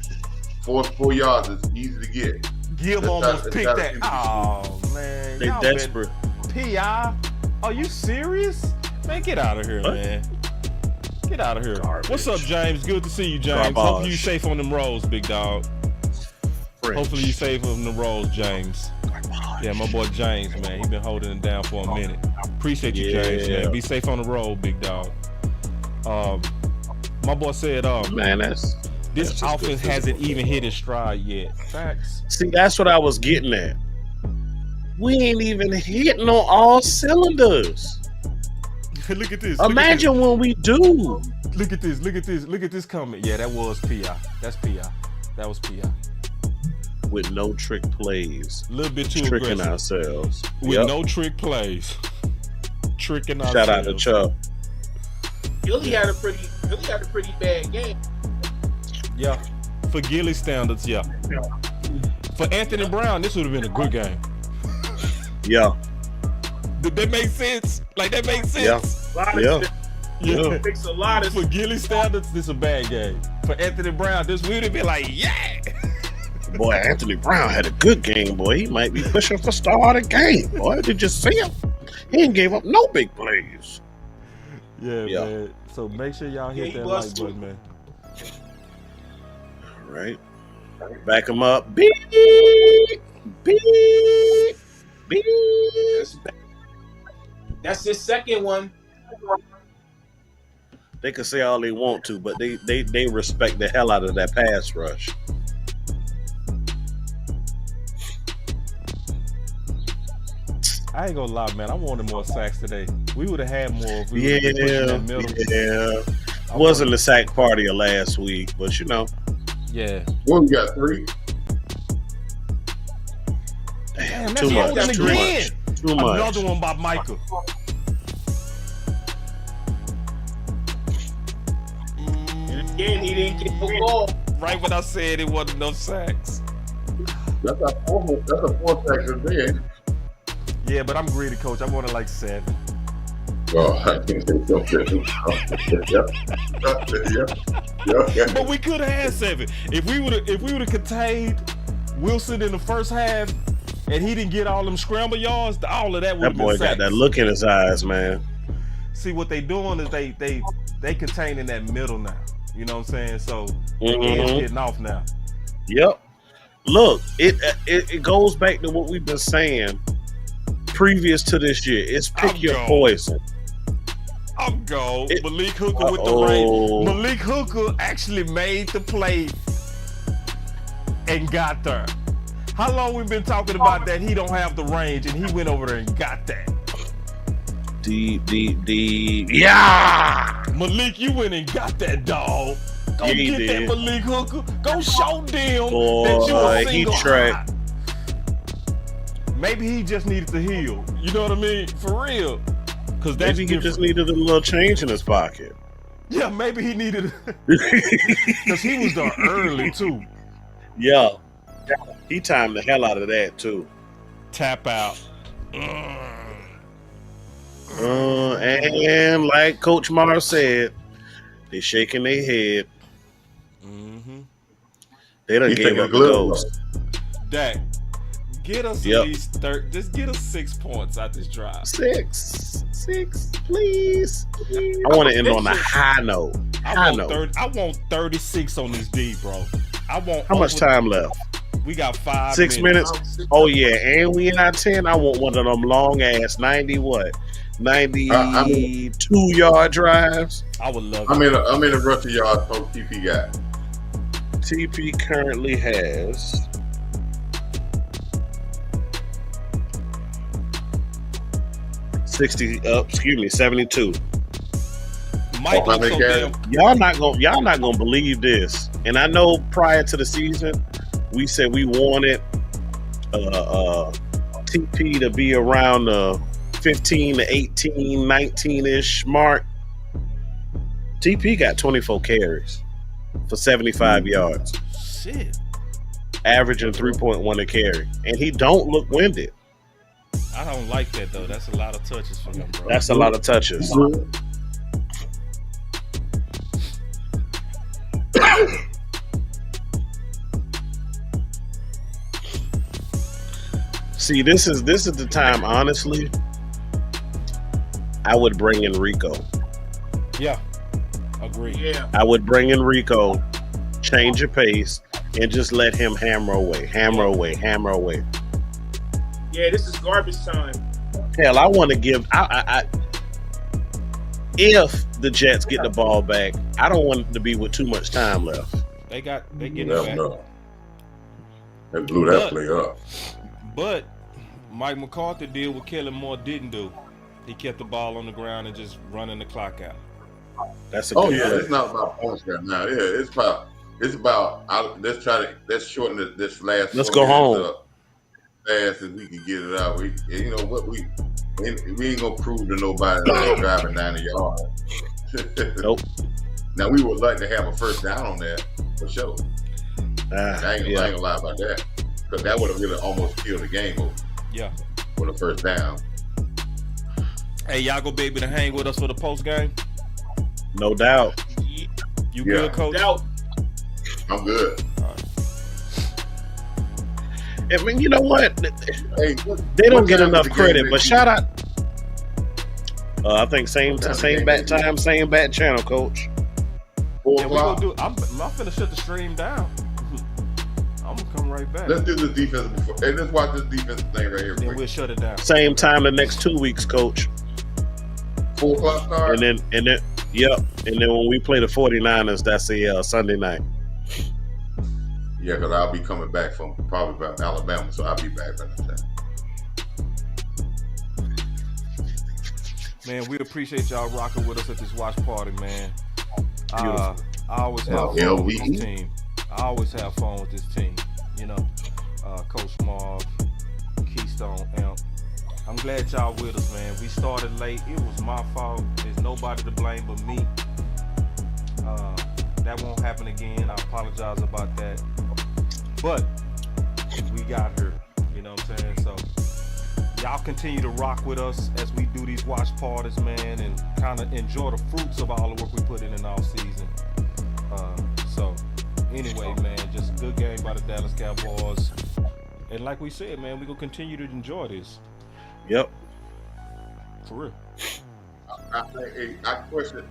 4 yards is easy to get. Gil almost picked that. Oh, man. They desperate. P.I. Are you serious? Man, get out of here, man. Get out of here. Garbage. What's up, James? Good to see you, James. Garbage. Hopefully you safe on them rolls, big dog. French. Hopefully you safe on them rolls, James. Garbage. Yeah, my boy James, man. He been holding it down for a minute. Appreciate you, James, man. Be safe on the road, big dog. My boy said, man, this offense hasn't even hit its stride yet. Facts. See, that's what I was getting at. We ain't even hitting on all cylinders. Look at this. Imagine when we do. Look at this. Look at this comment. Yeah, that was P.I. That's P.I. That was P.I. With no trick plays. A little bit too tricking aggressive. ourselves. With no trick plays. Tricking ourselves. Shout out to Chuck. Gilly had a pretty bad game. Yeah. For Gilly standards, yeah. For Anthony Brown, this would have been a good game. Yeah. Did that make sense? Like, that makes sense? Yeah. It makes a lot of sense. For Gilly standards, this is a bad game. For Anthony Brown, this would have been like, yeah. Boy, Anthony Brown had a good game, boy. He might be pushing for star of the game, boy. Did you see him? He ain't gave up no big plays. Yeah, man. So make sure y'all hit that like button, man. All right. Back him up. Beep. Beep. Beep. That's his second one. They can say all they want to, but they respect the hell out of that pass rush. I ain't gonna lie, man. I wanted more sacks today. We would have had more if we would have been pushing that middle. Yeah. Wasn't the sack party of last week, but you know. Yeah. Well, we got 3. Damn, too much. Too much. Too much. Another one by Michael. Again, he didn't get the ball. Right when I said it wasn't no sacks. That's a 4 sacks there. Yeah, but I'm greedy, coach. I wanted like 7. Oh, But we could have had 7 if we would have contained Wilson in the first half, and he didn't get all them scramble yards. All of that would have been sacks. That boy got that look in his eyes, man. See, what they doing is they containing that middle now. You know what I'm saying? So it's getting off now. Yep. Look, it goes back to what we've been saying previous to this year. It's pick your poison. I'm gone. Malik Hooker with the range. Malik Hooker actually made the play and got there. How long we been talking about that he don't have the range, and he went over there and got that? Deep. Yeah! Malik, you went and got that, dog. Go get that Malik Hooker. Go show them that you a single high. Maybe he just needed to heal. You know what I mean? For real. Because maybe he just needed a little change in his pocket. Yeah, maybe he needed because he was there early too. Yeah. He timed the hell out of that too. Tap out. And like Coach Marv said, they shaking their head. Mm-hmm. They done gave up the ghost. Dak, get us at least just get us 6 points out this drive. 6, please. I want to end on a high note. I want 36 on this D, bro. How much time left? We got 5 6 minutes. Oh yeah, and we in our 10. I want one of them long ass 92-yard drives. I would love. I'm in a rush of yards. Coach TP got. TP currently has 72. Y'all not gonna believe this. And I know prior to the season, we said we wanted TP to be around the 15 to 18, 19-ish mark. TP got 24 carries for 75 yards. Shit. Averaging 3.1 a carry. And he don't look winded. I don't like that, though. That's a lot of touches for him, bro. That's a lot of touches. See, this is the time, honestly, I would bring in Rico. Yeah. Agree. Yeah. I would bring in Rico, change your pace, and just let him hammer away. Yeah, this is garbage time. Hell, I want to give. If the Jets get the ball back, I don't want it to be with too much time left. They getting it back. No. They blew that play up. But Mike McCarthy did what Kellen Moore didn't do. He kept the ball on the ground and just running the clock out. That's a good play. It's not about points right now. Yeah, it's about let's shorten this last. Let's go home up fast as we can get it out. You know what we ain't gonna prove to nobody that they're driving 90 yards. Nope. Now we would like to have a first down on that for sure. I ain't gonna lie about that, because that would have really almost killed the game over. Yeah. For the first down. Hey, y'all gonna be able to hang with us for the post game? No doubt. You good, Coach? No doubt. I'm good. All right. I mean, you know what? They don't get enough credit, but shout out. I think same bat time, same bat channel, Coach. 4 Yeah, o'clock. I'm finna shut the stream down. I'm gonna come right back. Let's do this defense before. Hey, let's watch this defensive thing right here. Then we'll shut it down. Same time the next 2 weeks, Coach. 4 o'clock start. And then, yep. And then when we play the 49ers, that's a Sunday night. Yeah, because I'll be coming back from probably about Alabama, so I'll be back by that time. Man, we appreciate y'all rocking with us at this watch party, man. I always have fun with this team. I always have fun with this team. You know, Coach Marv, Keystone Amp. I'm glad y'all with us, man. We started late. It was my fault. There's nobody to blame but me. That won't happen again. I apologize about that. But we got her. You know what I'm saying? So y'all continue to rock with us as we do these watch parties, man, and kind of enjoy the fruits of all the work we put in all season. So anyway, man, just a good game by the Dallas Cowboys. And like we said, man, we're going to continue to enjoy this. Yep. For real. I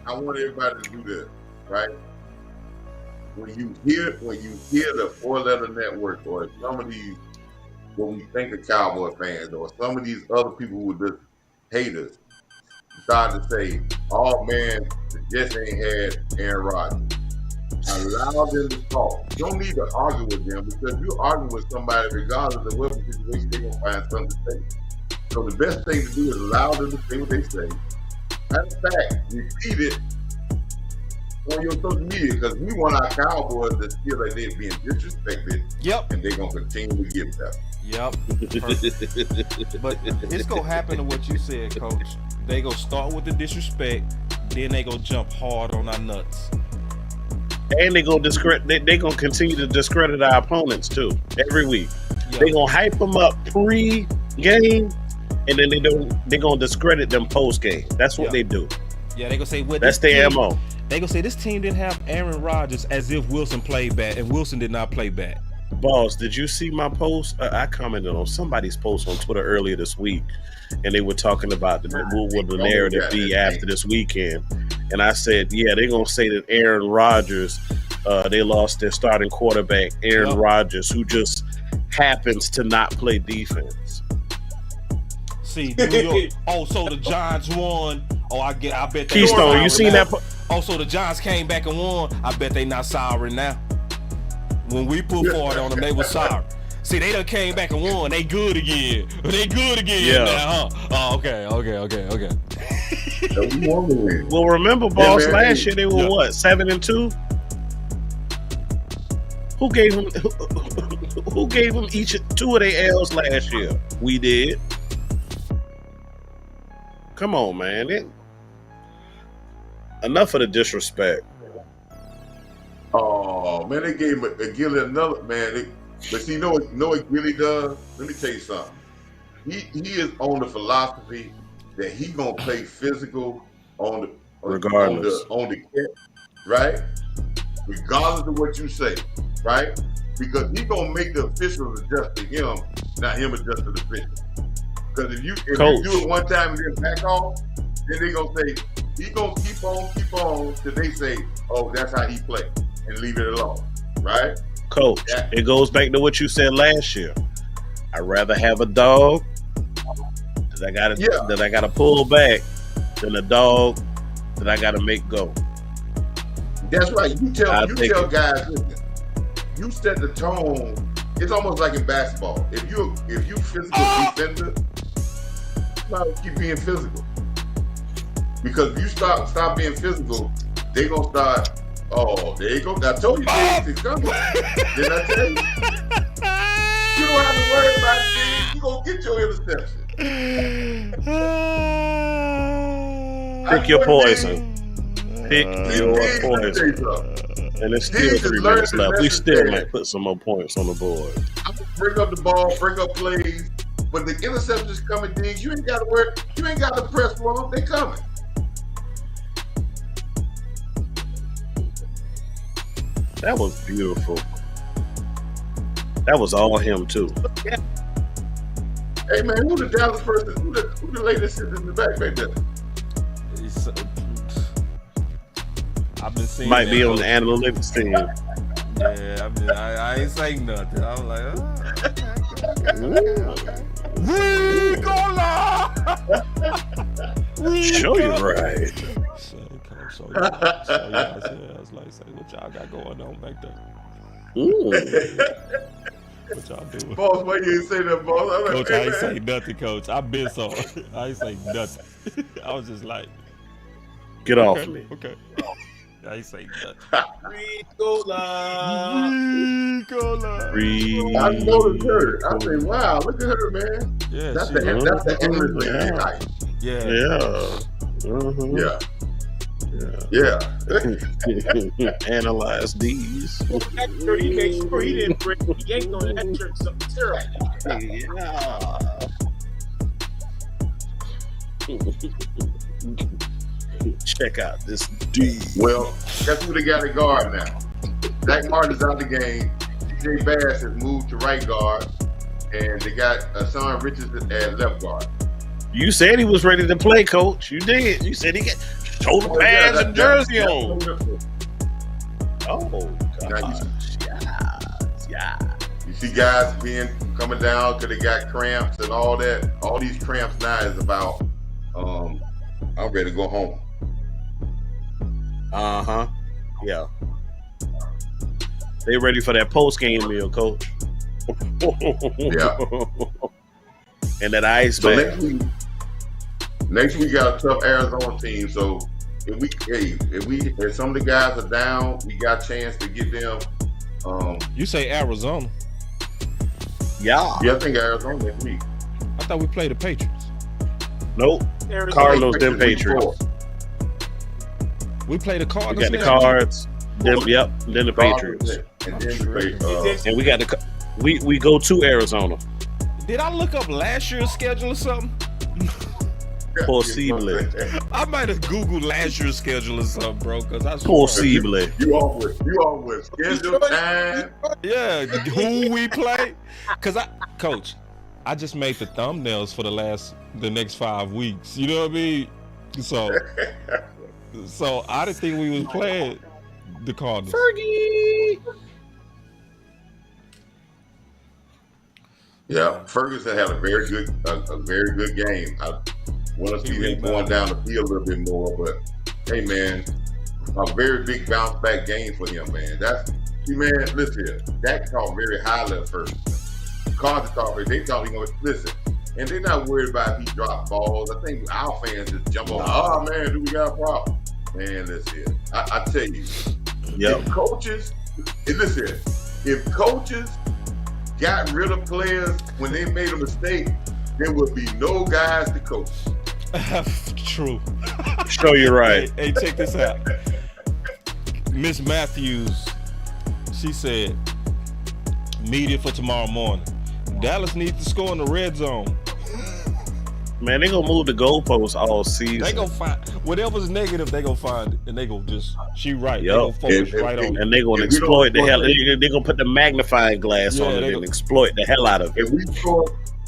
want everybody to do this, right? When you hear the 4-letter network or some of these, what we think of Cowboy fans or some of these other people who just hate us, start to say, oh man, the Jets ain't had Aaron Rodgers. Allow them to talk. You don't need to argue with them, because you argue with somebody regardless of what the situation, they're going to find something to say. So the best thing to do is allow them to say what they say. Matter of fact, repeat it on your social media, because we want our Cowboys to feel like they're being disrespected. Yep. And they're going to continue to get better. Yep. But it's going to happen to what you said, Coach. They going to start with the disrespect, then they going to jump hard on our nuts. And they gonna continue to discredit our opponents too every week. Yep. They gonna hype them up pre-game, and then they gonna discredit them post-game. That's what they do. Yeah, they gonna say that's their MO. They gonna say this team didn't have Aaron Rodgers, as if Wilson played bad, and Wilson did not play bad. Boss, did you see my post? I commented on somebody's post on Twitter earlier this week, and they were talking about what will the narrative be after this weekend. And I said, yeah, they're going to say that Aaron Rodgers, they lost their starting quarterback, Aaron Rodgers, who just happens to not play defense. See, New York, so the Giants won. I bet they Keystone, you seen that? So the Giants came back and won. I bet they not sorry now. When we put forward on them, they were sorry. See, they done came back and won. They good again. Now, huh? Oh, okay. Well, remember, Boss, last year they were what, 7-2? Who gave them each 2 of their L's last year? We did. Come on, man. Enough of the disrespect. Oh man, they gave Gilly another man. But see, you know what Gilly does? Let me tell you something. He is on the philosophy that he gonna play physical on the catch, right? Regardless of what you say, right? Because he gonna make the officials adjust to him, not him adjust to the officials. Because if you do it one time and then back off, then they gonna say he gonna keep on till they say, oh, that's how he play, and leave it alone, right? Coach, it goes back to what you said last year. I'd rather have a dog that I gotta pull back than a dog that I gotta make go. That's right. You tell guys, listen, you set the tone. It's almost like in basketball. If you physical defender, you might keep being physical. Because if you stop being physical, they gonna start. Oh, there you go. I told you it's coming. Did I tell you? You don't have to worry about it. You gonna get your interception. Pick your poison. Pick your poison. And it's still 3 minutes left. We still might put some more points on the board. I'm gonna bring up the ball, bring up plays, but the interceptions coming, Diggs. You ain't got to work. You ain't got to press for them. They coming. That was beautiful. That was all him too. Hey man, who the Dallas person? Who the lady sitting in the back there? I've been seeing. Might be on the analytics team. Yeah, I ain't saying nothing. I'm like, Show you right. So yeah, I was like, say what y'all got going on back there? What y'all doing? Boss, why you ain't say that, boss? Coach, I ain't say nothing, Coach. I've been so. I ain't say nothing. I was just like, get off me. Okay. I ain't say nothing. Ricola. I noticed her. I say, wow, look at her, man. Yeah, that's the endless lady. Yeah. Mm-hmm. Yeah. Yeah. Analyze these. He made sure he didn't break. He yanked on that shirt something terrible. Check out this D. Well, guess who they got at guard now? Dak Martin's out the game. TJ Bass has moved to right guard, and they got Sean Richardson at left guard. You said he was ready to play, Coach. You did. You said he got shoulder pads and jersey on. Oh, gosh. Yeah. You see guys coming down because they got cramps and all that. All these cramps now is about, I'm ready to go home. Uh-huh. Yeah. They ready for that post-game meal, Coach. Yeah. And that ice so bath. Next week we got a tough Arizona team. So if some of the guys are down, we got a chance to get them. You say Arizona? Yeah. Yeah, I think Arizona next week. I thought we played the Patriots. Nope. Cardinals, then Patriots. We played the Cardinals. We got the Cards. Then the Patriots. And then the Patriots. And we got we go to Arizona. Did I look up last year's schedule or something? Possibly. I might have Googled last year's schedule or something, bro. Because I Possibly. You off with schedule time. Yeah, who we play? Because Coach, I just made the thumbnails for the next 5 weeks. You know what I mean? So I didn't think we was playing the Cardinals. Fergie. Yeah, Ferguson had a very good game. I want to see him going down the field a little bit more, but hey, man, a very big bounce back game for him, man. Listen here, Dak talked very highly at first. Carter thought they thought he gonna listen, and they're not worried about if he dropped balls. I think our fans just jump on. Oh man, do we got a problem? Man, listen here. I tell you, if coaches got rid of players when they made a mistake, there would be no guys to coach. True. Sure, you're right. Hey, check this out. Miss Matthews, she said, media for tomorrow morning. Dallas needs to score in the red zone. Man, they gonna move the goalposts all season. They gonna find whatever's negative. They gonna find it, and they gonna just. She right. Yep. They gonna focus right on it. And they gonna exploit the hell. They gonna put the magnifying glass on it and exploit the hell out of it.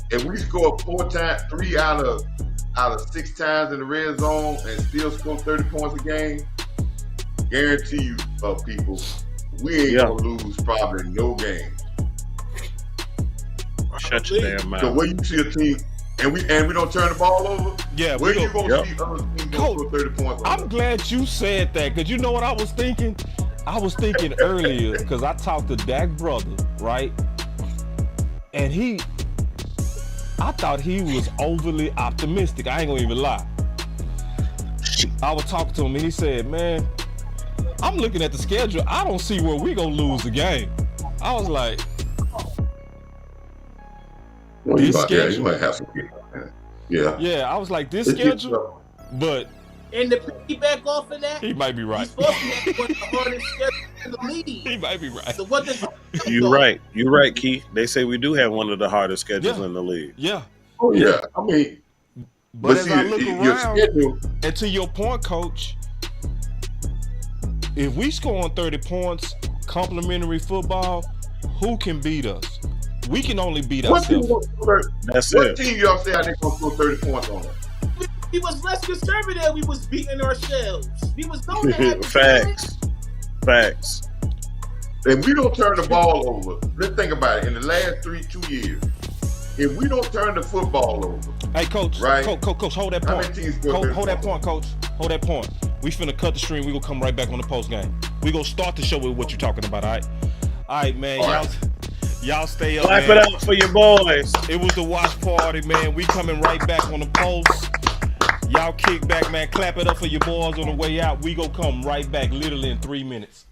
If we score 3 out of 6 times in the red zone and still score 30 points a game, guarantee you, people, we ain't gonna lose probably no game. Shut your damn mouth. So when you see a team. And we don't turn the ball over. Yeah, where you gonna see other teams go 30 points? I'm glad you said that because you know what I was thinking. I was thinking earlier because I talked to Dak brother, right? And I thought he was overly optimistic. I ain't gonna even lie. I was talking to him and he said, "Man, I'm looking at the schedule. I don't see where we gonna lose the game." I was like. Well, you might have some people. Yeah, I was like, this schedule, but and to piggyback off of that, he might be right. He's supposed to have one of the hardest schedules in the league. He might be right. So what does You're right, Keith. They say we do have one of the hardest schedules in the league. Yeah. Oh yeah. I mean, but as I look around, and to your point, Coach, if we score on 30 points, complementary football, who can beat us? We can only beat ourselves. What team y'all say they gonna score 30 points on us? We was less conservative. We was beating ourselves. We was going to have Facts. If we don't turn the ball over, let's think about it. In the last 2 years, if we don't turn the football over, hey, Coach, right? Coach, hold that point. Hold that point, Coach. Hold that point. We finna cut the stream. We gonna come right back on the post game. We gonna start the show with what you're talking about. All right, man. Y'all stay up. Clap it up for your boys. It was the watch party, man. We coming right back on the post. Y'all kick back, man. Clap it up for your boys on the way out. We gonna come right back literally in 3 minutes.